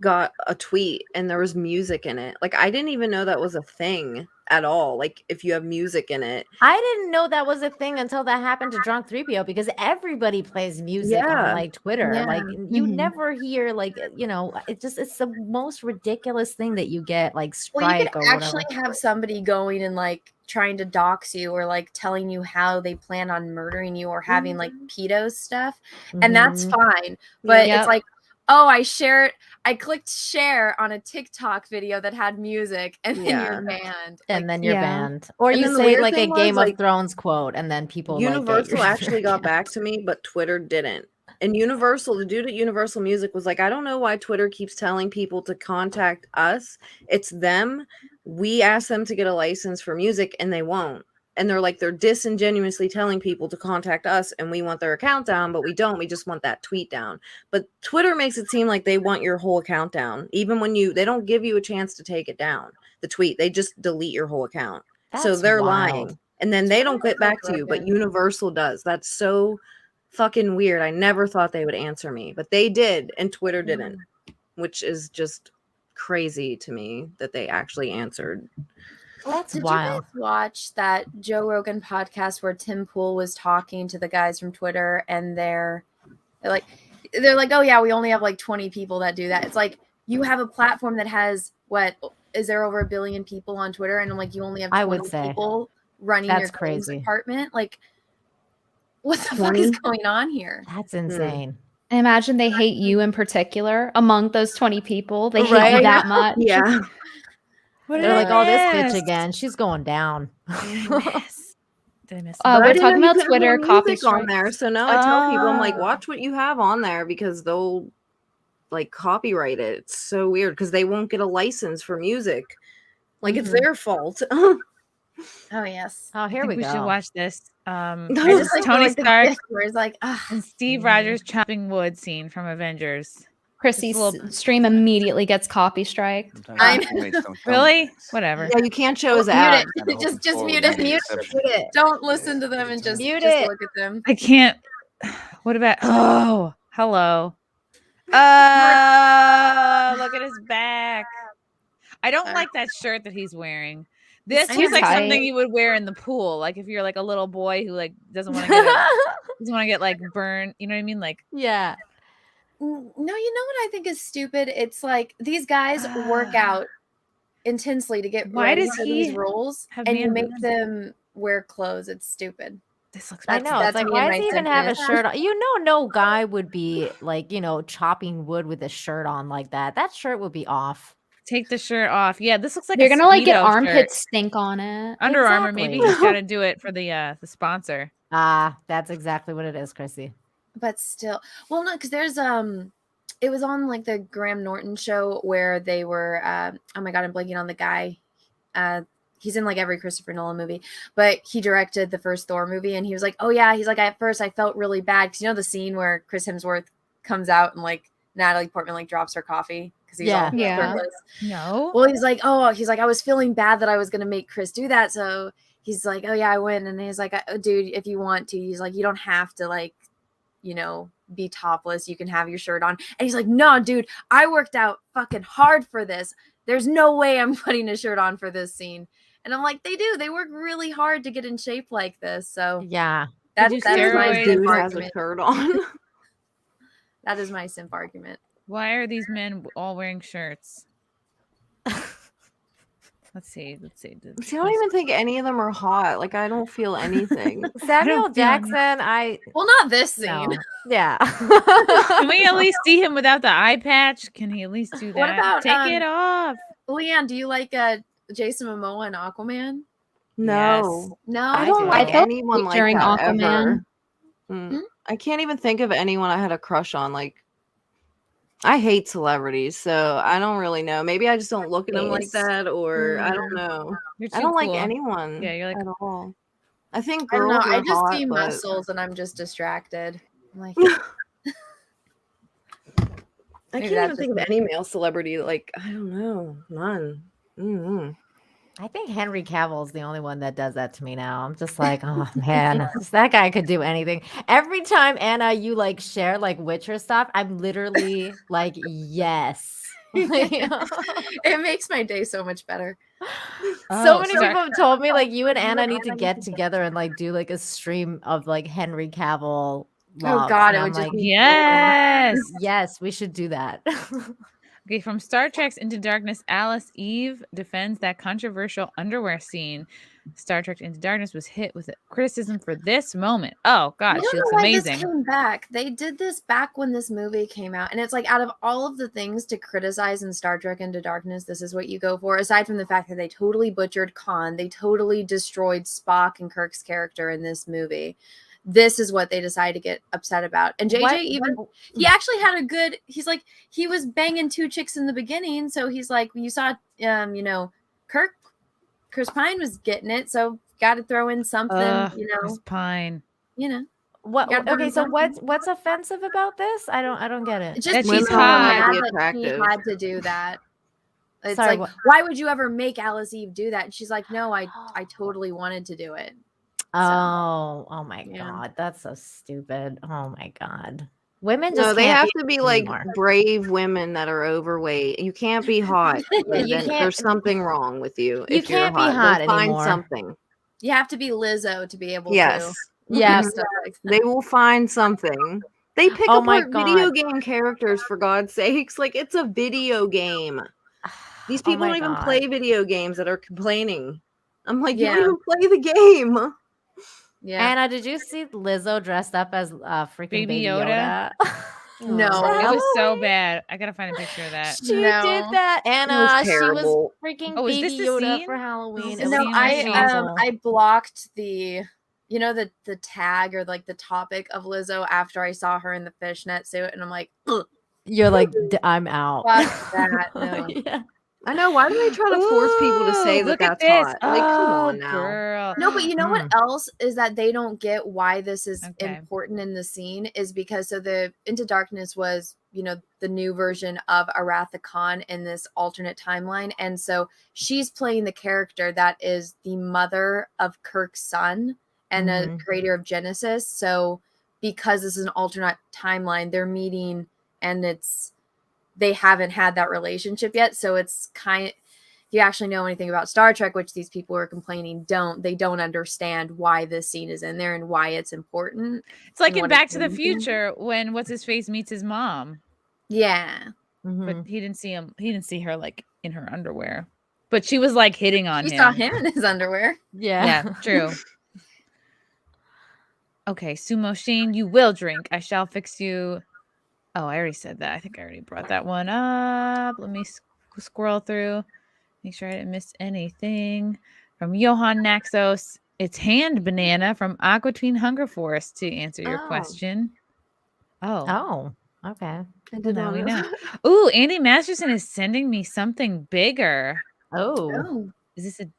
Speaker 5: got a tweet and there was music in it. Like, I didn't even know that was a thing at all. Like, if you have music in it.
Speaker 2: I didn't know that was a thing until that happened to Drunk 3PO, because everybody plays music on like Twitter.
Speaker 6: Yeah.
Speaker 2: Like you never hear like, you know, it's the most ridiculous thing that you get like strike
Speaker 6: well, you could
Speaker 2: or
Speaker 6: actually
Speaker 2: whatever.
Speaker 6: have somebody going and like trying to dox you, or like telling you how they plan on murdering you, or having like pedo stuff. And that's fine. But it's like, oh, I clicked share on a TikTok video that had music, and then you're banned.
Speaker 2: And then you're banned. Or you say like a Game of Thrones quote, and then people
Speaker 5: Universal actually got back to me, but Twitter didn't. And Universal, the dude at Universal Music was like, I don't know why Twitter keeps telling people to contact us. It's them. We ask them to get a license for music and they won't. And they're disingenuously telling people to contact us, and we want their account down, but we don't. We just want that tweet down. But Twitter makes it seem like they want your whole account down. Even when they don't give you a chance to take it down, the tweet, they just delete your whole account. So they're lying. And then they don't get back to you, but Universal does. That's so fucking weird. I never thought they would answer me, but they did, and Twitter didn't, which is just crazy to me that they actually answered.
Speaker 6: Did wild. You guys watch that Joe Rogan podcast where Tim Pool was talking to the guys from Twitter, and they're like, oh yeah, we only have like 20 people that do that. It's like, you have a platform that has, what is there, over 1 billion people on Twitter, and I'm like, you only have 20 people running your department. Like, what the fuck is going on here?
Speaker 2: That's insane.
Speaker 4: I imagine they hate you in particular among those 20 people. They hate you that much.
Speaker 5: Yeah.
Speaker 2: They're like, oh, this bitch again. She's going down.
Speaker 4: We're talking about Twitter copy
Speaker 5: on there. So now I tell people, I'm like, watch what you have on there, because they'll like copyright it. It's so weird because they won't get a license for music. Like it's their fault.
Speaker 6: Oh yes.
Speaker 2: Oh, here we go.
Speaker 1: We should watch this.
Speaker 6: Just like
Speaker 1: Tony Stark
Speaker 6: where it's like,
Speaker 1: and Steve Rogers chopping wood scene from Avengers.
Speaker 4: Chrissy's stream immediately gets copy striked.
Speaker 1: Really? Whatever.
Speaker 5: Yeah, you can't show his ad.
Speaker 6: Just mute it. Don't listen to them and just look at them.
Speaker 1: I can't. What about? Oh, hello. Look at his back. I don't like that shirt that he's wearing. This is like something you would wear in the pool, like if you're like a little boy who like doesn't want to get like burned. You know what I mean? Like
Speaker 2: yeah.
Speaker 6: No, you know what I think is stupid? It's like these guys work out intensely to get ready for these roles, and you make them wear clothes. It's stupid.
Speaker 1: This looks.
Speaker 2: I know. It's like, why does he even have a shirt on? You know, no guy would be like, chopping wood with a shirt on like that. That shirt would be off.
Speaker 1: Take the shirt off. Yeah, this looks like
Speaker 4: You're
Speaker 1: a
Speaker 4: gonna like get
Speaker 1: Speedo
Speaker 4: armpit
Speaker 1: shirt.
Speaker 4: stink on it.
Speaker 1: Under Armour, maybe
Speaker 2: Exactly.
Speaker 1: he's got to do it for the sponsor.
Speaker 2: That's exactly what it is, Chrissy.
Speaker 6: But still, well, no, because there's it was on like the Graham Norton show where they were oh my god, I'm blanking on the guy. He's in like every Christopher Nolan movie, but he directed the first Thor movie, and he was like, oh yeah, he's like, at first I felt really bad because you know the scene where Chris Hemsworth comes out and like Natalie Portman like drops her coffee because he's all shirtless.
Speaker 1: No.
Speaker 6: Well, he's like, I was feeling bad that I was gonna make Chris do that, so he's like, oh yeah, I win, and he's like, dude, if you want to, he's like, you don't have to like, you know, be topless, you can have your shirt on. And he's like, no, dude, I worked out fucking hard for this. There's no way I'm putting a shirt on for this scene. And I'm like, they work really hard to get in shape like this. So
Speaker 2: yeah,
Speaker 6: that's my simp
Speaker 5: dude has a
Speaker 6: argument.
Speaker 5: shirt on.
Speaker 6: That is my simp argument.
Speaker 1: Why are these men all wearing shirts? Let's see.
Speaker 5: See, I don't even think any of them are hot. Like, I don't feel anything.
Speaker 2: Samuel Jackson.
Speaker 6: Well, not this scene.
Speaker 2: No. Yeah.
Speaker 1: Can we at least see him without the eye patch? Can he at least do that?
Speaker 6: What about,
Speaker 1: take it off?
Speaker 6: LeeAnn, do you like Jason Momoa and Aquaman?
Speaker 5: No.
Speaker 6: No,
Speaker 5: I don't
Speaker 2: do.
Speaker 5: like
Speaker 4: I felt
Speaker 5: anyone like
Speaker 4: during
Speaker 5: that
Speaker 4: Aquaman.
Speaker 5: ever. I can't even think of anyone I had a crush on. Like, I hate celebrities, so I don't really know. Maybe I just don't look at them like that, or I don't know.
Speaker 1: You're
Speaker 5: I
Speaker 1: too
Speaker 5: don't like
Speaker 1: cool.
Speaker 5: anyone.
Speaker 1: Yeah, you're like
Speaker 5: at all. I think
Speaker 6: I don't
Speaker 5: girls
Speaker 6: know.
Speaker 5: are
Speaker 6: I just
Speaker 5: hot,
Speaker 6: see
Speaker 5: but
Speaker 6: muscles and I'm just distracted. I'm like,
Speaker 5: I
Speaker 6: Maybe
Speaker 5: can't
Speaker 6: that's
Speaker 5: even think of any male celebrity. Like, I don't know, none.
Speaker 2: I think Henry Cavill is the only one that does that to me now. I'm just like, oh man, that guy could do anything. Every time, Anna, you like share like Witcher stuff, I'm literally like, yes.
Speaker 6: it makes my day so much better.
Speaker 2: So many people have told me like you and Anna need to get together and like do like a stream of like Henry Cavill.
Speaker 6: Oh God, it
Speaker 2: I'm
Speaker 6: would just
Speaker 2: like,
Speaker 6: be
Speaker 1: yes.
Speaker 2: we should do that.
Speaker 1: Okay, from Star Trek's Into Darkness, Alice Eve defends that controversial underwear scene. Star Trek Into Darkness was hit with criticism for this moment. Oh God,
Speaker 6: I don't
Speaker 1: she
Speaker 6: know
Speaker 1: looks
Speaker 6: why
Speaker 1: amazing.
Speaker 6: this came back. They did this back when this movie came out, and it's like out of all of the things to criticize in Star Trek Into Darkness, this is what you go for. Aside from the fact that they totally butchered Khan, they totally destroyed Spock and Kirk's character in this movie. This is what they decided to get upset about. And JJ he actually had a good, he's like, he was banging two chicks in the beginning. So he's like, you saw, you know, Chris Pine was getting it. So got to throw in something, you know.
Speaker 1: Chris Pine.
Speaker 6: You know.
Speaker 2: What? Okay, so what's offensive about this? I don't get it.
Speaker 6: It's just
Speaker 1: she's
Speaker 6: people
Speaker 1: hot.
Speaker 6: mad that he had to do that. It's
Speaker 2: Sorry,
Speaker 6: like, why would you ever make Alice Eve do that? And she's like, no, I totally wanted to do it.
Speaker 2: Oh my God, that's so stupid. Oh my God, women just
Speaker 5: they
Speaker 2: can't
Speaker 5: have
Speaker 2: be
Speaker 5: to be like
Speaker 2: anymore.
Speaker 5: brave women that are overweight. You can't be hot. There's something wrong with you.
Speaker 2: You
Speaker 5: if
Speaker 2: can't
Speaker 5: you're
Speaker 2: be hot
Speaker 5: They'll
Speaker 2: anymore.
Speaker 5: Find something.
Speaker 6: You have to be Lizzo to be able
Speaker 5: Yes.
Speaker 6: to.
Speaker 2: Yes.
Speaker 6: do stuff like that.
Speaker 5: They will find something. They pick
Speaker 2: Oh my
Speaker 5: apart video
Speaker 2: God.
Speaker 5: game characters, for God's sakes. Like, it's a video game. These people
Speaker 2: my
Speaker 5: don't even
Speaker 2: God.
Speaker 5: play video games that are complaining. I'm like,
Speaker 6: Yeah.
Speaker 5: you don't even play the game.
Speaker 6: Yeah.
Speaker 2: Anna, did you see Lizzo dressed up as freaking
Speaker 1: Baby
Speaker 2: Baby
Speaker 1: Yoda?
Speaker 2: Yoda?
Speaker 6: No.
Speaker 1: It was so bad. I gotta find a picture of that.
Speaker 2: She
Speaker 6: No.
Speaker 2: did that, Anna. She was
Speaker 5: terrible.
Speaker 2: freaking
Speaker 1: Oh, is this
Speaker 2: Baby
Speaker 1: the
Speaker 2: Yoda
Speaker 1: scene?
Speaker 2: for Halloween.
Speaker 1: This
Speaker 2: It
Speaker 1: is
Speaker 2: was
Speaker 1: the
Speaker 6: No,
Speaker 1: scene
Speaker 6: I
Speaker 1: where
Speaker 2: awful.
Speaker 6: I blocked the, you know, the tag or like the topic of Lizzo after I saw her in the fishnet suit, and I'm like, ugh,
Speaker 2: You're like, I'm out.
Speaker 6: fuck that. No.
Speaker 2: Yeah.
Speaker 5: I know. Why do they try to force people to say
Speaker 1: Ooh,
Speaker 5: that
Speaker 1: look at
Speaker 5: that's
Speaker 1: this.
Speaker 5: hot? Like, come
Speaker 1: Oh,
Speaker 5: on now.
Speaker 1: girl.
Speaker 6: No, but you know what else is that they don't get why this is
Speaker 1: Okay.
Speaker 6: important in the scene is because so the Into Darkness was, you know, the new version of Aratha Khan in this alternate timeline. And so she's playing the character that is the mother of Kirk's son and the creator of Genesis. So because this is an alternate timeline, they're meeting and they haven't had that relationship yet. So it's if you actually know anything about Star Trek, which these people are complaining they don't understand why this scene is in there and why it's important.
Speaker 1: It's like
Speaker 6: and
Speaker 1: in
Speaker 6: what
Speaker 1: Back
Speaker 6: it's
Speaker 1: to the
Speaker 6: meaning.
Speaker 1: Future when what's his face meets his mom,
Speaker 6: Yeah.
Speaker 1: but he didn't see her like in her underwear, but she was like hitting on
Speaker 6: You
Speaker 1: him.
Speaker 6: saw him in his underwear.
Speaker 1: Yeah, true. Okay, Sumo Shane, you will drink. I shall fix you. Oh, I already said that. I think I already brought that one up. Let me scroll through. Make sure I didn't miss anything. From Johan Naxos, it's Hand Banana from Aqua Tween Hunger Force to answer your question.
Speaker 2: Oh, okay.
Speaker 1: Well, now we know. Ooh, Andy Masterson is sending me something bigger.
Speaker 2: Oh.
Speaker 1: Is this a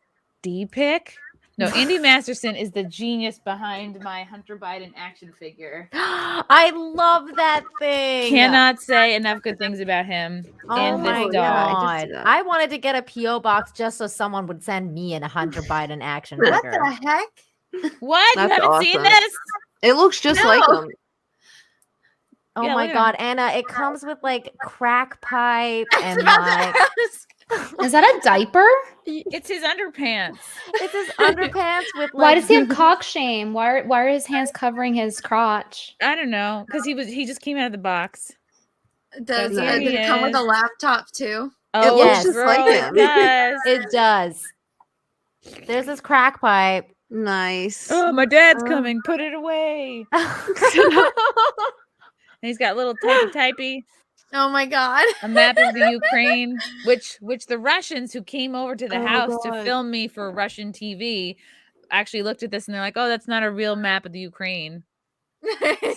Speaker 1: D pick? No, Andy Masterson is the genius behind my Hunter Biden action figure.
Speaker 2: I love that thing.
Speaker 1: Cannot say enough good things about him. And this doll.
Speaker 2: God. I wanted to get a P.O. box just so someone would send me a Hunter Biden action figure.
Speaker 6: What the heck?
Speaker 1: What?
Speaker 5: That's
Speaker 1: you haven't seen
Speaker 5: awesome.
Speaker 1: this?
Speaker 5: It looks just like them.
Speaker 2: Oh
Speaker 1: Yeah,
Speaker 2: my
Speaker 1: look at
Speaker 2: God, Anna, it comes with like crack pipe and like
Speaker 4: Is that a diaper?
Speaker 1: It's his underpants.
Speaker 2: it's his underpants with like
Speaker 4: Why does he have cock shame? Why are his hands covering his crotch?
Speaker 1: I don't know, because he just came out of the box.
Speaker 6: Does
Speaker 1: So here
Speaker 6: did
Speaker 1: he
Speaker 6: it come with a
Speaker 1: is.
Speaker 6: laptop too?
Speaker 1: Oh,
Speaker 2: looks
Speaker 5: just
Speaker 1: girl,
Speaker 5: like
Speaker 1: it
Speaker 5: him.
Speaker 1: does.
Speaker 2: it does. There's this crack pipe.
Speaker 5: Nice.
Speaker 1: Oh, my dad's coming. Put it away. And he's got little typey.
Speaker 6: Oh my God.
Speaker 1: A map of the Ukraine, which the Russians who came over to the house to film me for Russian TV actually looked at this and they're like, "Oh, that's not a real map of the Ukraine."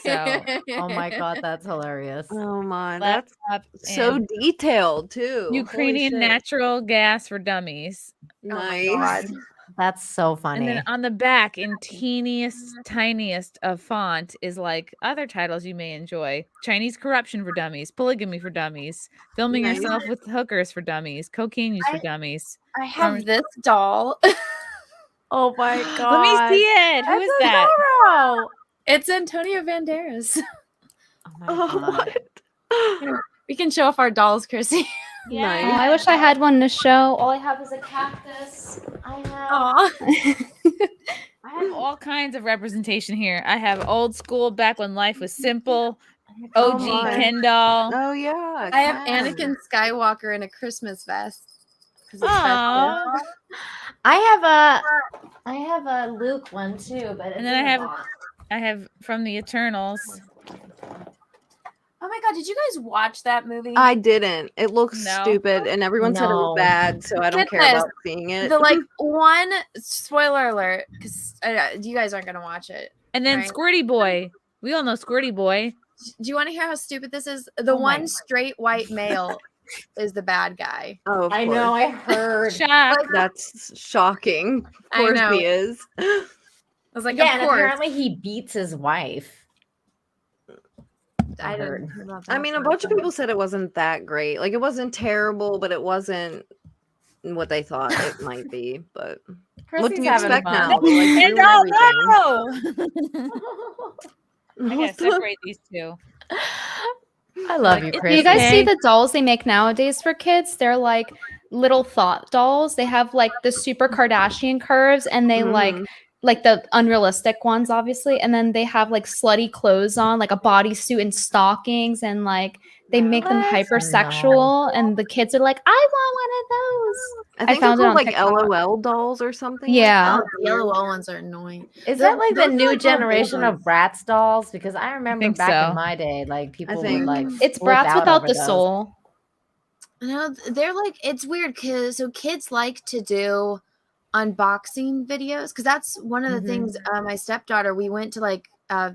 Speaker 1: So,
Speaker 2: Oh my God, that's hilarious.
Speaker 5: Oh my, that's
Speaker 1: laptop
Speaker 5: so
Speaker 1: and
Speaker 5: detailed too. Holy
Speaker 1: Ukrainian
Speaker 5: shit.
Speaker 1: natural gas for dummies.
Speaker 5: Nice.
Speaker 2: That's so funny.
Speaker 1: And then on the back, in tiniest of font, is like other titles you may enjoy: Chinese corruption for dummies, polygamy for dummies, filming
Speaker 5: Nice.
Speaker 1: yourself with hookers for dummies, cocaine use for dummies.
Speaker 6: I have this doll.
Speaker 2: Oh my God.
Speaker 1: Let me see it. Who is that?
Speaker 2: Adoro.
Speaker 6: It's Antonio Banderas.
Speaker 2: Oh my God.
Speaker 6: We can show off our dolls, Chrissy.
Speaker 4: Oh, I wish I had one to show. All I have is a cactus.
Speaker 6: Aw.
Speaker 1: I have all kinds of representation here. I have old school, back when life was simple. OG
Speaker 5: my.
Speaker 1: Ken doll.
Speaker 5: Oh yeah.
Speaker 6: I have
Speaker 5: Ken.
Speaker 6: Anakin Skywalker in a Christmas vest. 'Cause it's
Speaker 1: Aw.
Speaker 6: festive.
Speaker 2: I have a Luke one too, but
Speaker 1: And then I have from the Eternals.
Speaker 6: Oh my God, did you guys watch that movie?
Speaker 5: I didn't. It looks
Speaker 1: No.
Speaker 5: stupid, and everyone said it
Speaker 2: No.
Speaker 5: was bad, so I don't
Speaker 6: Get
Speaker 5: care
Speaker 6: this.
Speaker 5: about seeing it.
Speaker 6: The like one spoiler alert, because you guys aren't gonna watch it.
Speaker 1: And then
Speaker 6: Right.
Speaker 1: Squirty Boy. We all know Squirty Boy.
Speaker 6: Do you want to hear how stupid this is? The
Speaker 2: Oh my-
Speaker 6: one straight white male is the bad guy.
Speaker 5: Oh, of
Speaker 2: I
Speaker 5: course.
Speaker 2: know, I heard.
Speaker 1: Shock.
Speaker 5: That's shocking. Of
Speaker 6: I
Speaker 5: course
Speaker 6: know.
Speaker 5: he is.
Speaker 6: I was like,
Speaker 2: Yeah,
Speaker 6: of
Speaker 2: and
Speaker 6: course.
Speaker 2: apparently he beats his wife.
Speaker 6: I
Speaker 2: heard.
Speaker 6: didn't. know
Speaker 5: I
Speaker 6: that
Speaker 5: mean, a
Speaker 6: part,
Speaker 5: bunch of
Speaker 6: but-
Speaker 5: people said it wasn't that great. Like, it wasn't terrible, but it wasn't what they thought it might be. But what do you
Speaker 2: having
Speaker 5: expect
Speaker 2: fun.
Speaker 5: now? Like,
Speaker 1: And
Speaker 5: ruin
Speaker 1: oh
Speaker 5: everything.
Speaker 1: no! I gotta separate these two.
Speaker 2: I love you,
Speaker 1: Do
Speaker 2: Chris.
Speaker 4: Do you guys see
Speaker 1: Okay.
Speaker 4: the dolls they make nowadays for kids? They're like little thought dolls. They have like the super Kardashian curves and they like the unrealistic ones, obviously. And then they have like slutty clothes on, like a bodysuit and stockings, and like they make them
Speaker 2: What?
Speaker 4: hypersexual. And the kids are like, I want one of those.
Speaker 5: I think
Speaker 4: found
Speaker 5: they're
Speaker 4: it on
Speaker 5: called, like
Speaker 4: TikTok.
Speaker 5: LOL dolls or something.
Speaker 4: Yeah.
Speaker 6: Oh, the yellow ones are annoying.
Speaker 2: Is that like the
Speaker 6: those
Speaker 2: new
Speaker 6: are
Speaker 2: generation
Speaker 6: little
Speaker 2: of Bratz dolls? Because I remember
Speaker 1: think
Speaker 2: back
Speaker 1: so.
Speaker 2: in my day, like people would
Speaker 5: think-
Speaker 2: like
Speaker 4: It's
Speaker 2: flip
Speaker 4: Bratz
Speaker 2: out
Speaker 4: without
Speaker 2: over
Speaker 4: the
Speaker 2: those.
Speaker 4: soul.
Speaker 6: No, they're like, it's weird because so kids like to do unboxing videos because that's one of the
Speaker 2: Mhm.
Speaker 6: things. My stepdaughter, we went to like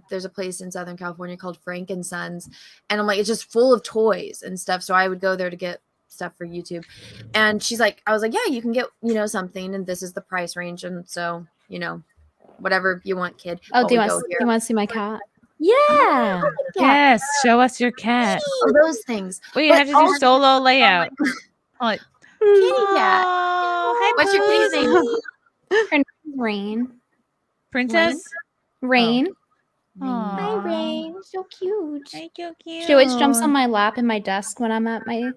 Speaker 6: there's a place in Southern California called Frank and Sons, and I'm like, it's just full of toys and stuff. So I would go there to get stuff for YouTube, and she's like, I was like, yeah, you can get something, and this is the price range, and so whatever you want, kid.
Speaker 4: Oh,
Speaker 6: But
Speaker 4: do you
Speaker 6: we
Speaker 4: want
Speaker 6: go
Speaker 4: do you
Speaker 6: here.
Speaker 4: want to see my cat?
Speaker 2: Yeah.
Speaker 1: Yes, show us your cat.
Speaker 6: Oh, those things.
Speaker 1: Wait, you
Speaker 6: But
Speaker 1: have to do
Speaker 6: also-
Speaker 1: solo layout. Like,
Speaker 6: Kitty cat.
Speaker 1: oh, hi,
Speaker 6: What's your kitty's
Speaker 1: Puss.
Speaker 6: name?
Speaker 4: Her name's Rain.
Speaker 1: Princess?
Speaker 4: Rain.
Speaker 1: Aw.
Speaker 2: Rain. So cute.
Speaker 1: Hi, so cute.
Speaker 4: She always jumps on my lap in my desk when I'm at my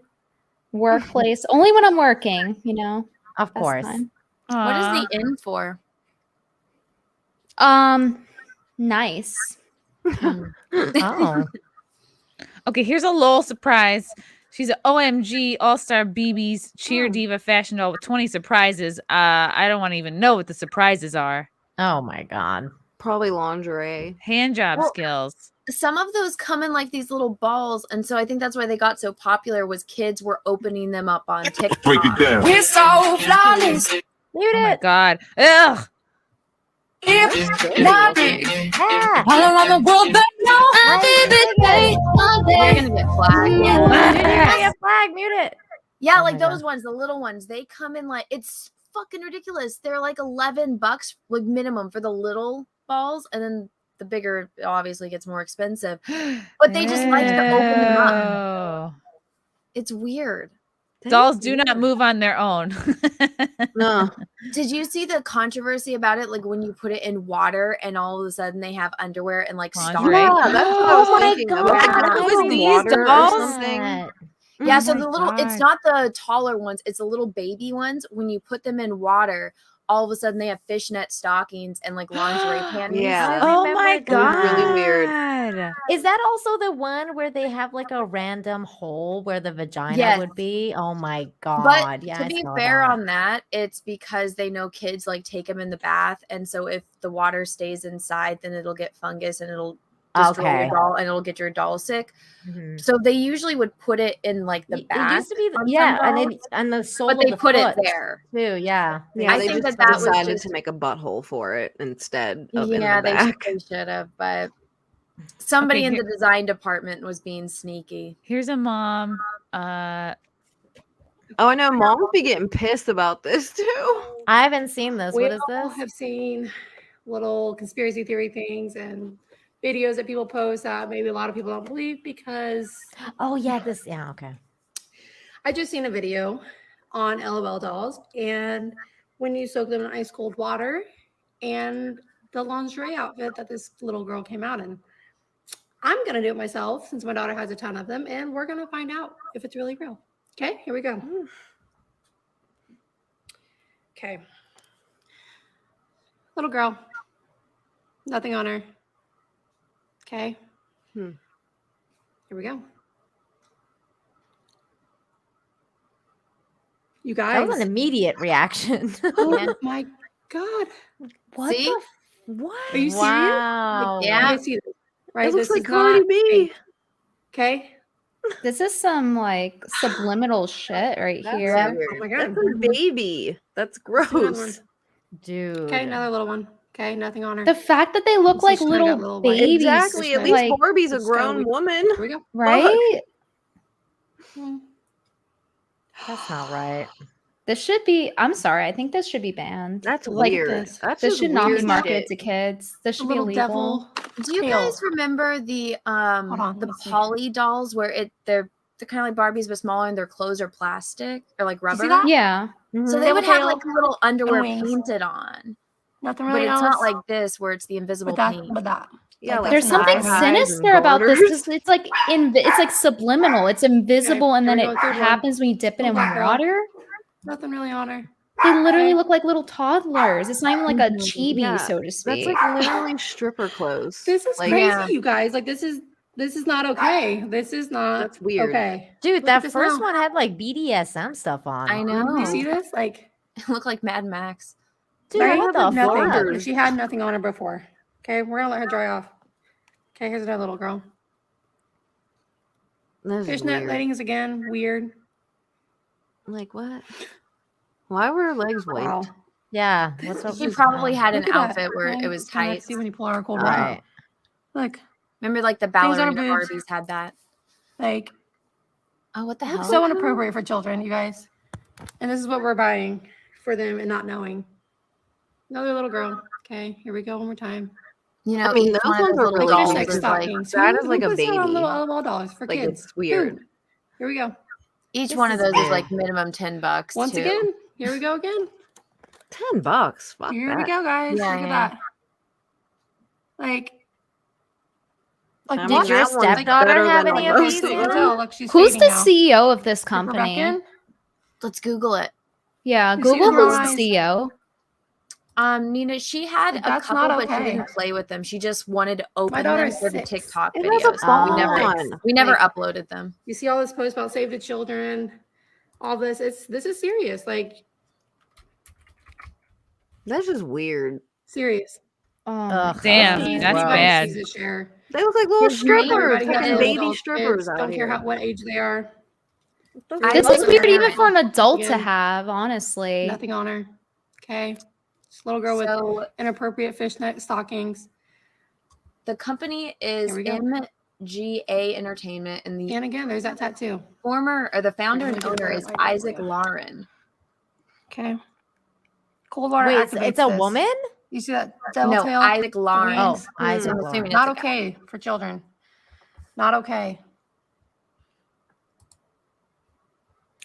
Speaker 4: workplace. Only when I'm working,
Speaker 2: Of
Speaker 4: Best
Speaker 2: course.
Speaker 4: time.
Speaker 6: What is
Speaker 1: Aw.
Speaker 6: the N for?
Speaker 4: Nice.
Speaker 2: Oh.
Speaker 1: Okay, here's a lol surprise. She's an OMG All-Star BB's cheer diva fashion doll with 20 surprises. I don't want to even know what the surprises are.
Speaker 2: Oh my God.
Speaker 5: Probably lingerie.
Speaker 1: Hand job
Speaker 6: Well,
Speaker 1: skills.
Speaker 6: some of those come in like these little balls, and so I think that's why they got so popular. Was kids were opening them up on TikTok.
Speaker 7: Break it down.
Speaker 9: We're so flawless.
Speaker 2: Mute
Speaker 1: Oh my
Speaker 2: it.
Speaker 1: god. Ugh.
Speaker 9: If not me,
Speaker 2: Ah.
Speaker 9: all around the world, they know I did it day all
Speaker 6: They're
Speaker 9: day.
Speaker 6: gonna get flagged.
Speaker 2: Dude, you're gonna get flagged. Mute it.
Speaker 6: Yeah,
Speaker 2: Oh
Speaker 6: like
Speaker 2: my
Speaker 6: those ones, the little ones, they come in like it's fucking ridiculous. They're like $11 like minimum for the little balls, and then the bigger obviously gets more expensive. But they just like to open them up.
Speaker 1: Ew.
Speaker 6: It's weird.
Speaker 1: Dolls do not move on their own.
Speaker 5: No.
Speaker 6: Did you see the controversy about it? Like when you put it in water and all of a sudden they have underwear and like
Speaker 1: Lingerie?
Speaker 6: stars.
Speaker 5: Yeah, that's what I was
Speaker 2: Oh my
Speaker 5: thinking.
Speaker 2: God.
Speaker 5: Like,
Speaker 2: I
Speaker 5: it
Speaker 1: was
Speaker 5: was
Speaker 1: these
Speaker 5: water or
Speaker 1: dolls?
Speaker 5: something.
Speaker 6: Yeah,
Speaker 1: Oh
Speaker 6: so
Speaker 1: my
Speaker 6: the little, it's
Speaker 1: God.
Speaker 6: not the taller ones, it's the little baby ones. When you put them in water, all of a sudden they have fishnet stockings and like lingerie panties.
Speaker 5: Yeah.
Speaker 1: Oh
Speaker 2: remember
Speaker 1: my
Speaker 2: that.
Speaker 1: god.
Speaker 5: Really weird.
Speaker 2: Is that also the one where they have like a random hole where the vagina
Speaker 6: Yes.
Speaker 2: would be? Oh my god.
Speaker 6: But
Speaker 2: Yeah,
Speaker 6: to
Speaker 2: I
Speaker 6: be
Speaker 2: saw
Speaker 6: fair
Speaker 2: that.
Speaker 6: on that, it's because they know kids like take them in the bath. And so if the water stays inside, then it'll get fungus and it'll destroy
Speaker 2: Okay.
Speaker 6: your doll and it'll get your doll sick.
Speaker 2: Mhm.
Speaker 6: So they usually would put it in like the
Speaker 2: It
Speaker 6: bath.
Speaker 2: used to be,
Speaker 6: on some
Speaker 2: yeah,
Speaker 6: dolls,
Speaker 2: and the sole
Speaker 6: but
Speaker 2: of
Speaker 6: they
Speaker 2: the
Speaker 6: put it
Speaker 2: foot
Speaker 6: there.
Speaker 2: too. Yeah,
Speaker 5: Yeah,
Speaker 6: I
Speaker 5: they
Speaker 6: think
Speaker 5: just
Speaker 6: that was
Speaker 5: decided
Speaker 6: just-
Speaker 5: to make a butthole for it instead of
Speaker 6: Yeah,
Speaker 5: in the
Speaker 6: they
Speaker 5: back.
Speaker 6: should have, but somebody
Speaker 1: Okay,
Speaker 6: in
Speaker 1: here-
Speaker 6: the design department was being sneaky.
Speaker 1: Here's a mom.
Speaker 5: Oh, I know. Mom would be getting pissed about this too.
Speaker 2: I haven't seen this.
Speaker 10: We
Speaker 2: What is
Speaker 10: all
Speaker 2: this?
Speaker 10: have seen little conspiracy theory things and videos that people post that maybe a lot of people don't believe because
Speaker 2: Oh yeah, this. Yeah, okay.
Speaker 10: I just seen a video on LOL dolls and when you soak them in ice cold water and the lingerie outfit that this little girl came out in. I'm gonna do it myself since my daughter has a ton of them and we're gonna find out if it's really real. Okay, here we go. Okay. Little girl. Nothing on her. Okay.
Speaker 5: Hmm.
Speaker 10: Here we go. You
Speaker 2: That
Speaker 10: guys.
Speaker 2: was an immediate reaction.
Speaker 10: Oh my God.
Speaker 2: What?
Speaker 6: See?
Speaker 2: What?
Speaker 10: Are you serious?
Speaker 2: Wow.
Speaker 6: Yeah.
Speaker 10: You guys see this, right?
Speaker 5: It looks
Speaker 10: This
Speaker 5: like
Speaker 10: is
Speaker 5: Cardi
Speaker 10: not
Speaker 5: B.
Speaker 10: fake. Okay.
Speaker 4: This is some like subliminal shit right
Speaker 5: That's
Speaker 4: here.
Speaker 5: weird.
Speaker 10: Oh my God.
Speaker 5: That's a baby. That's
Speaker 10: Another one.
Speaker 5: gross.
Speaker 2: Dude.
Speaker 10: Okay, another little one. Okay, nothing on her.
Speaker 4: The fact that they look
Speaker 10: This
Speaker 4: like
Speaker 10: is straight
Speaker 4: little,
Speaker 10: up little white.
Speaker 4: babies,
Speaker 5: Exactly. At least
Speaker 4: like,
Speaker 5: Barbie's a
Speaker 10: It's kinda
Speaker 5: grown
Speaker 10: weird.
Speaker 5: woman.
Speaker 10: Here we go.
Speaker 4: right?
Speaker 2: That's not right.
Speaker 4: This should be. I'm sorry. I think this should be banned.
Speaker 5: That's
Speaker 10: Like
Speaker 5: weird.
Speaker 10: this.
Speaker 5: That's
Speaker 4: This
Speaker 5: just
Speaker 4: should not be
Speaker 5: weird
Speaker 4: marketed
Speaker 5: shit.
Speaker 4: to kids. This
Speaker 10: A
Speaker 4: should be
Speaker 10: little
Speaker 4: illegal.
Speaker 10: devil.
Speaker 6: Do you
Speaker 10: Tail.
Speaker 6: guys remember the
Speaker 10: on,
Speaker 6: the
Speaker 10: let's see.
Speaker 6: poly dolls where they're kind of like Barbies but smaller and their clothes are plastic or like
Speaker 10: You
Speaker 6: rubber?
Speaker 10: see that?
Speaker 4: Yeah.
Speaker 6: So they would have
Speaker 10: Tail
Speaker 6: like little underwear
Speaker 10: wings.
Speaker 6: painted on.
Speaker 10: Nothing
Speaker 6: But
Speaker 10: really
Speaker 6: it's
Speaker 10: else.
Speaker 6: not like this where it's the invisible
Speaker 10: but that,
Speaker 6: paint.
Speaker 10: but that.
Speaker 5: Yeah,
Speaker 10: Like,
Speaker 4: There's
Speaker 10: that's
Speaker 4: something
Speaker 10: not
Speaker 5: highs and
Speaker 4: sinister about this
Speaker 5: garters.
Speaker 4: because it's like subliminal. It's invisible, and
Speaker 10: here
Speaker 4: then
Speaker 10: we
Speaker 4: it
Speaker 10: go, third one.
Speaker 4: happens when you dip it in
Speaker 10: Little black girl.
Speaker 4: water.
Speaker 10: Nothing really on her.
Speaker 4: They literally
Speaker 10: Okay.
Speaker 4: look like little toddlers. It's not even like a chibi,
Speaker 5: Yeah,
Speaker 4: so to
Speaker 5: That's
Speaker 4: speak.
Speaker 5: like literally stripper clothes.
Speaker 10: This is
Speaker 5: Like,
Speaker 10: crazy,
Speaker 6: Yeah.
Speaker 10: you guys. Like this is not okay. This is not
Speaker 5: That's weird.
Speaker 10: okay.
Speaker 2: Dude,
Speaker 10: Look at
Speaker 2: that
Speaker 10: this
Speaker 2: first
Speaker 10: now.
Speaker 2: one had like BDSM stuff on.
Speaker 6: I know.
Speaker 10: You see this? Like,
Speaker 6: It looked like Mad Max.
Speaker 2: Dude,
Speaker 10: right?
Speaker 2: what the
Speaker 10: Nothing.
Speaker 2: fuck?
Speaker 5: fuck?
Speaker 10: She had nothing on her before. Okay, we're gonna let her dry off. Okay, here's another little girl.
Speaker 5: This is
Speaker 10: Fishnet
Speaker 5: weird.
Speaker 10: leggings again. Weird.
Speaker 5: Like what? Why were her legs white?
Speaker 10: Wow.
Speaker 2: Yeah. What's up
Speaker 6: She
Speaker 2: with
Speaker 6: probably
Speaker 2: that?
Speaker 6: had an
Speaker 10: Look at that.
Speaker 6: outfit where
Speaker 10: Okay,
Speaker 6: it was
Speaker 10: it's kinda
Speaker 6: tight.
Speaker 10: See when you pull our cold
Speaker 2: All
Speaker 10: water.
Speaker 2: right.
Speaker 10: Look,
Speaker 6: Remember like the
Speaker 10: Things on her
Speaker 6: ballerina
Speaker 10: boobs.
Speaker 6: Barbies had that.
Speaker 10: like
Speaker 6: Oh, what the hell?
Speaker 10: looks so inappropriate for children, you guys. And this is what we're buying for them and not knowing. Another little girl. Okay, here we go one more time.
Speaker 6: You know,
Speaker 5: I mean,
Speaker 6: each
Speaker 5: those
Speaker 6: one of
Speaker 5: ones
Speaker 6: those
Speaker 5: are
Speaker 6: little
Speaker 5: really
Speaker 6: dolls
Speaker 10: Fishnet
Speaker 5: cheap.
Speaker 6: is like
Speaker 10: stockings.
Speaker 5: that
Speaker 10: Who-
Speaker 5: is like
Speaker 10: who
Speaker 5: a
Speaker 10: puts that on
Speaker 5: baby.
Speaker 10: little LOL dollars for
Speaker 5: Like
Speaker 10: kids.
Speaker 5: it's weird.
Speaker 10: Who? Here we go.
Speaker 6: each
Speaker 2: This
Speaker 6: one of
Speaker 2: is
Speaker 6: those is
Speaker 2: weird.
Speaker 6: like minimum $10
Speaker 10: Once
Speaker 6: too.
Speaker 10: again, here we go again.
Speaker 5: $10. Fuck
Speaker 10: Here
Speaker 5: that.
Speaker 10: we go, guys.
Speaker 6: Yeah,
Speaker 10: Look at
Speaker 6: yeah.
Speaker 10: that. Like
Speaker 5: I mean,
Speaker 2: Did your
Speaker 5: that one's
Speaker 2: stepdaughter
Speaker 5: better
Speaker 2: have
Speaker 5: than
Speaker 2: any
Speaker 5: all
Speaker 2: of
Speaker 5: those.
Speaker 2: these?
Speaker 10: You can
Speaker 2: Anna?
Speaker 10: tell, look, she's
Speaker 4: Who's
Speaker 10: fading
Speaker 4: the
Speaker 10: now.
Speaker 4: CEO of this
Speaker 10: Dip her back
Speaker 4: company?
Speaker 10: in.
Speaker 6: Let's Google it.
Speaker 4: Yeah,
Speaker 10: You see
Speaker 4: Google
Speaker 10: her
Speaker 4: who's
Speaker 10: eyes?
Speaker 4: the CEO.
Speaker 6: Nina, she had a
Speaker 10: That's
Speaker 6: couple,
Speaker 10: not
Speaker 6: but she
Speaker 10: okay.
Speaker 6: didn't play with them. She just wanted to open them
Speaker 10: daughter's
Speaker 6: for the
Speaker 10: 6.
Speaker 6: TikTok
Speaker 5: It has a
Speaker 6: videos.
Speaker 5: phone.
Speaker 6: We never
Speaker 10: Like-
Speaker 6: uploaded them.
Speaker 10: You see all this post about save the children, all this. This is serious. Like
Speaker 5: That's just weird.
Speaker 10: serious.
Speaker 4: Oh, my
Speaker 2: Ugh,
Speaker 4: God.
Speaker 1: Damn,
Speaker 2: okay,
Speaker 1: that's
Speaker 2: gross.
Speaker 1: bad.
Speaker 10: Easy to share.
Speaker 5: They look like little strippers,
Speaker 10: Everybody
Speaker 5: fucking
Speaker 10: has
Speaker 5: baby
Speaker 10: adult
Speaker 5: strippers
Speaker 10: kids.
Speaker 5: out
Speaker 10: Don't
Speaker 5: here.
Speaker 10: care what age they are.
Speaker 4: This is weird even for an adult to
Speaker 10: Again.
Speaker 4: have, honestly.
Speaker 10: Nothing on her. Okay. Just a little girl with inappropriate fishnet stockings.
Speaker 6: The company is
Speaker 10: Here we go.
Speaker 6: MGA Entertainment, and
Speaker 10: And again, there's that tattoo.
Speaker 6: the founder and
Speaker 10: Really good
Speaker 6: owner is
Speaker 10: idea for
Speaker 6: Isaac
Speaker 10: you.
Speaker 6: Lauren.
Speaker 10: Okay. Cold water.
Speaker 2: Wait,
Speaker 10: activates
Speaker 2: it's a
Speaker 10: this.
Speaker 2: woman?
Speaker 10: You see that devil
Speaker 6: No,
Speaker 10: tail?
Speaker 6: Isaac Lauren.
Speaker 2: Oh,
Speaker 10: wings?
Speaker 2: Isaac
Speaker 6: I'm
Speaker 2: Lauren.
Speaker 6: assuming
Speaker 10: Not
Speaker 6: it's a guy.
Speaker 10: okay for children. Not okay.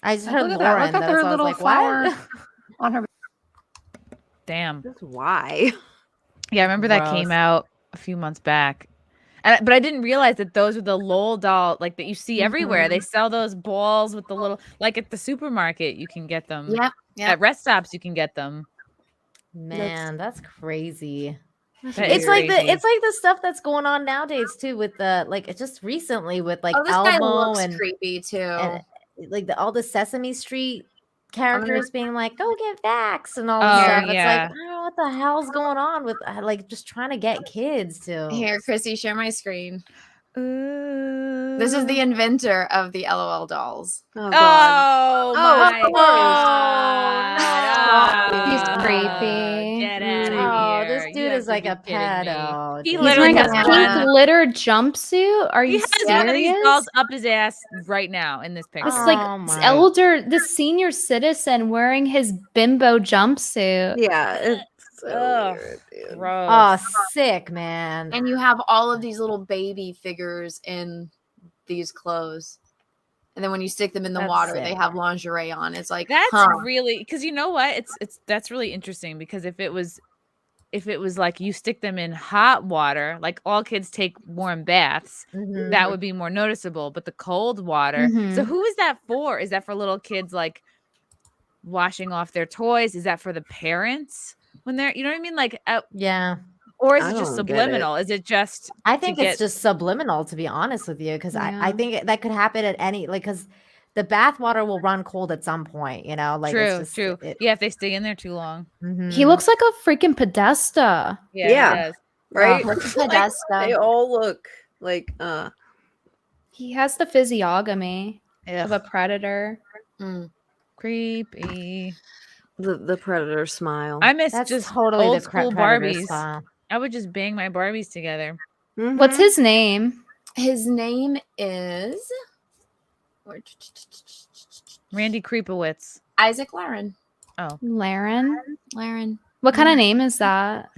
Speaker 2: I just
Speaker 10: Like,
Speaker 2: heard
Speaker 10: look at that.
Speaker 2: Lauren.
Speaker 10: Look at
Speaker 2: Though,
Speaker 10: her
Speaker 2: so I was
Speaker 10: little
Speaker 2: like,
Speaker 10: flower
Speaker 2: what?
Speaker 10: on her.
Speaker 1: Damn.
Speaker 5: That's why.
Speaker 1: Yeah, I remember that came
Speaker 2: Gross.
Speaker 1: out a few months back. But I didn't realize that those were the Lowell doll, like that you see everywhere. They sell those balls with the little, like at the supermarket, you can get them.
Speaker 6: Yep.
Speaker 1: At rest stops, you can get them.
Speaker 2: Man, that's crazy.
Speaker 1: That
Speaker 2: It's
Speaker 1: is
Speaker 2: like
Speaker 1: crazy.
Speaker 2: the stuff that's going on nowadays too, with the like just recently with like
Speaker 6: Oh, this guy
Speaker 2: Elmo
Speaker 6: looks
Speaker 2: and
Speaker 6: creepy too.
Speaker 2: like all the Sesame Street characters being like, "Go get vax" and all
Speaker 1: Oh,
Speaker 2: this stuff. It's
Speaker 1: yeah.
Speaker 2: like, I don't know what the hell's going on with like just trying to get kids to.
Speaker 6: Here, Chrissy, share my screen.
Speaker 1: Ooh.
Speaker 6: This is the inventor of the LOL dolls.
Speaker 5: Oh god.
Speaker 1: Oh my god.
Speaker 4: He's
Speaker 1: Oh,
Speaker 4: creepy.
Speaker 1: Get out of
Speaker 2: Oh,
Speaker 1: here.
Speaker 2: this
Speaker 1: You
Speaker 2: dude
Speaker 1: have
Speaker 2: is
Speaker 1: to
Speaker 2: like
Speaker 1: be
Speaker 2: a
Speaker 1: kidding me.
Speaker 2: pedo.
Speaker 1: He
Speaker 2: dude.
Speaker 4: He's
Speaker 1: literally
Speaker 4: wearing a
Speaker 1: has
Speaker 4: pink
Speaker 1: one.
Speaker 4: glitter jumpsuit. Are
Speaker 1: He
Speaker 4: you
Speaker 1: has one of these
Speaker 4: serious?
Speaker 1: dolls up his ass right now in this picture.
Speaker 4: This
Speaker 2: Oh
Speaker 4: like
Speaker 2: my.
Speaker 4: this senior citizen wearing his bimbo jumpsuit.
Speaker 5: Yeah, it's so
Speaker 1: Ugh,
Speaker 5: weird, dude.
Speaker 1: gross.
Speaker 2: Oh, sick, man.
Speaker 6: And you have all of these little baby figures in these clothes. And then when you stick them in the
Speaker 2: That's
Speaker 6: water, they
Speaker 2: sick.
Speaker 6: have lingerie on. It's like,
Speaker 1: That's
Speaker 6: huh.
Speaker 1: really, because you know what? That's really interesting, because if it was like you stick them in hot water, like all kids take warm baths,
Speaker 2: Mhm.
Speaker 1: that would be more noticeable. But the cold water. So
Speaker 4: Mhm.
Speaker 1: who is that for? Is that for little kids like washing off their toys? Is that for the parents when they're, you know what I mean? Like,
Speaker 2: Yeah.
Speaker 1: or is
Speaker 5: I
Speaker 1: it just
Speaker 5: don't get it.
Speaker 1: subliminal? Is it just?
Speaker 2: I
Speaker 1: to
Speaker 2: think
Speaker 1: get-
Speaker 2: it's just subliminal, to be honest with you, because
Speaker 4: Yeah.
Speaker 2: I think that could happen at any because the bath water will run cold at some point, you know. Like
Speaker 1: true,
Speaker 2: it's just,
Speaker 1: true. Yeah, if they stay in there too long.
Speaker 4: He looks like a freaking Podesta.
Speaker 1: Yeah,
Speaker 5: Yeah.
Speaker 1: he does.
Speaker 5: Right?
Speaker 6: What's
Speaker 5: Like,
Speaker 6: Podesta?
Speaker 5: they all look like
Speaker 4: He has the physiognomy of a
Speaker 1: Ugh,
Speaker 4: predator.
Speaker 1: creepy.
Speaker 5: the predator smile.
Speaker 1: I miss
Speaker 2: That's
Speaker 1: just
Speaker 2: totally
Speaker 1: old
Speaker 2: the
Speaker 1: school
Speaker 2: predator
Speaker 1: Barbies.
Speaker 2: style.
Speaker 1: I would just bang my Barbies together.
Speaker 5: Mhm.
Speaker 4: What's his name?
Speaker 6: His name is
Speaker 1: Randy Creepowitz.
Speaker 6: Isaac Lauren.
Speaker 1: Oh,
Speaker 4: Laren.
Speaker 6: Lauren.
Speaker 4: What kind of name is that?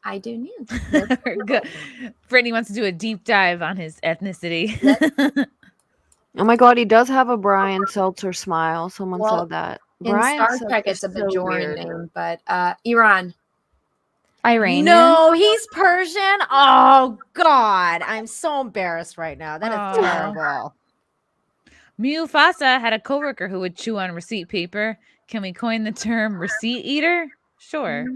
Speaker 6: I do know.
Speaker 1: good. Brittany wants to do a deep dive on his ethnicity.
Speaker 5: Oh my god, he does have a Brian Seltzer smile. Someone
Speaker 6: Well,
Speaker 5: said that.
Speaker 6: In
Speaker 5: Brian
Speaker 6: Star
Speaker 5: Seltzer's
Speaker 6: Trek, it's a
Speaker 5: so
Speaker 6: Bajoran
Speaker 5: weird.
Speaker 6: name, but Iran.
Speaker 4: Iranian.
Speaker 2: No, he's Persian. Oh God, I'm so embarrassed right now. That is
Speaker 1: Oh.
Speaker 2: terrible.
Speaker 1: Mufasa had a coworker who would chew on receipt paper. Can we coin the term receipt eater? Sure.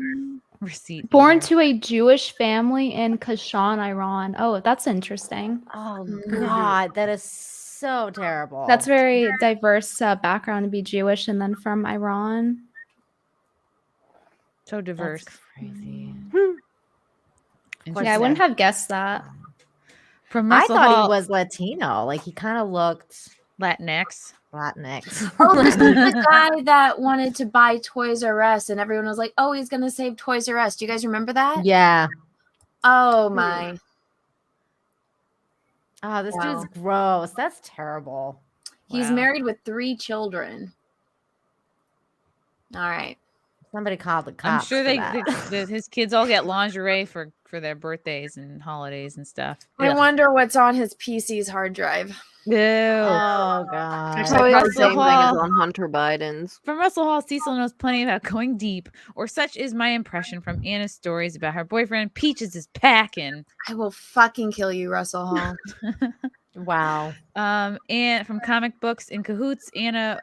Speaker 1: Receipt
Speaker 4: Born
Speaker 1: eater.
Speaker 4: to a Jewish family in Kashan, Iran. Oh, that's interesting.
Speaker 2: Oh God, that is so terrible.
Speaker 4: That's very diverse background to be Jewish and then from Iran.
Speaker 1: So
Speaker 2: That's
Speaker 1: diverse.
Speaker 2: crazy.
Speaker 4: Yeah, I wouldn't have guessed that.
Speaker 1: From
Speaker 2: I
Speaker 1: Russell
Speaker 2: thought
Speaker 1: Hall,
Speaker 2: he was Latino. Like he kind of looked
Speaker 1: Latinx.
Speaker 2: Latinx.
Speaker 6: Oh, this is the guy that wanted to buy Toys R Us, and everyone was like, "Oh, he's gonna save Toys R Us." Do you guys remember that?
Speaker 2: Yeah.
Speaker 6: Oh my!
Speaker 2: Oh, this
Speaker 6: Wow.
Speaker 2: dude's gross. That's terrible.
Speaker 6: He's
Speaker 1: Wow.
Speaker 6: married with 3 children. All right.
Speaker 2: Somebody called the
Speaker 1: I'm
Speaker 2: cops.
Speaker 1: sure
Speaker 2: for
Speaker 1: his kids all get lingerie for their birthdays and holidays and stuff.
Speaker 6: I
Speaker 1: Ugh.
Speaker 6: wonder what's on his PC's hard drive.
Speaker 1: Ew.
Speaker 2: Oh God.
Speaker 5: It's always the
Speaker 1: Russell
Speaker 5: same thing
Speaker 1: Hall.
Speaker 5: as on Hunter Biden's.
Speaker 1: From Russell Hall, Cecil knows plenty about going deep, or such is my impression from Anna's stories about her boyfriend. Peaches is packing.
Speaker 6: I will fucking kill you, Russell Hall.
Speaker 2: Wow.
Speaker 1: And from comic books in cahoots, Anna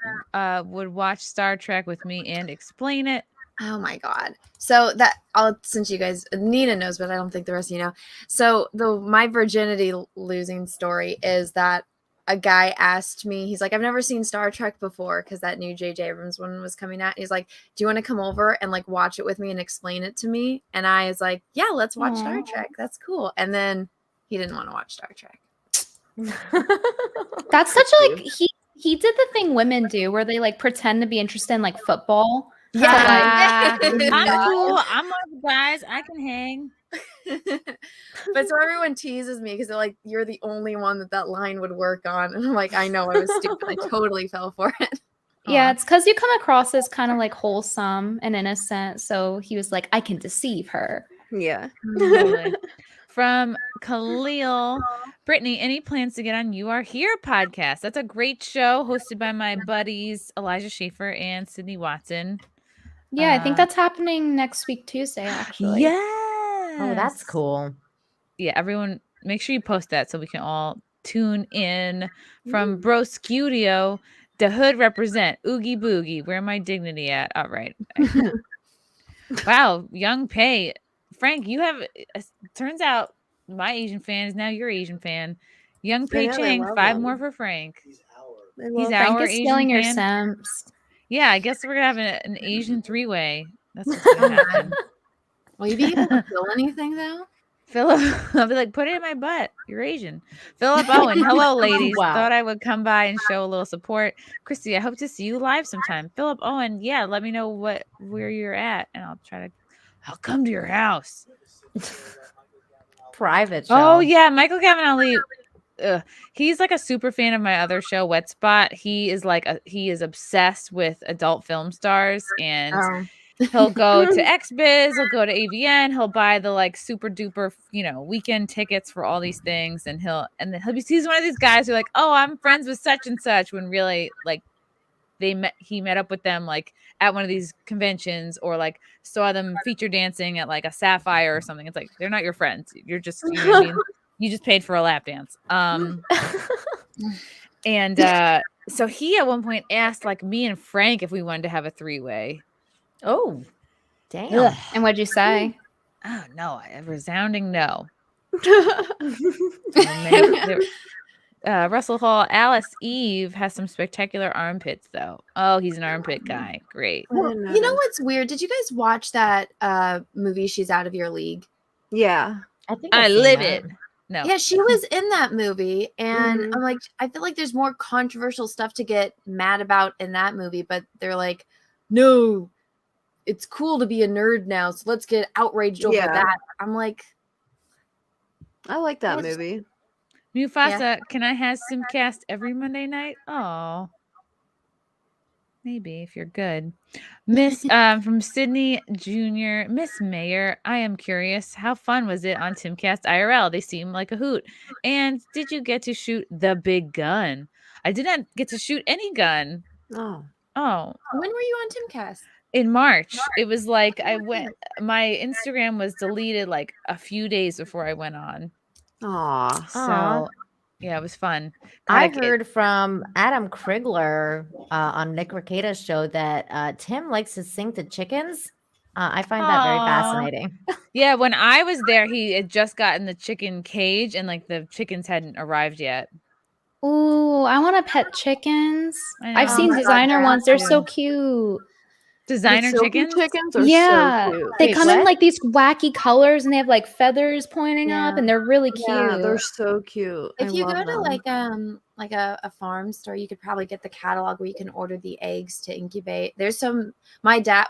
Speaker 1: would watch Star Trek with me and explain it.
Speaker 6: Oh my god. So that since you guys Nina knows, but I don't think the rest of you know. So my virginity losing story is that a guy asked me, he's like, I've never seen Star Trek before because that new J.J. Abrams one was coming out. He's like, do you want to come over and like watch it with me and explain it to me? And I was like, yeah, let's watch Star Trek. That's cool. And then He didn't want to watch Star Trek.
Speaker 4: That's such a like he did the thing women do where they like pretend to be interested in like football.
Speaker 1: Yeah, I'm cool. I'm one of the guys. I can hang.
Speaker 6: But so everyone teases me because they're like, you're the only one that line would work on. And I'm like, I know I was stupid. I totally fell for it.
Speaker 4: Yeah, it's because you come across as kind of like wholesome and innocent. So he was like, I can deceive her.
Speaker 5: Yeah.
Speaker 1: From Khalil, Brittany, any plans to get on You Are Here podcast? That's a great show hosted by my buddies Elijah Schaefer and Sydney Watson.
Speaker 4: Yeah, I think that's happening next week, Tuesday, actually.
Speaker 1: Yeah.
Speaker 2: Oh, that's cool.
Speaker 1: Yeah, everyone, make sure you post that so we can all tune in. From Bro Scudio, the hood represent. Oogie boogie. Where my dignity at? All right. Wow, Young Pay. Frank, you have, turns out my Asian fan is now your Asian fan. Young Pei Chang, 5 more for Frank. He's
Speaker 4: Frank
Speaker 1: our
Speaker 4: is
Speaker 1: Asian
Speaker 4: stealing your
Speaker 1: fan.
Speaker 4: simps.
Speaker 1: Yeah, I guess we're going to have an Asian 3-way. That's what's going to happen.
Speaker 6: Will you be able to feel anything, though?
Speaker 1: Philip, I'll be like, put it in my butt. You're Asian. Philip Owen, hello, ladies.
Speaker 2: Wow.
Speaker 1: Thought I would come by and show a little support. Christy, I hope to see you live sometime. Philip Owen, yeah, let me know where you're at, and I'll come to your house.
Speaker 2: Private show.
Speaker 1: Oh yeah, Michael Gavin Ali. He's like a super fan of my other show, Wet Spot. He is obsessed with adult film stars, and he'll go to XBiz, he'll go to AVN, he'll buy the like super duper, weekend tickets for all these things, and he's one of these guys who are like, oh, I'm friends with such and such, when really like he met up with them like at one of these conventions, or like saw them feature dancing at like a Sapphire or something. It's like, they're not your friends. You're just, you know what I mean? You just paid for a lap dance. And so he at one point asked like me and Frank if we wanted to have a 3-way.
Speaker 2: Oh, damn.
Speaker 1: Ugh.
Speaker 4: And what'd you say?
Speaker 1: Oh no, a resounding no. Russell Hall, Alice Eve has some spectacular armpits though. Oh, he's an armpit guy. Great.
Speaker 6: Well, you know what's weird? Did you guys watch that movie, She's Out of Your League?
Speaker 5: Yeah.
Speaker 2: I think
Speaker 1: I live it. No.
Speaker 6: Yeah, she was in that movie, and I'm like, I feel like there's more controversial stuff to get mad about in that movie, but they're like, no, it's cool to be a nerd now, so let's get outraged over that. I'm like,
Speaker 5: I like that movie.
Speaker 1: Mufasa, can I have SimCast every Monday night? Oh, maybe if you're good. Miss from Sydney Jr. Miss Mayr, I am curious, how fun was it on TimCast IRL? They seem like a hoot. And did you get to shoot the big gun? I didn't get to shoot any gun.
Speaker 5: Oh.
Speaker 6: When were you on TimCast?
Speaker 1: In March. It was like my Instagram was deleted like a few days before I went on.
Speaker 5: Aw.
Speaker 1: So yeah, it was fun.
Speaker 2: I heard from Adam Krigler on Nick Ricada's show that Tim likes to sing to chickens. I find that very fascinating.
Speaker 1: Yeah, when I was there, he had just gotten the chicken cage, and like the chickens hadn't arrived yet.
Speaker 4: Ooh, I want to pet chickens. I've seen designer ones. They're so cute.
Speaker 1: Designer chickens?
Speaker 5: Chickens are
Speaker 4: yeah,
Speaker 5: so cute.
Speaker 4: they come in like these wacky colors, and they have like feathers pointing up, and they're really cute.
Speaker 5: Yeah, they're so cute.
Speaker 6: If you go to like a farm store, you could probably get the catalog where you can order the eggs to incubate. There's some. My dad.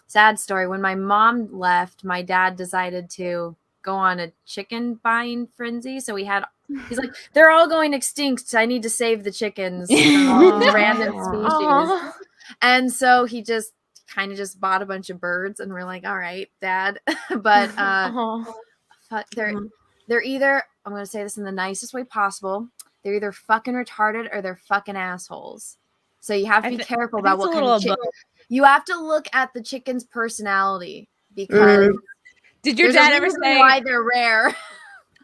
Speaker 6: Sad story. When my mom left, my dad decided to go on a chicken buying frenzy. So he's like, they're all going extinct. I need to save the chickens from all these random species. And so he just kind of just bought a bunch of birds, and we're like, all right, Dad. But they're either, I'm going to say this in the nicest way possible, they're either fucking retarded or they're fucking assholes. So you have to be careful about what kind of chicken. You have to look at the chicken's personality, because
Speaker 1: did your dad ever say
Speaker 6: why they're rare?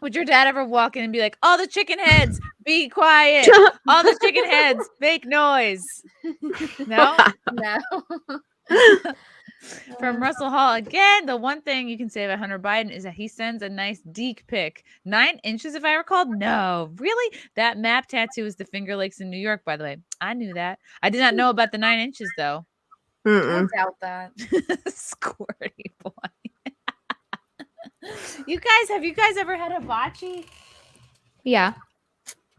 Speaker 1: Would your dad ever walk in and be like, all the chicken heads, be quiet. All the chicken heads, make noise. No?
Speaker 6: No.
Speaker 1: From Russell Hall, again, the one thing you can say about Hunter Biden is that he sends a nice deek pic. 9 inches, if I recall. No, really? That map tattoo is the Finger Lakes in New York, by the way. I knew that. I did not know about the 9 inches, though.
Speaker 6: I doubt that.
Speaker 1: Squirty boy. Have you guys ever had hibachi?
Speaker 4: Yeah.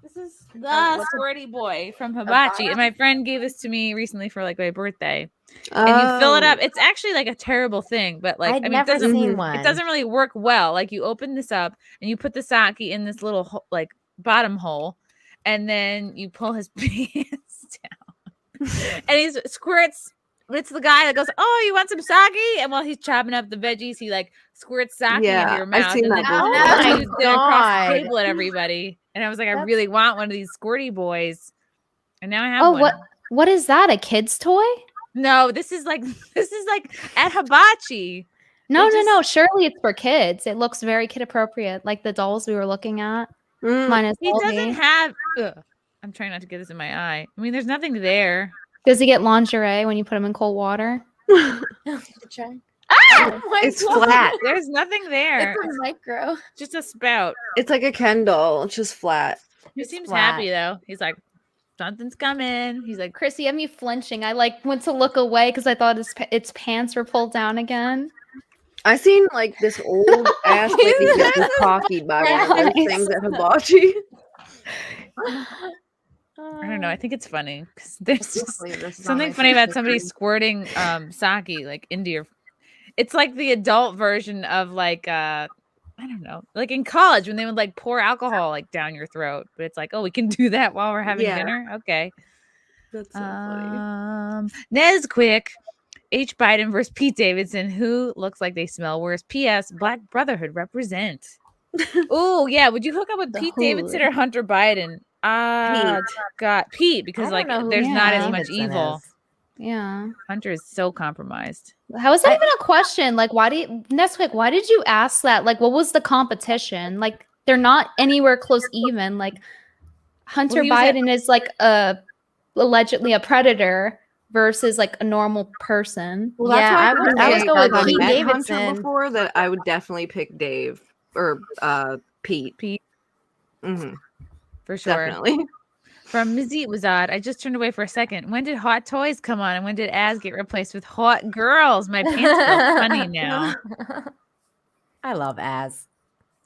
Speaker 1: This is the squirty boy from hibachi, and my friend gave this to me recently for like my birthday. And you fill it up. It's actually like a terrible thing, but like
Speaker 2: I'd never seen one.
Speaker 1: It doesn't really work well. Like you open this up and you put the sake in this little like bottom hole, and then you pull his pants down, and he squirts. It's the guy that goes, "Oh, you want some sake?" And while he's chopping up the veggies, he like squirts sake into your mouth.
Speaker 5: I've seen
Speaker 1: and
Speaker 5: that
Speaker 1: then
Speaker 5: before.
Speaker 1: it across the table at everybody. And I was like, I really want one of these squirty boys. And now I have one.
Speaker 4: What is that? A kid's toy?
Speaker 1: No, this is like at hibachi.
Speaker 4: No. Surely it's for kids. It looks very kid appropriate, like the dolls we were looking at. Minus
Speaker 1: he doesn't have. I'm trying not to get this in my eye. I mean, there's nothing there.
Speaker 4: Does he get lingerie when you put him in cold water?
Speaker 6: Try.
Speaker 5: It's flat.
Speaker 1: There's nothing there.
Speaker 6: It's a micro.
Speaker 1: Just a spout.
Speaker 5: It's like a Ken doll. It's just flat.
Speaker 1: He seems happy though. He's like, something's coming. He's like,
Speaker 4: Chrissy, I'm you flinching. I like went to look away because I thought its pants were pulled down again.
Speaker 5: I seen like this old ass lady getting coffeed by one of those things at hibachi.
Speaker 1: I don't know. I think it's funny because there's just something funny about somebody squirting sake like into your. It's like the adult version of like I don't know, like in college when they would like pour alcohol like down your throat, but it's like, oh, we can do that while we're having dinner. Okay,
Speaker 5: that's so funny.
Speaker 1: Nesquik, H. Biden versus Pete Davidson. Who looks like they smell worse? P.S. Black Brotherhood represent. Oh yeah, would you hook up with Pete Davidson or Hunter Biden? God, Pete, because like there's not as much evil.
Speaker 4: Yeah,
Speaker 1: Hunter is so compromised.
Speaker 4: How is that even a question? Like, why did you ask that? Like, what was the competition? Like, they're not anywhere close even. Like, Hunter Biden is like allegedly a predator versus like a normal person.
Speaker 5: Well, that's why I was going with Pete Davidson before that. I would definitely pick Dave or Pete. Mm-hmm.
Speaker 1: For sure.
Speaker 5: Definitely.
Speaker 1: From Mizzy Wazad, I just turned away for a second. When did hot toys come on? And when did ass get replaced with hot girls? My pants feel funny now.
Speaker 2: I love ass.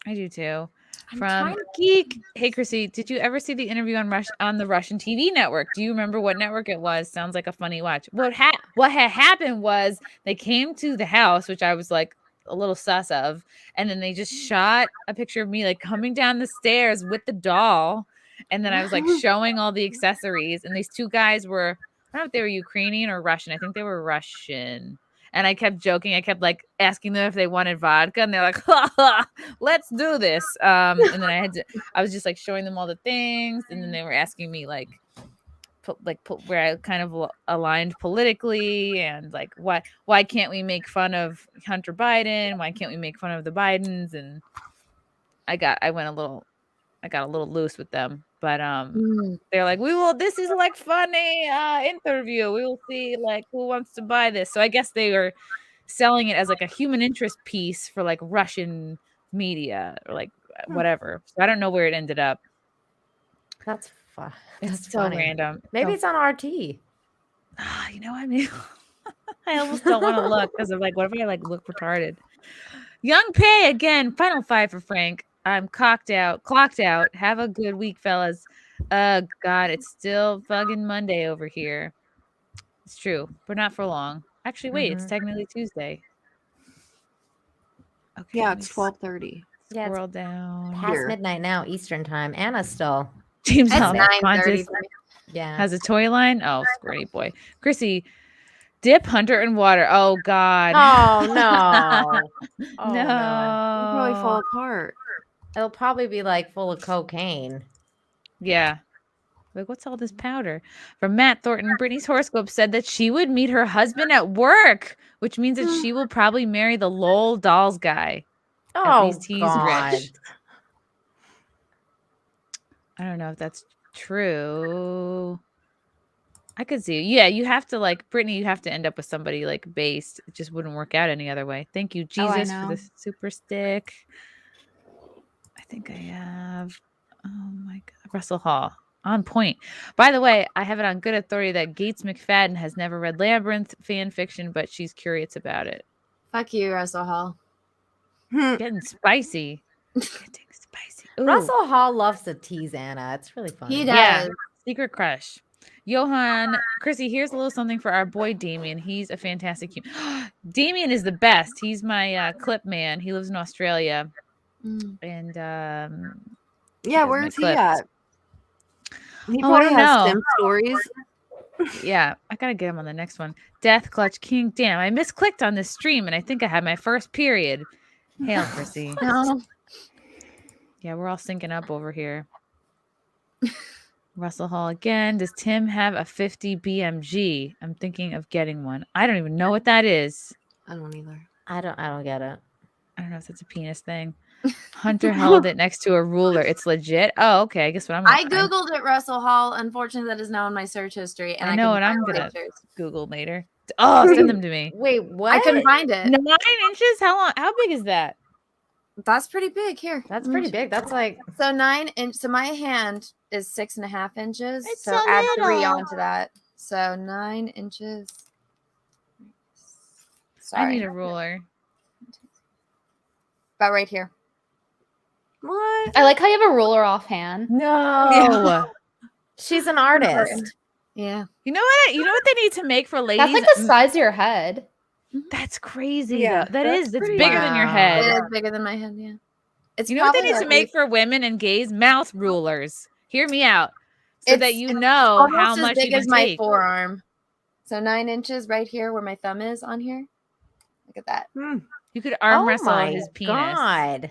Speaker 1: I do too. From Geek. Hey, Chrissy, did you ever see the interview on the Russian TV network? Do you remember what network it was? Sounds like a funny watch. What had happened was they came to the house, which I was like a little sus of, and then they just shot a picture of me like coming down the stairs with the doll. And then I was like showing all the accessories, and these two guys were, I don't know if they were Ukrainian or Russian. I think they were Russian. And I kept joking. I kept like asking them if they wanted vodka, and they're like, ha, ha, let's do this. And then I was just like showing them all the things. And then they were asking me like where I kind of aligned politically, and like, why can't we make fun of Hunter Biden? Why can't we make fun of the Bidens? And I got a little loose with them, but they're like, this is like funny interview. We will see like who wants to buy this. So I guess they were selling it as like a human interest piece for like Russian media or like whatever. So I don't know where it ended up.
Speaker 2: That's fun.
Speaker 1: It's so random.
Speaker 2: Maybe it's on RT.
Speaker 1: You know, I mean, I almost don't want to look because I'm like, what if I like look retarded? Young Pay again. Final 5 for Frank. I'm clocked out. Have a good week, fellas. God, it's still fucking Monday over here. It's true, but not for long. Actually, wait, it's technically Tuesday. Okay.
Speaker 5: Yeah, it's 12:30.
Speaker 2: Yeah,
Speaker 1: scroll down.
Speaker 2: Past midnight now, Eastern time. Anna's still.
Speaker 1: James
Speaker 6: It's 9:30.
Speaker 2: Yeah.
Speaker 1: Has a toy line. Oh, squirty boy. Chrissy, dip Hunter in water. Oh God.
Speaker 2: Oh no.
Speaker 1: No.
Speaker 5: It'll probably fall apart.
Speaker 2: It'll probably be like full of cocaine.
Speaker 1: Yeah. Like, what's all this powder? From Matt Thornton, Brittany's horoscope said that she would meet her husband at work, which means that she will probably marry the Lowell Dolls guy.
Speaker 2: Oh,
Speaker 1: at least he's
Speaker 2: God.
Speaker 1: rich. I don't know if that's true. I could see. Yeah, you have to like Brittany. You have to end up with somebody like based. It just wouldn't work out any other way. Thank you, Jesus, for the super stick. I think I have. Oh my God, Russell Hall on point. By the way, I have it on good authority that Gates McFadden has never read Labyrinth fan fiction, but she's curious about it.
Speaker 6: Fuck you, Russell Hall.
Speaker 1: Getting spicy. Getting spicy. Ooh.
Speaker 2: Russell Hall loves to tease Anna. It's really funny.
Speaker 6: He does.
Speaker 1: Yeah. Secret crush. Johan, Chrissy, here's a little something for our boy Damien. He's a fantastic human. Damien is the best. He's my clip man. He lives in Australia. And
Speaker 5: yeah, where's he at? He
Speaker 1: I
Speaker 5: probably
Speaker 1: don't
Speaker 5: has
Speaker 1: know.
Speaker 5: Sim stories.
Speaker 1: Yeah, I gotta get him on the next one. Death Clutch King. Damn, I misclicked on this stream and I think I had my first period. Hail, Chrissy.
Speaker 6: No.
Speaker 1: Yeah, we're all syncing up over here. Russell Hall again. Does Tim have a 50 BMG? I'm thinking of getting one. I don't even know what that is.
Speaker 5: I don't either.
Speaker 2: I don't get it.
Speaker 1: I don't know if it's a penis thing. Hunter held it next to a ruler. It's legit. Oh, okay. I guess what
Speaker 6: I googled it, Russell Hall. Unfortunately, that is now in my search history, and
Speaker 1: I know what
Speaker 6: couldn't
Speaker 1: I'm
Speaker 6: find
Speaker 1: gonna
Speaker 6: pictures.
Speaker 1: Google later. Oh, send them to me.
Speaker 2: Wait, what?
Speaker 6: I couldn't find it.
Speaker 1: 9 inches? How long? How big is that?
Speaker 6: That's pretty big. Here,
Speaker 2: That's pretty big. That's like
Speaker 6: so 9 inch. So my hand is 6.5 inches.
Speaker 1: It's
Speaker 6: so
Speaker 1: so
Speaker 6: add 3
Speaker 1: little.
Speaker 6: onto that. So 9 inches.
Speaker 1: I
Speaker 6: Sorry,
Speaker 1: need a ruler.
Speaker 6: about right here.
Speaker 5: What?
Speaker 4: I like how you have a ruler offhand.
Speaker 1: No.
Speaker 2: she's an artist.
Speaker 6: Yeah.
Speaker 1: You know what? You know what they need to make for ladies?
Speaker 4: That's like the size of your head.
Speaker 1: That's crazy.
Speaker 5: Yeah,
Speaker 1: though.
Speaker 5: that's
Speaker 1: It's
Speaker 5: pretty-
Speaker 1: bigger than your
Speaker 2: Wow.
Speaker 1: head.
Speaker 6: It is bigger than my head. Yeah. It's
Speaker 1: You know what they
Speaker 6: probably
Speaker 1: need to
Speaker 6: like
Speaker 1: make for women and gays? Mouth rulers. Hear me out. So that
Speaker 6: It's-
Speaker 1: you
Speaker 6: it's
Speaker 1: know
Speaker 6: almost
Speaker 1: how
Speaker 6: as
Speaker 1: much
Speaker 6: big
Speaker 1: you
Speaker 6: as
Speaker 1: can
Speaker 6: my
Speaker 1: take.
Speaker 6: forearm. So 9 inches right here where my thumb is on here. Look at that.
Speaker 1: You could arm
Speaker 2: Oh
Speaker 1: wrestle
Speaker 2: my
Speaker 1: his penis.
Speaker 2: God.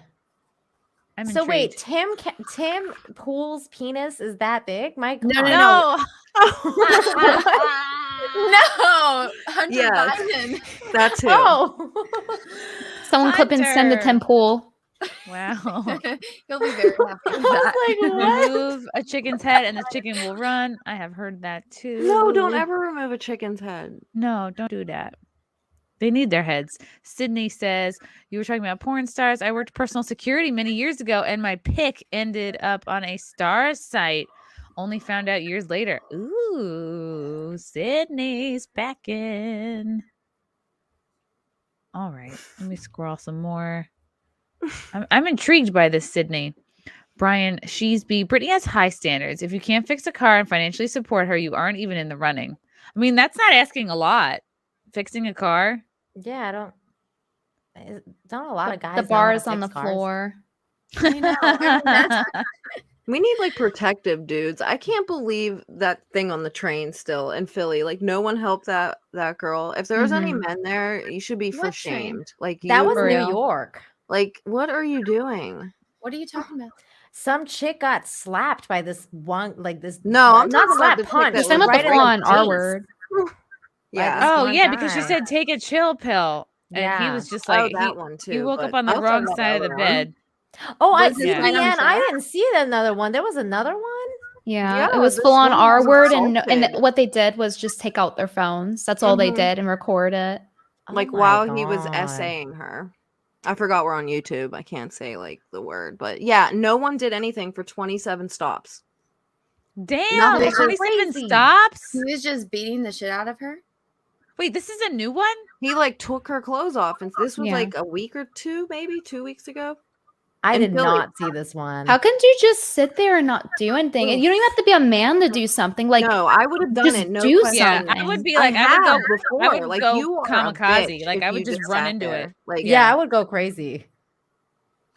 Speaker 1: I'm
Speaker 2: So wait,
Speaker 1: intrigued.
Speaker 2: Tim Pool's penis is that big? My
Speaker 6: No,
Speaker 2: God.
Speaker 6: no,
Speaker 1: No.
Speaker 6: No, Hunter
Speaker 5: Yes.
Speaker 6: Biden.
Speaker 5: That's who.
Speaker 2: Oh.
Speaker 4: Someone clip and send to
Speaker 1: Hunter.
Speaker 4: Tim Pool.
Speaker 1: Wow.
Speaker 6: He'll be very happy with
Speaker 2: I
Speaker 6: that.
Speaker 2: was like, what?
Speaker 1: Remove a chicken's head and the chicken will run. I have heard that too.
Speaker 5: No, don't ever remove a chicken's head.
Speaker 1: No, don't do that. They need their heads. Sydney says, you were talking about porn stars. I worked personal security many years ago, and my pic ended up on a star site. Only found out years later. Ooh, Sydney's back in. All right, let me scroll some more. I'm intrigued by this, Sydney. Brian Sheesby. Brittany has high standards. If you can't fix a car and financially support her, you aren't even in the running. I mean, that's not asking a lot. Fixing a car.
Speaker 2: Yeah, don't a lot of guys.
Speaker 4: The
Speaker 2: know
Speaker 4: bar
Speaker 2: how to
Speaker 4: is on the
Speaker 2: fix cars?
Speaker 4: floor.
Speaker 6: I know. That's
Speaker 5: We need like protective dudes. I can't believe that thing on the train still in Philly. Like no one helped that girl. If there was any men there, you should be for
Speaker 6: What train?
Speaker 5: shamed. Like
Speaker 2: That
Speaker 5: you,
Speaker 2: was
Speaker 4: For
Speaker 2: New
Speaker 4: real.
Speaker 2: York.
Speaker 5: like what are you doing?
Speaker 6: What are you talking about?
Speaker 2: Some chick got slapped by this one, like this.
Speaker 5: No, I'm
Speaker 2: not
Speaker 5: talking about
Speaker 2: slap,
Speaker 5: the chick
Speaker 2: punch.
Speaker 5: that
Speaker 4: You're talking about
Speaker 2: right
Speaker 4: the
Speaker 2: in
Speaker 4: full-on R
Speaker 2: face.
Speaker 4: word.
Speaker 5: Yeah.
Speaker 2: This
Speaker 1: Oh
Speaker 2: one
Speaker 1: yeah, because she
Speaker 2: guy.
Speaker 1: said take a chill pill, and he
Speaker 2: Yeah.
Speaker 1: was just
Speaker 5: Oh,
Speaker 1: like
Speaker 5: that one too.
Speaker 1: he woke
Speaker 5: but
Speaker 1: up on the
Speaker 5: I'll talk
Speaker 1: wrong
Speaker 5: about
Speaker 1: side of the
Speaker 5: other one.
Speaker 1: bed.
Speaker 2: Oh, I
Speaker 6: Was
Speaker 2: see,
Speaker 1: this
Speaker 6: right on
Speaker 2: Leanne. I
Speaker 6: track?
Speaker 2: didn't see another one. There was another one.
Speaker 4: Yeah,
Speaker 5: Yeah,
Speaker 4: it was
Speaker 5: this
Speaker 4: full on
Speaker 5: woman
Speaker 4: R
Speaker 5: was
Speaker 4: word, and
Speaker 5: assaulted.
Speaker 4: what they did was just take out their phones. That's all they
Speaker 5: Mhm.
Speaker 4: did and record it.
Speaker 5: Like
Speaker 2: Oh my
Speaker 5: while he was
Speaker 2: God.
Speaker 5: essaying her. I forgot we're on YouTube. I can't say like the word, but yeah, no one did anything for 27 stops.
Speaker 1: Damn,
Speaker 5: Nothing.
Speaker 1: 27
Speaker 2: Crazy.
Speaker 1: stops.
Speaker 6: He was just beating the shit out of her.
Speaker 1: Wait, this is a new one.
Speaker 5: He like took her clothes off, and this was
Speaker 4: Yeah.
Speaker 5: like a week or two, maybe 2 weeks ago.
Speaker 2: I
Speaker 5: in
Speaker 2: did
Speaker 5: Philly.
Speaker 2: not see this one.
Speaker 4: How can you just sit there and not do anything? And you don't even have to be a man to do something. Like,
Speaker 5: no, I would have done
Speaker 4: just
Speaker 5: it. No
Speaker 4: do
Speaker 5: question.
Speaker 1: Yeah,
Speaker 4: something.
Speaker 1: I would be like, I would
Speaker 5: have
Speaker 1: go
Speaker 5: before.
Speaker 1: I would
Speaker 5: like
Speaker 1: go
Speaker 5: you are
Speaker 1: kamikaze.
Speaker 5: A
Speaker 1: Like,
Speaker 5: bitch
Speaker 1: I
Speaker 5: if
Speaker 1: would
Speaker 5: you
Speaker 1: just run
Speaker 5: sat
Speaker 1: into
Speaker 5: there.
Speaker 1: it.
Speaker 5: Like
Speaker 2: yeah, I would go crazy.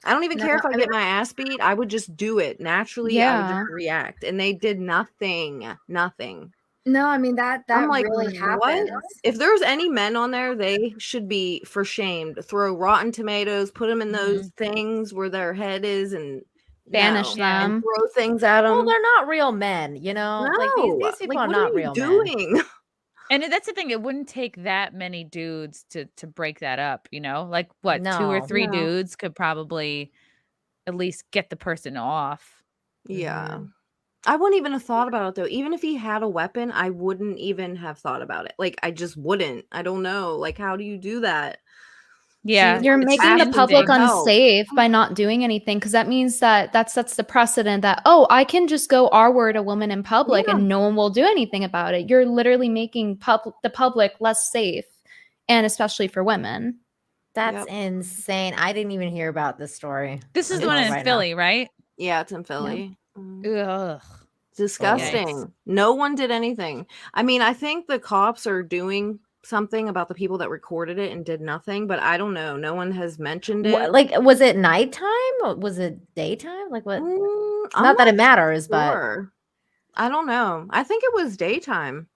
Speaker 5: I don't even care if I get my ass beat. I would just do it naturally. I would
Speaker 4: Yeah.
Speaker 5: just react, and they did nothing. Nothing.
Speaker 6: No, I mean that
Speaker 5: I'm like,
Speaker 6: really happens.
Speaker 5: what? If there's any men on there, they should be for shamed. Throw rotten tomatoes, put them in those things where their head is, and
Speaker 4: Banish
Speaker 5: no.
Speaker 4: them.
Speaker 5: And throw things at them.
Speaker 2: Well, they're not real men, you know. Like these people
Speaker 5: like,
Speaker 2: are
Speaker 5: what
Speaker 2: not
Speaker 5: you
Speaker 2: real men.
Speaker 5: doing?
Speaker 1: And that's the thing. It wouldn't take that many dudes to break that up. You know, like what 2 or
Speaker 2: No.
Speaker 1: 3
Speaker 5: No.
Speaker 1: dudes could probably at least get the person off.
Speaker 5: Yeah. I wouldn't even have thought about it though. Even if he had a weapon, I wouldn't even have thought about it. Like I just wouldn't. I don't know. Like how do you do that?
Speaker 1: Yeah,
Speaker 4: You're
Speaker 1: it's
Speaker 4: making the public
Speaker 1: instinct.
Speaker 4: unsafe by not doing anything, because that means that sets the precedent that, oh, I can just go R word a woman in public and no one will do anything about it. You're literally making the public less safe, and especially for women.
Speaker 2: That's insane. I didn't even hear about this story.
Speaker 1: This is the one in Philly, right?
Speaker 5: Yeah, it's in Philly.
Speaker 1: Ugh.
Speaker 5: Disgusting. No one did anything. I mean, I think the cops are doing something about the people that recorded it and did nothing, but I don't know. No one has mentioned it.
Speaker 2: Like, was it nighttime? Or was it daytime? Like what? Not that it matters, but
Speaker 5: I don't know. I think it was daytime.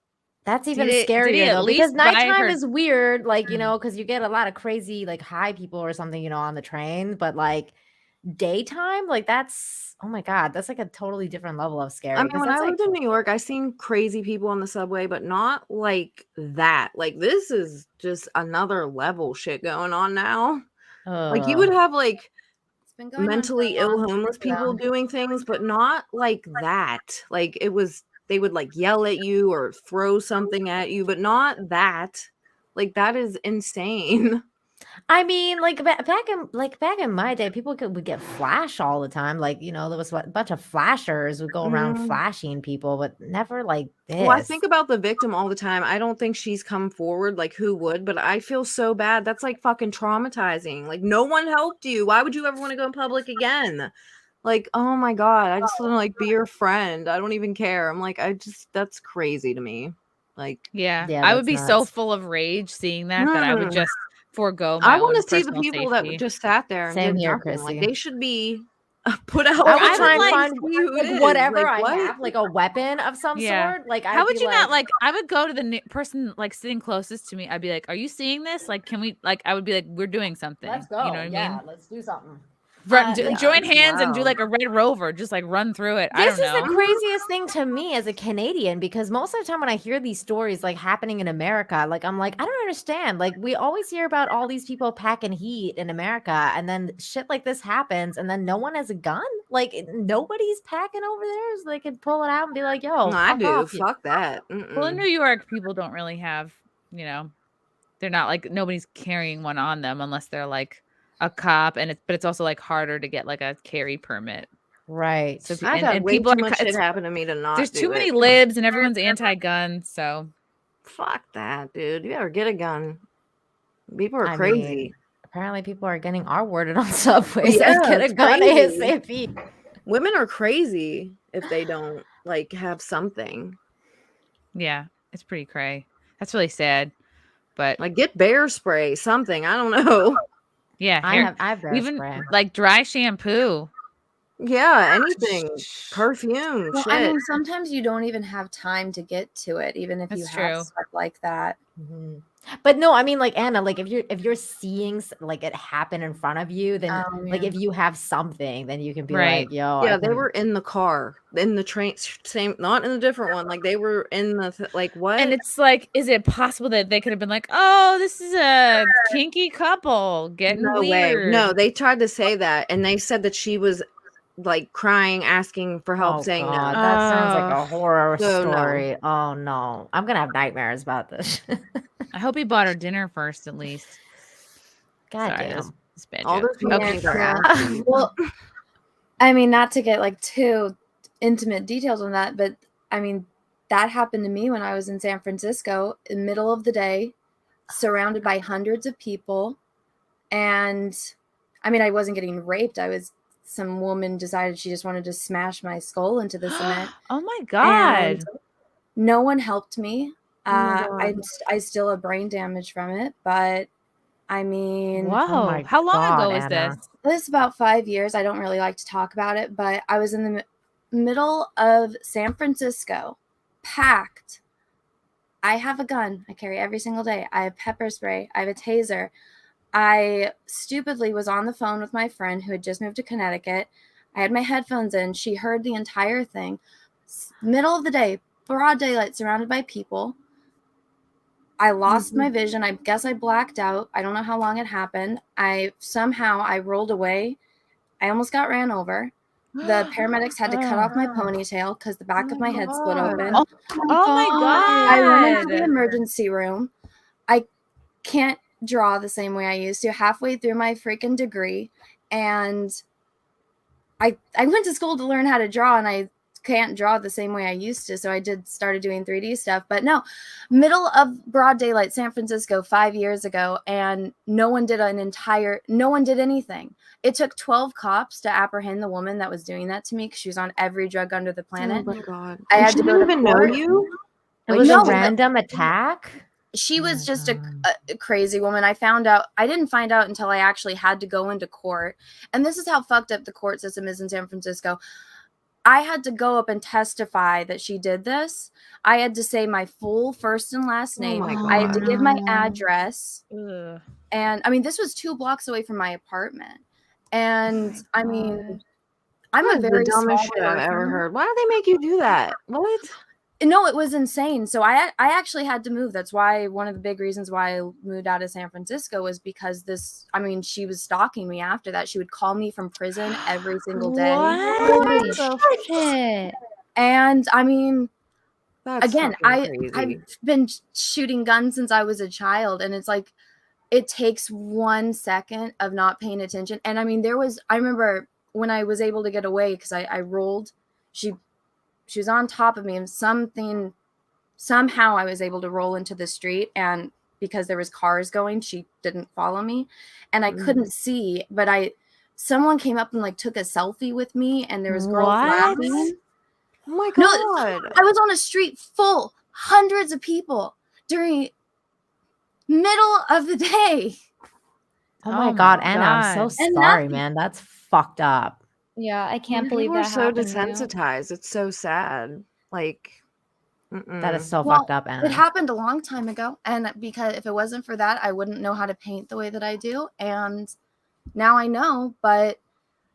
Speaker 2: That's even scarier though, because nighttime is weird, like, you know, because you get a lot of crazy, like, high people or something, you know, on the train. But like daytime, like, that's, oh my God, that's like a totally different level of scary.
Speaker 5: I mean, when I lived in New York, I seen crazy people on the subway, but not like that. Like, this is just another level shit going on now. Like, you would have like mentally ill homeless people doing things, but not like that. Like, it was, they would like yell at you or throw something at you, but not that. Like, that is insane.
Speaker 2: I mean, like back in my day, people would get flash all the time. Like, you know, there was a bunch of flashers would go around flashing people, but never like this.
Speaker 5: Well, I think about the victim all the time. I don't think she's come forward. Like, who would? But I feel so bad. That's like fucking traumatizing. Like, no one helped you. Why would you ever want to go in public again? Like, oh my God, I just want to like be your friend. I don't even care. I'm like, that's crazy to me. Like,
Speaker 1: yeah, I would be so full of rage seeing that that I would just forego my
Speaker 5: I want to see the
Speaker 1: personal
Speaker 5: people
Speaker 1: safety.
Speaker 5: that just sat there and
Speaker 2: Same
Speaker 5: did
Speaker 2: here,
Speaker 5: nothing.
Speaker 2: Chrissy.
Speaker 5: Like, they should be put out.
Speaker 2: I would try and
Speaker 5: like,
Speaker 2: find
Speaker 5: see who it is.
Speaker 2: whatever
Speaker 5: Like,
Speaker 2: I have, like a weapon of some sort. Like,
Speaker 1: how would you not like? I would go to the person like sitting closest to me. I'd be like, "Are you seeing this? Like, can we?" Like, I would be like, "We're doing something."
Speaker 2: Let's go.
Speaker 1: You know what I mean?
Speaker 2: Let's do something.
Speaker 1: Join hands and do like a Red Rover, just like run through it.
Speaker 2: This
Speaker 1: I don't know.
Speaker 2: is the craziest thing to me as a Canadian, because most of the time when I hear these stories like happening in America, like I'm like, I don't understand. Like, we always hear about all these people packing heat in America, and then shit like this happens, and then no one has a gun. Like, nobody's packing over there, so they can pull it out and be like, "Yo,
Speaker 5: no, I do. Fuck that."
Speaker 1: Well, in New York, people don't really have, you know, they're not like, nobody's carrying one on them unless they're like a cop, and it's also like harder to get like a carry permit,
Speaker 2: right?
Speaker 1: So
Speaker 5: I've had way too much shit happen to me to not.
Speaker 1: There's
Speaker 5: do
Speaker 1: too many
Speaker 5: it.
Speaker 1: libs, and everyone's anti-gun. So
Speaker 5: fuck that, dude. You better get a gun. People are
Speaker 2: I
Speaker 5: crazy.
Speaker 2: mean, apparently, people are getting R-worded on subways.
Speaker 5: Yeah,
Speaker 2: Get a
Speaker 5: it's
Speaker 2: gun
Speaker 5: crazy.
Speaker 2: ASAP.
Speaker 5: Women are crazy if they don't like have something.
Speaker 1: Yeah, it's pretty cray. That's really sad. But
Speaker 5: like, get bear spray, something. I don't know.
Speaker 1: Yeah,
Speaker 2: I have bear
Speaker 1: even
Speaker 2: spray.
Speaker 1: like dry shampoo.
Speaker 5: Yeah, anything. Perfume.
Speaker 6: Well,
Speaker 5: shit.
Speaker 6: I mean, sometimes you don't even have time to get to it, even if you have stuff like that.
Speaker 2: Mm-hmm. But no, I mean, like, Anna, like if you're seeing like it happen in front of you, then like if you have something, then you can be like, yo,
Speaker 5: yeah, they were in the car, in the train, same, not in a different one. Like, they were in the like what?
Speaker 1: And it's like, is it possible that they could have been like, oh, this is a kinky couple getting
Speaker 5: No
Speaker 1: weird?
Speaker 5: way. No, they tried to say that, and they said that she was like crying, asking for help, saying no.
Speaker 2: That sounds like a horror
Speaker 5: So, no.
Speaker 2: story. Oh no, I'm gonna have nightmares about this.
Speaker 1: I hope he bought her dinner first, at least.
Speaker 2: God
Speaker 1: Sorry,
Speaker 2: damn.
Speaker 1: that's bad
Speaker 5: All
Speaker 1: joke.
Speaker 5: those people think they're asking.
Speaker 6: Well, I mean, not to get like too intimate details on that, but I mean, that happened to me when I was in San Francisco in the middle of the day, surrounded by hundreds of people. And I mean, I wasn't getting raped. Some woman decided she just wanted to smash my skull into the cement.
Speaker 1: Oh my God.
Speaker 6: And no one helped me.
Speaker 5: my
Speaker 6: I still have brain damage from it, but I mean,
Speaker 1: Whoa. How long ago was this?
Speaker 6: This is about 5 years. I don't really like to talk about it, but I was in the middle of San Francisco, packed. I have a gun. I carry every single day. I have pepper spray. I have a taser. I stupidly was on the phone with my friend who had just moved to Connecticut. I had my headphones in. She heard the entire thing. Middle of the day, broad daylight, surrounded by people. I lost my vision. I guess I blacked out. I don't know how long it happened. I rolled away. I almost got ran over. The paramedics had to cut off my ponytail because the back of my head split open.
Speaker 1: Oh my God.
Speaker 6: I went into the emergency room. I can't draw the same way I used to, halfway through my freaking degree. And I went to school to learn how to draw, and I can't draw the same way I used to. So I started doing 3D stuff. But no, middle of broad daylight, San Francisco 5 years ago, and no one did anything. It took 12 cops to apprehend the woman that was doing that to me because she was on every drug under the planet.
Speaker 5: Oh my God.
Speaker 6: I had
Speaker 5: she
Speaker 6: to go
Speaker 5: didn't
Speaker 6: to
Speaker 5: even know
Speaker 6: court.
Speaker 5: you?
Speaker 2: It was
Speaker 6: No,
Speaker 2: a
Speaker 6: but-
Speaker 2: random attack.
Speaker 6: She was just a crazy woman. I didn't find out until I actually had to go into court. And this is how fucked up the court system is in San Francisco. I had to go up and testify that she did this. I had to say my full first and last name.
Speaker 5: my
Speaker 6: I had to
Speaker 5: God.
Speaker 6: give my address.
Speaker 1: Ugh.
Speaker 6: And I mean, this was 2 blocks away from my apartment. And I mean, I'm a
Speaker 5: That's
Speaker 6: very
Speaker 5: the dumbest
Speaker 6: small
Speaker 5: shit I've ever
Speaker 6: person.
Speaker 5: heard. Why do they make you do that? What?
Speaker 6: No, it was insane. So I actually had to move. That's why one of the big reasons why I moved out of San Francisco was because she was stalking me after that. She would call me from prison every single day.
Speaker 4: Holy shit.
Speaker 6: And I mean,
Speaker 5: That's
Speaker 6: again,
Speaker 5: fucking crazy.
Speaker 6: I've been shooting guns since I was a child. And it's like, it takes 1 second of not paying attention. And I mean, I remember when I was able to get away because I rolled, she was on top of me and somehow I was able to roll into the street, and because there was cars going, she didn't follow me and I couldn't see, but someone came up and like took a selfie with me, and there was girls laughing.
Speaker 5: Oh my
Speaker 6: No,
Speaker 5: God.
Speaker 6: I was on a street full, hundreds of people during middle of the day.
Speaker 2: Oh my God, Anna, I'm so
Speaker 6: And
Speaker 2: sorry,
Speaker 6: nothing.
Speaker 2: man. That's fucked up.
Speaker 4: Yeah, I can't believe
Speaker 5: People are
Speaker 4: that
Speaker 5: so
Speaker 4: happened to you.
Speaker 5: desensitized. It's so sad. Like,
Speaker 2: That is so
Speaker 6: Well,
Speaker 2: fucked up, Anna.
Speaker 6: It happened a long time ago, and because if it wasn't for that, I wouldn't know how to paint the way that I do, and now I know. But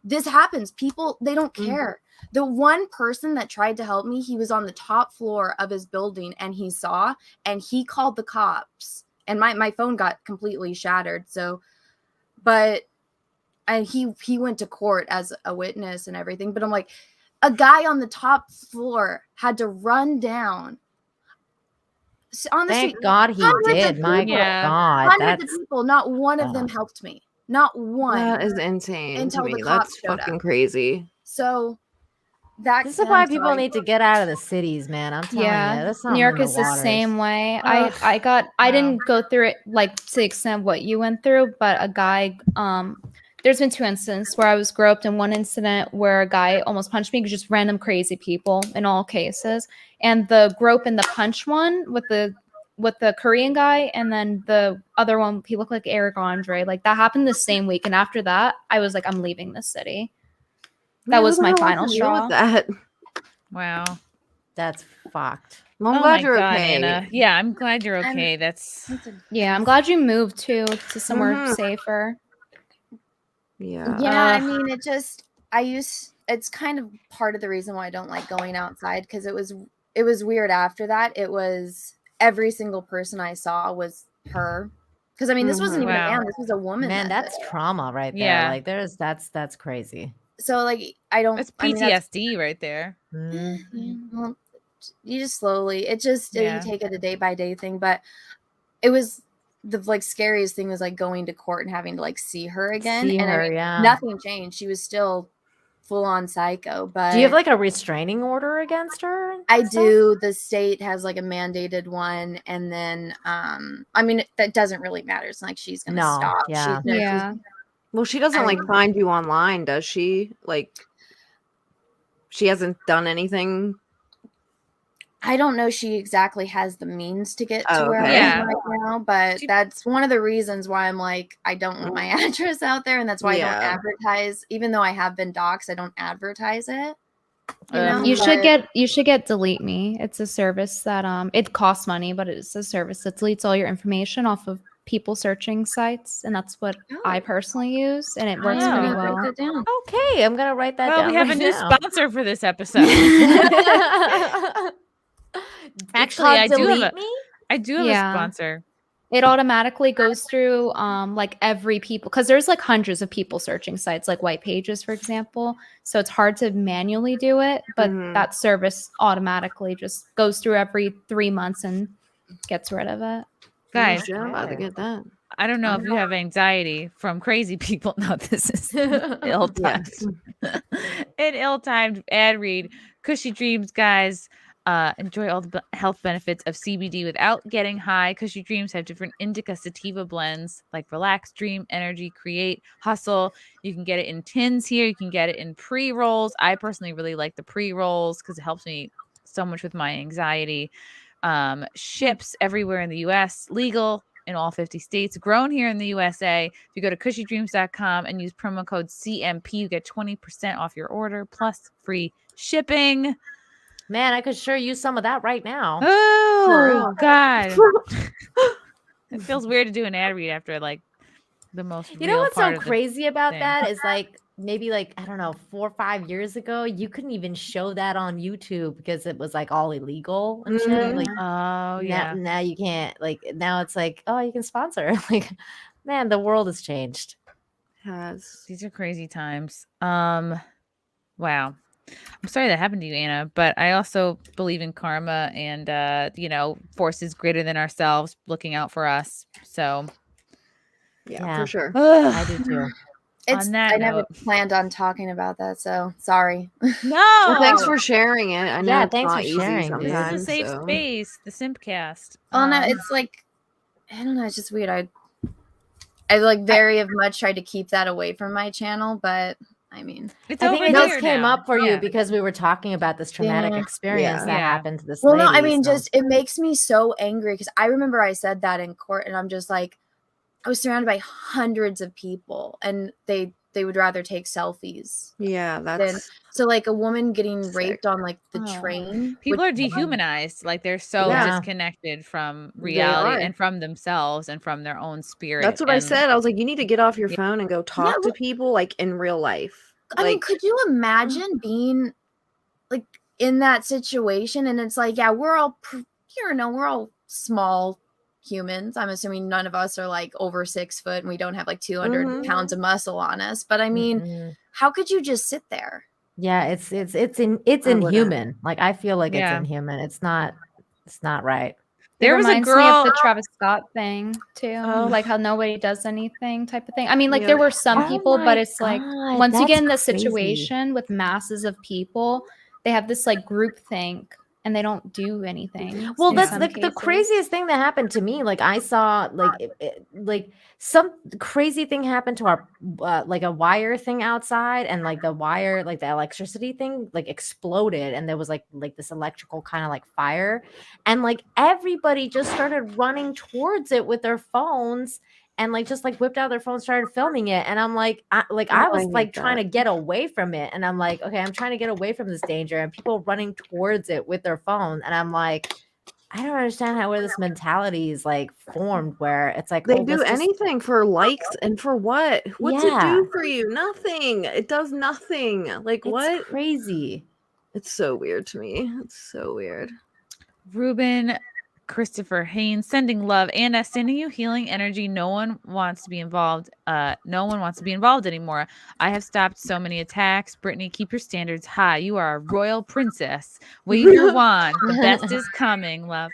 Speaker 6: this happens. People, they don't care. The one person that tried to help me, he was on the top floor of his building, and he saw, and he called the cops, and my phone got completely shattered. So, but and he went to court as a witness and everything. But I'm like, a guy on the top floor had to run down on the
Speaker 2: Thank
Speaker 6: street.
Speaker 2: God he
Speaker 6: Hundreds of
Speaker 2: did. My
Speaker 6: people.
Speaker 2: God,
Speaker 6: Hundreds
Speaker 2: that's
Speaker 6: of people. Not one of them helped me. Not one.
Speaker 5: that is insane
Speaker 6: until
Speaker 5: to
Speaker 6: the
Speaker 5: me.
Speaker 6: cops
Speaker 5: That's
Speaker 6: showed
Speaker 5: fucking
Speaker 6: up.
Speaker 5: crazy.
Speaker 6: So that
Speaker 2: this is why people need to get out of the cities, man. I'm telling you, that's
Speaker 4: New York is the
Speaker 2: waters.
Speaker 4: same way.
Speaker 2: Ugh.
Speaker 4: I didn't go through it like to the extent of what you went through, but a guy there's been 2 incidents where I was groped, and one incident where a guy almost punched me, just random crazy people in all cases. And the grope and the punch one with the Korean guy, and then the other one, he looked like Eric Andre. Like that happened the same week, and after that, I was like, I'm leaving this city. That was my final straw.
Speaker 5: That.
Speaker 1: Wow.
Speaker 2: That's fucked.
Speaker 5: Well, I'm
Speaker 1: Oh
Speaker 5: glad
Speaker 1: my
Speaker 5: you're
Speaker 1: God,
Speaker 5: okay.
Speaker 1: Anna. Yeah, I'm glad you're okay.
Speaker 4: Yeah, I'm glad you moved to somewhere
Speaker 5: Mhm.
Speaker 4: safer.
Speaker 5: Yeah.
Speaker 6: Yeah, I mean, it's kind of part of the reason why I don't like going outside, because it was weird after that. It was every single person I saw was her. Because I mean, this wasn't even a man, this was a woman.
Speaker 2: Man,
Speaker 6: that
Speaker 2: that's
Speaker 6: did it.
Speaker 2: trauma right there.
Speaker 1: Yeah.
Speaker 2: Like that's crazy.
Speaker 6: So like I don't.
Speaker 1: That's
Speaker 6: I mean, that's-
Speaker 1: PTSD right there.
Speaker 6: well, you just slowly. It just
Speaker 1: Yeah.
Speaker 6: you take it a day by day thing, but it was the like scariest thing was like going to court and having to like see her again.
Speaker 2: See
Speaker 6: and
Speaker 2: her,
Speaker 6: I mean,
Speaker 2: yeah.
Speaker 6: nothing changed. She was still full on psycho. But
Speaker 2: Do you have like a restraining order against her? and
Speaker 6: I
Speaker 2: stuff?
Speaker 6: do. The state has like a mandated one, and then I mean that doesn't really matter. It's not like she's gonna
Speaker 2: No,
Speaker 6: stop.
Speaker 2: yeah.
Speaker 4: Yeah.
Speaker 5: Well, she doesn't like find you online, does she? Like, she hasn't done anything.
Speaker 6: I don't know she exactly has the means to get to
Speaker 5: Oh,
Speaker 6: where I
Speaker 5: okay.
Speaker 6: am right now, but that's one of the reasons why I'm like, I don't want my address out there, and that's why I don't
Speaker 5: Yeah.
Speaker 6: advertise. Even though I have been doxxed, I don't advertise it. You know,
Speaker 4: You should
Speaker 6: but-
Speaker 4: get Delete Me. It's a service that it costs money, but it's a service that deletes all your information off of people searching sites, and that's what I personally use, and it works
Speaker 1: Oh.
Speaker 4: pretty
Speaker 1: Write
Speaker 4: well.
Speaker 6: that down.
Speaker 2: Okay, I'm gonna write that
Speaker 1: Well,
Speaker 2: down.
Speaker 1: we have
Speaker 2: right
Speaker 1: a new
Speaker 2: now.
Speaker 1: sponsor for this episode. Actually, I do have a sponsor.
Speaker 4: It automatically goes through like every people, because there's like hundreds of people searching sites like White Pages, for example. So it's hard to manually do it, but that service automatically just goes through every 3 months and gets rid of it.
Speaker 1: Guys,
Speaker 5: I'm about to get that.
Speaker 1: I don't know if you have anxiety from crazy people. No, this is ill-timed. An ill-timed ad read. Cushy Dreams, guys. Enjoy all the health benefits of CBD without getting high. Cushy Dreams have different indica sativa blends like Relax, Dream, Energy, Create, Hustle. You can get it in tins here. You can get it in pre-rolls. I personally really like the pre-rolls because it helps me so much with my anxiety. Ships everywhere in the US, legal in all 50 states, grown here in the USA. If you go to cushydreams.com and use promo code CMP, you get 20% off your order plus free shipping.
Speaker 2: Man, I could sure use some of that right now.
Speaker 1: Oh, God. It feels weird to do an ad read after like the most
Speaker 2: You know
Speaker 1: real
Speaker 2: what's
Speaker 1: part
Speaker 2: so
Speaker 1: of the
Speaker 2: crazy about
Speaker 1: thing.
Speaker 2: that is like maybe like I don't know 4 or 5 years ago you couldn't even show that on YouTube because it was like all illegal and shit. Like
Speaker 1: Oh, yeah.
Speaker 2: now you can't like now it's like oh you can sponsor. Like man, the world has changed.
Speaker 1: These are crazy times. Wow. I'm sorry that happened to you, Anna, but I also believe in karma and forces greater than ourselves looking out for us. So
Speaker 5: yeah. For sure.
Speaker 2: I do too.
Speaker 6: I never planned on talking about that, so sorry.
Speaker 1: No.
Speaker 5: Well, thanks for sharing it. I know
Speaker 2: Yeah,
Speaker 5: it's
Speaker 2: thanks
Speaker 5: not
Speaker 2: for
Speaker 5: easy
Speaker 2: sharing, dude.
Speaker 5: sometimes.
Speaker 1: This is a safe
Speaker 5: so.
Speaker 1: space, the SIMPCAST.
Speaker 6: Oh no, it's like I don't know, it's just weird. I like very much tried to keep that away from my channel, but I mean,
Speaker 1: it's
Speaker 2: I think
Speaker 1: over
Speaker 2: it just
Speaker 1: here
Speaker 2: came
Speaker 1: now.
Speaker 2: up for you because we were talking about this traumatic experience that happened to this
Speaker 6: well,
Speaker 2: lady.
Speaker 6: no, I mean,
Speaker 2: so.
Speaker 6: just it makes me so angry because I remember I said that in court, and I'm just like, I was surrounded by hundreds of people, and they would rather take selfies.
Speaker 5: Yeah, that's
Speaker 6: so like a woman getting raped on like the train.
Speaker 1: People are dehumanized, like they're so disconnected from reality and from themselves and from their own spirit.
Speaker 5: That's what I said. I was like, you need to get off your phone and go talk to people like in real life.
Speaker 6: I mean, could you imagine being like in that situation? And it's like, yeah, we're all, we're all small humans. I'm assuming none of us are like over 6 foot and we don't have like 200 pounds of muscle on us. But I mean, how could you just sit there?
Speaker 2: Yeah, it's inhuman. Like I feel like it's inhuman. It's not right.
Speaker 1: There was a girl
Speaker 4: me of the Travis Scott thing too, like how nobody does anything type of thing. I mean, like there were some people, but it's like once you get in the situation with masses of people, they have this like group think and they don't do anything.
Speaker 2: Well, that's the craziest thing that happened to me. Like I saw like some crazy thing happened to our like a wire thing outside, and like the wire, like the electricity thing, like exploded, and there was like this electrical kind of like fire, and like everybody just started running towards it with their phones. And like just like whipped out their phone, started filming it, and I'm like, I was like trying to get away from it, and I'm like, okay, I'm trying to get away from this danger, and people running towards it with their phone, and I'm like, I don't understand where this mentality is like formed, where it's like
Speaker 5: they do anything for likes and for what? What's it do for you? Nothing. It does nothing. Like what?
Speaker 2: It's crazy.
Speaker 5: It's so weird to me. It's so weird.
Speaker 1: Ruben Christopher Haynes sending love. Anna, sending you healing energy. No one wants to be involved. No one wants to be involved anymore. I have stopped so many attacks. Brittany, keep your standards high. You are a royal princess. Wave your wand. The best is coming, love.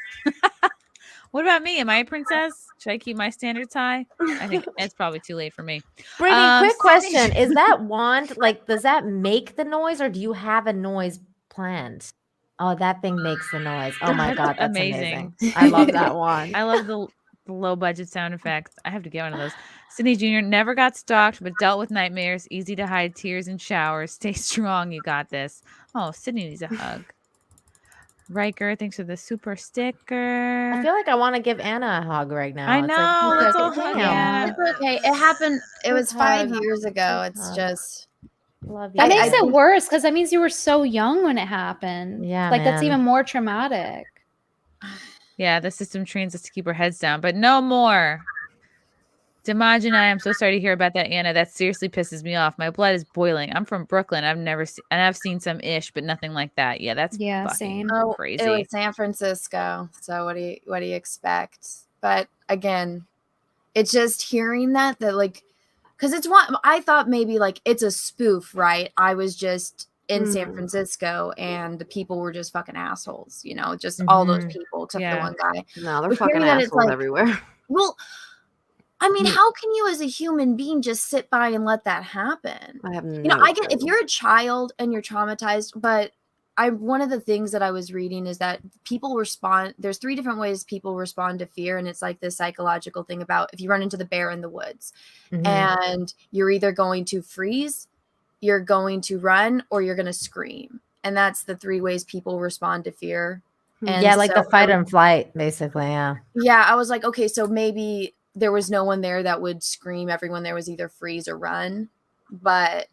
Speaker 1: What about me? Am I a princess? Should I keep my standards high? I think it's probably too late for me.
Speaker 2: Brittany, quick question. Is that wand, like, does that make the noise, or do you have a noise planned? Oh, that thing makes the noise. Oh my God, that's amazing. I love that one.
Speaker 1: I love the low budget sound effects. I have to get one of those. Sydney Jr. never got stalked, but dealt with nightmares. Easy to hide tears in showers. Stay strong. You got this. Oh, Sydney needs a hug. Riker, thanks for the super sticker.
Speaker 2: I feel like I want to give Anna a hug right now.
Speaker 1: I know.
Speaker 2: It's
Speaker 1: Let's all
Speaker 2: like,
Speaker 1: hug Anna.
Speaker 6: It's okay. It happened. It was 5 years ago. It's just.
Speaker 2: Love you.
Speaker 4: That makes it worse because that means you were so young when it happened.
Speaker 2: Yeah,
Speaker 4: like that's
Speaker 2: man.
Speaker 4: even more traumatic.
Speaker 1: Yeah, the system trains us to keep our heads down, but no more. Dimaj and I'm so sorry to hear about that, Anna. That seriously pisses me off. My blood is boiling. I'm from Brooklyn. I've seen some ish, but nothing like that. Yeah, that's
Speaker 4: same.
Speaker 1: Crazy.
Speaker 6: It was San Francisco. So what do you expect? But again, it's just hearing that like. Because it's one, I thought maybe like it's a spoof, right? I was just in San Francisco and the people were just fucking assholes, just all those people except for the one guy.
Speaker 5: No, they're fucking assholes everywhere.
Speaker 6: Well, I mean, how can you as a human being just sit by and let that happen?
Speaker 5: I have no
Speaker 6: I get if you're a child and you're traumatized, but one of the things that I was reading is that people respond. There's 3 different ways people respond to fear, and it's like this psychological thing about if you run into the bear in the woods, and you're either going to freeze, you're going to run, or you're going to scream, and that's the 3 ways people respond to fear. And
Speaker 2: yeah, like the fight and flight, basically. Yeah.
Speaker 6: Yeah, I was like, okay, so maybe there was no one there that would scream. Everyone there was either freeze or run, but.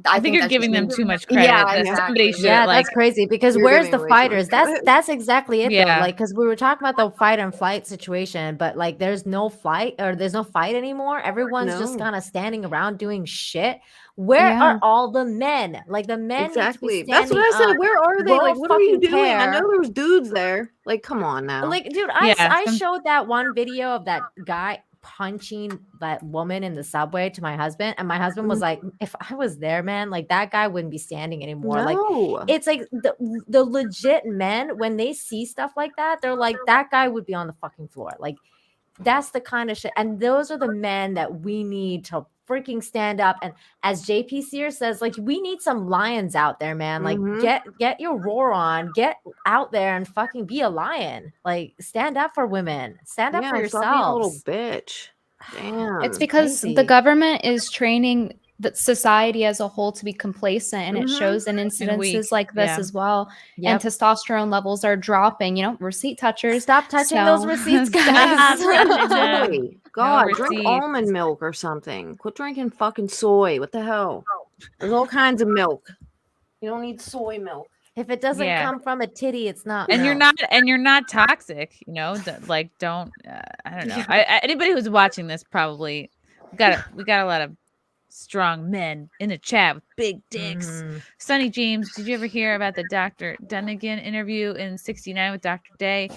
Speaker 1: I think you're giving them too much credit.
Speaker 6: Yeah, exactly.
Speaker 2: That's crazy because where's the fighters? That's exactly it.
Speaker 1: Yeah.
Speaker 2: Though. Like, because we were talking about the fight and flight situation, but like, there's no fight or there's no fight anymore. Everyone's just kind of standing around doing shit. Where are all the men? Like the men.
Speaker 5: Exactly.
Speaker 2: Need to be
Speaker 5: That's what I said. Where are they? Like, what are you doing?
Speaker 2: Care.
Speaker 5: I know there was dudes there. Like, come on now.
Speaker 2: Like, dude, I showed that one video of that guy punching that woman in the subway to my husband, and my husband was like, if I was there, man, like that guy wouldn't be standing anymore. Like, it's like the legit men, when they see stuff like that, they're like, that guy would be on the fucking floor. Like, that's the kind of shit, and those are the men that we need to freaking stand up. And as JP Sears says, like, we need some lions out there, man. Like, get your roar on, get out there and fucking be a lion. Like, stand up for women, stand up for yourselves.
Speaker 5: Little bitch. Damn.
Speaker 4: It's because the government is training the society as a whole to be complacent, and it shows in incidences like this as well. And testosterone levels are dropping. You know, receipt touchers.
Speaker 2: Stop touching those receipts, guys.
Speaker 5: God, drink almond milk or something. Quit drinking fucking soy. What the hell? There's all kinds of milk. You don't need soy milk.
Speaker 2: If it doesn't come from a titty, it's not.
Speaker 1: And
Speaker 2: milk.
Speaker 1: you're not toxic. You know, like don't. I don't know. Anybody who's watching this probably we got a lot of strong men in the chat with big dicks. Sonny James, did you ever hear about the Dr. Dunnigan interview in '69 with Dr. Day?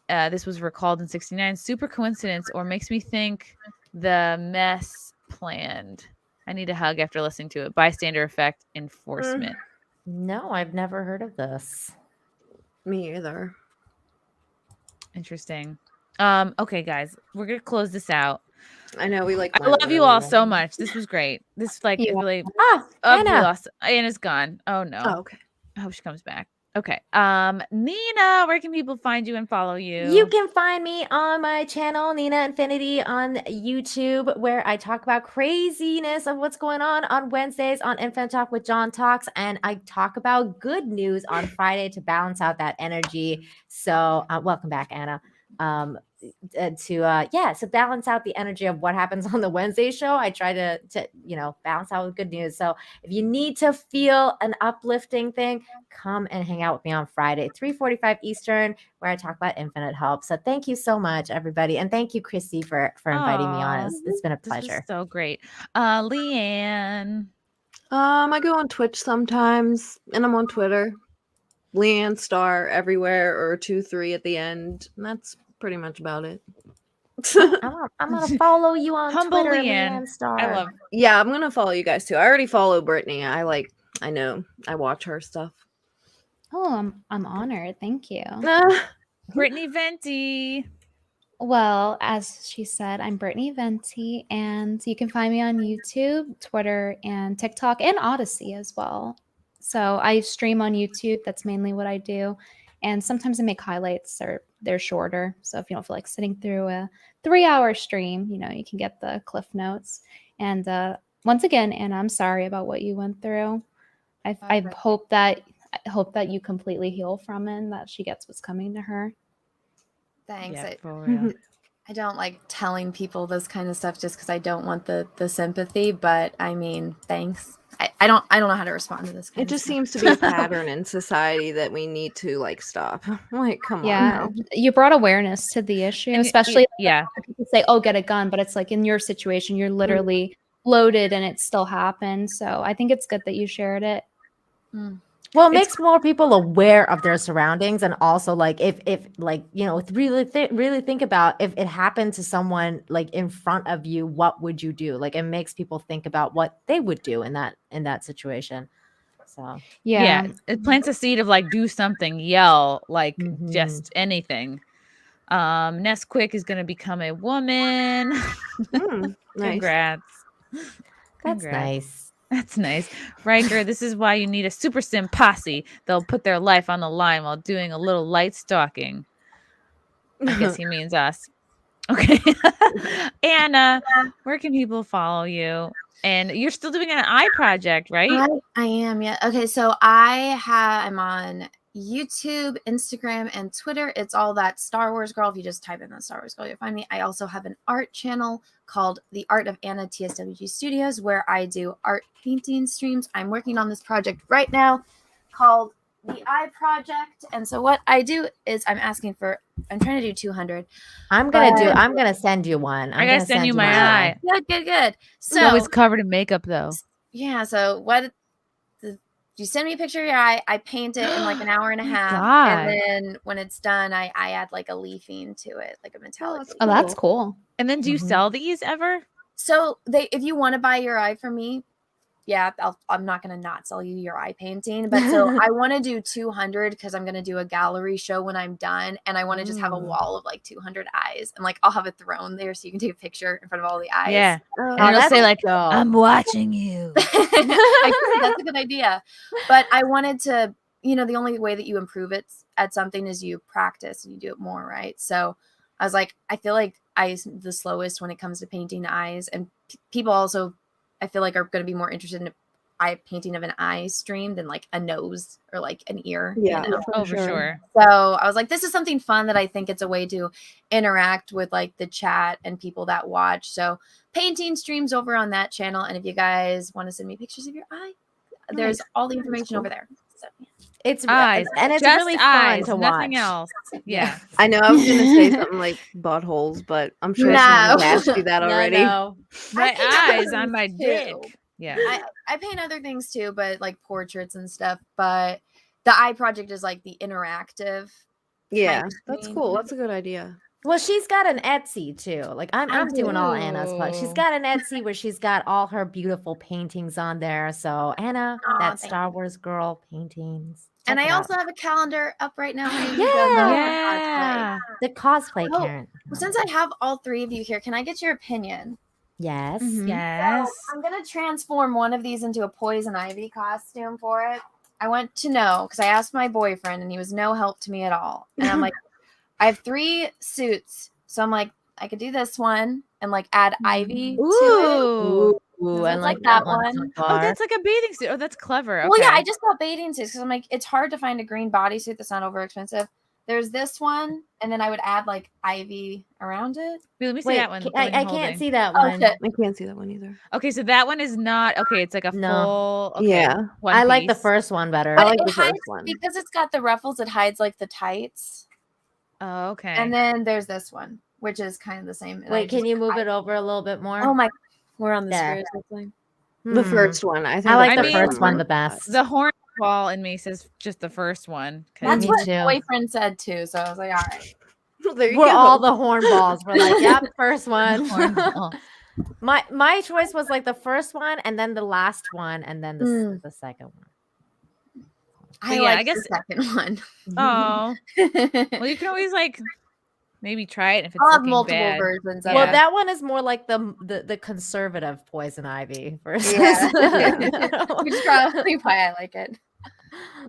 Speaker 1: This was recalled in '69. Super coincidence, or makes me think the mess planned. I need a hug after listening to it. Bystander effect enforcement.
Speaker 2: No, I've never heard of this.
Speaker 5: Me either.
Speaker 1: Interesting. Okay, guys, we're gonna close this out.
Speaker 5: I know I
Speaker 1: love you all so much. This was great. This really.
Speaker 2: Anna.
Speaker 1: Anna's gone. Oh no.
Speaker 5: Oh, okay.
Speaker 1: I hope she comes back. Okay. Nina, where can people find you and follow you?
Speaker 2: You can find me on my channel, Nina Infinity, on YouTube, where I talk about craziness of what's going on Wednesdays on Infinite Talk with John Talks, and I talk about good news on Friday to balance out that energy. So welcome back, Anna. To balance out the energy of what happens on the Wednesday show, I try to balance out with good news. So if you need to feel an uplifting thing, come and hang out with me on Friday, 3:45 Eastern, where I talk about infinite help. So thank you so much, everybody, and thank you, Chrissy, for inviting me on. It's been a pleasure.
Speaker 1: So great. LeeAnn.
Speaker 5: I go on Twitch sometimes, and I'm on Twitter. LeeAnn Star everywhere, or 23 at the end. And that's pretty much about it.
Speaker 2: I'm gonna follow you on
Speaker 1: Humble
Speaker 2: Twitter,
Speaker 1: LeeAnn.
Speaker 2: Star.
Speaker 5: Yeah, I'm gonna follow you guys too. I already follow Brittany. I know. I watch her stuff.
Speaker 4: Oh, I'm honored. Thank you.
Speaker 1: Brittany Venti.
Speaker 4: Well, as she said, I'm Brittany Venti, and you can find me on YouTube, Twitter, and TikTok, and Odyssey as well. So I stream on YouTube. That's mainly what I do. And sometimes I make highlights, or they're shorter. So if you don't feel like sitting through a 3-hour stream, you can get the cliff notes. And once again, Anna, I'm sorry about what you went through. I hope that you completely heal from it, and that she gets what's coming to her.
Speaker 6: Thanks.
Speaker 1: Yeah, for real.
Speaker 6: I don't like telling people this kind of stuff just because I don't want the sympathy, but I mean, thanks. I don't know how to respond to this.
Speaker 5: It just seems to be a pattern in society that we need to stop. Like, come on.
Speaker 4: Yeah, you brought awareness to the issue,
Speaker 1: And
Speaker 4: especially
Speaker 1: people
Speaker 4: say, "Oh, get a gun," but it's like in your situation, you're literally loaded, and it still happened. So I think it's good that you shared it.
Speaker 2: Well, it makes more people aware of their surroundings, and also if really think about if it happened to someone in front of you, what would you do? It makes people think about what they would do in that situation. So
Speaker 1: yeah, it plants a seed of do something, yell, just anything. Nesquik is going to become a woman.
Speaker 5: Nice.
Speaker 1: Congrats.
Speaker 2: That's nice.
Speaker 1: That's nice. Riker, this is why you need a super sim posse. They'll put their life on the line while doing a little light stalking. I guess he means us. Okay. Anna, where can people follow you? And you're still doing an eye project, right?
Speaker 6: I am, yeah. Okay, so I'm on YouTube, Instagram, and Twitter. It's all that Star Wars Girl. If you just type in the Star Wars Girl, you'll find me. I also have an art channel called The Art of Anna TSWG Studios, where I do art painting streams. I'm working on this project right now called The Eye Project. And so what I do is I'm trying to do 200.
Speaker 2: I'm gonna send you one.
Speaker 1: I gotta send you my eye.
Speaker 6: Good. So
Speaker 1: I'm always covered in makeup though.
Speaker 6: Yeah, so you send me a picture of your eye, I paint it in like an hour and a half.
Speaker 1: God.
Speaker 6: And then when it's done, I add like a leafing to it, like a metallic.
Speaker 4: Oh, that's cool.
Speaker 1: And then do you sell these ever?
Speaker 6: So if you want to buy your eye from me, yeah, I'm not going to not sell you your eye painting. But so I want to do 200 because I'm going to do a gallery show when I'm done. And I want to just have a wall of like 200 eyes. And like I'll have a throne there so you can take a picture in front of all the eyes.
Speaker 1: Yeah. And it'll say like, I'm watching you.
Speaker 6: That's a good idea. But I wanted to, the only way that you improve it at something is you practice and you do it more, right? So I was like, I feel like I'm the slowest when it comes to painting eyes. And people also, I feel like, are going to be more interested in eye painting of an eye stream than like a nose or like an ear.
Speaker 5: Yeah,
Speaker 1: for sure.
Speaker 6: So I was like, this is something fun that I think it's a way to interact with like the chat and people that watch. So painting streams over on that channel. And if you guys want to send me pictures of your eye, there's all the information over there. So
Speaker 2: it's
Speaker 1: eyes,
Speaker 2: and it's
Speaker 1: just
Speaker 2: really
Speaker 1: eyes,
Speaker 2: fun to
Speaker 1: nothing
Speaker 2: watch.
Speaker 1: else. Yeah.
Speaker 5: I know I was going to say something like buttholes, but I'm sure someone asked you that already.
Speaker 1: My eyes on my dick. Yeah.
Speaker 6: I paint other things too, but like portraits and stuff. But the eye project is like the interactive.
Speaker 5: Yeah, that's cool. That's a good idea.
Speaker 2: Well, she's got an Etsy too. Like I'm doing all Anna's part. She's got an Etsy where she's got all her beautiful paintings on there. So Anna, that Star Wars girl paintings.
Speaker 6: And I also have a calendar up right now.
Speaker 2: Yeah. The cosplay Karen.
Speaker 6: Well, since I have all three of you here, can I get your opinion?
Speaker 2: Yes.
Speaker 1: Yes.
Speaker 6: So I'm gonna transform one of these into a poison ivy costume for it. I want to know because I asked my boyfriend and he was no help to me at all. And I'm like, I have 3 suits, so I'm like, I could do this one and like add ivy to it.
Speaker 2: Ooh, I like
Speaker 6: that
Speaker 2: one.
Speaker 6: one.
Speaker 2: So
Speaker 1: Oh, that's like a bathing suit. Oh, that's clever. Okay.
Speaker 6: Well, yeah, I just got bathing suits because I'm like, it's hard to find a green bodysuit that's not over expensive. There's this one, and then I would add like ivy around it.
Speaker 1: Wait, let me see that one.
Speaker 2: I can't see that one.
Speaker 5: I can't see that one either.
Speaker 1: Okay, so that one is not okay. It's like a full. Okay,
Speaker 5: yeah,
Speaker 2: I like the first one better.
Speaker 5: I like the first one
Speaker 6: because it's got the ruffles. It hides like the tights.
Speaker 1: Oh, okay.
Speaker 6: And then there's this one, which is kind of the same.
Speaker 2: Wait, can you move it over a little bit more?
Speaker 6: Oh my, we're on the
Speaker 2: There.
Speaker 6: screws.
Speaker 5: The first one. I think
Speaker 2: I like
Speaker 1: I
Speaker 2: the
Speaker 1: mean,
Speaker 2: first one the best.
Speaker 1: The horn ball in me says just the first one.
Speaker 6: That's
Speaker 2: Me
Speaker 6: what
Speaker 2: too.
Speaker 6: boyfriend said too. So I was like, all right.
Speaker 2: We're all the hornballs. We're like, yep, first one.
Speaker 1: Hornball.
Speaker 2: My choice was like the first one, and then the last one, and then the second one.
Speaker 6: I guess the second one.
Speaker 1: Oh, well, you can always like maybe try it if it's
Speaker 6: I'll have
Speaker 1: looking
Speaker 6: multiple
Speaker 1: bad.
Speaker 6: versions.
Speaker 2: Well, that one is more like the conservative poison ivy versus.
Speaker 6: Which is probably why I like it.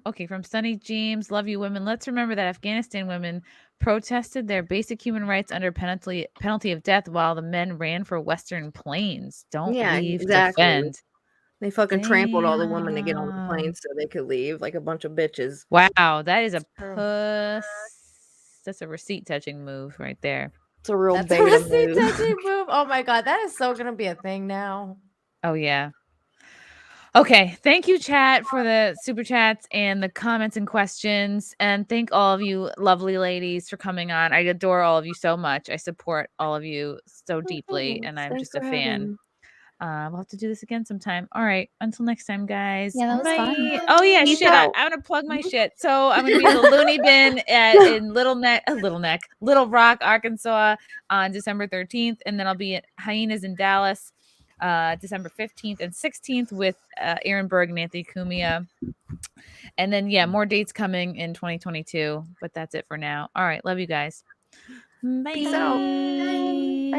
Speaker 1: Okay, from Sunny James, love you women. Let's remember that Afghanistan women protested their basic human rights under penalty of death while the men ran for Western plains. Don't leave, defend.
Speaker 5: They fucking trampled all the women to get on the plane so they could leave like a bunch of bitches.
Speaker 1: Wow, that is a puss. That's a receipt touching move right there.
Speaker 5: It's a real beta
Speaker 2: receipt
Speaker 5: move.
Speaker 2: touching move. Oh my god, that is so gonna be a thing now.
Speaker 1: Oh yeah. Okay, thank you, chat, for the super chats and the comments and questions. And thank all of you lovely ladies for coming on. I adore all of you so much. I support all of you so deeply, and I'm just a fan. We'll have to do this again sometime. All right, until next time, guys.
Speaker 4: Yeah, that was fun.
Speaker 1: Oh yeah, shit. I'm gonna plug my shit. So I'm gonna be in the Looney Bin in Little Rock, Arkansas on December 13th, and then I'll be at Hyenas in Dallas December 15th and 16th with Aaron Berg and Anthony Cumia. And then more dates coming in 2022. But that's it for now. All right, love you guys. Bye.
Speaker 5: Peace out.
Speaker 2: Bye.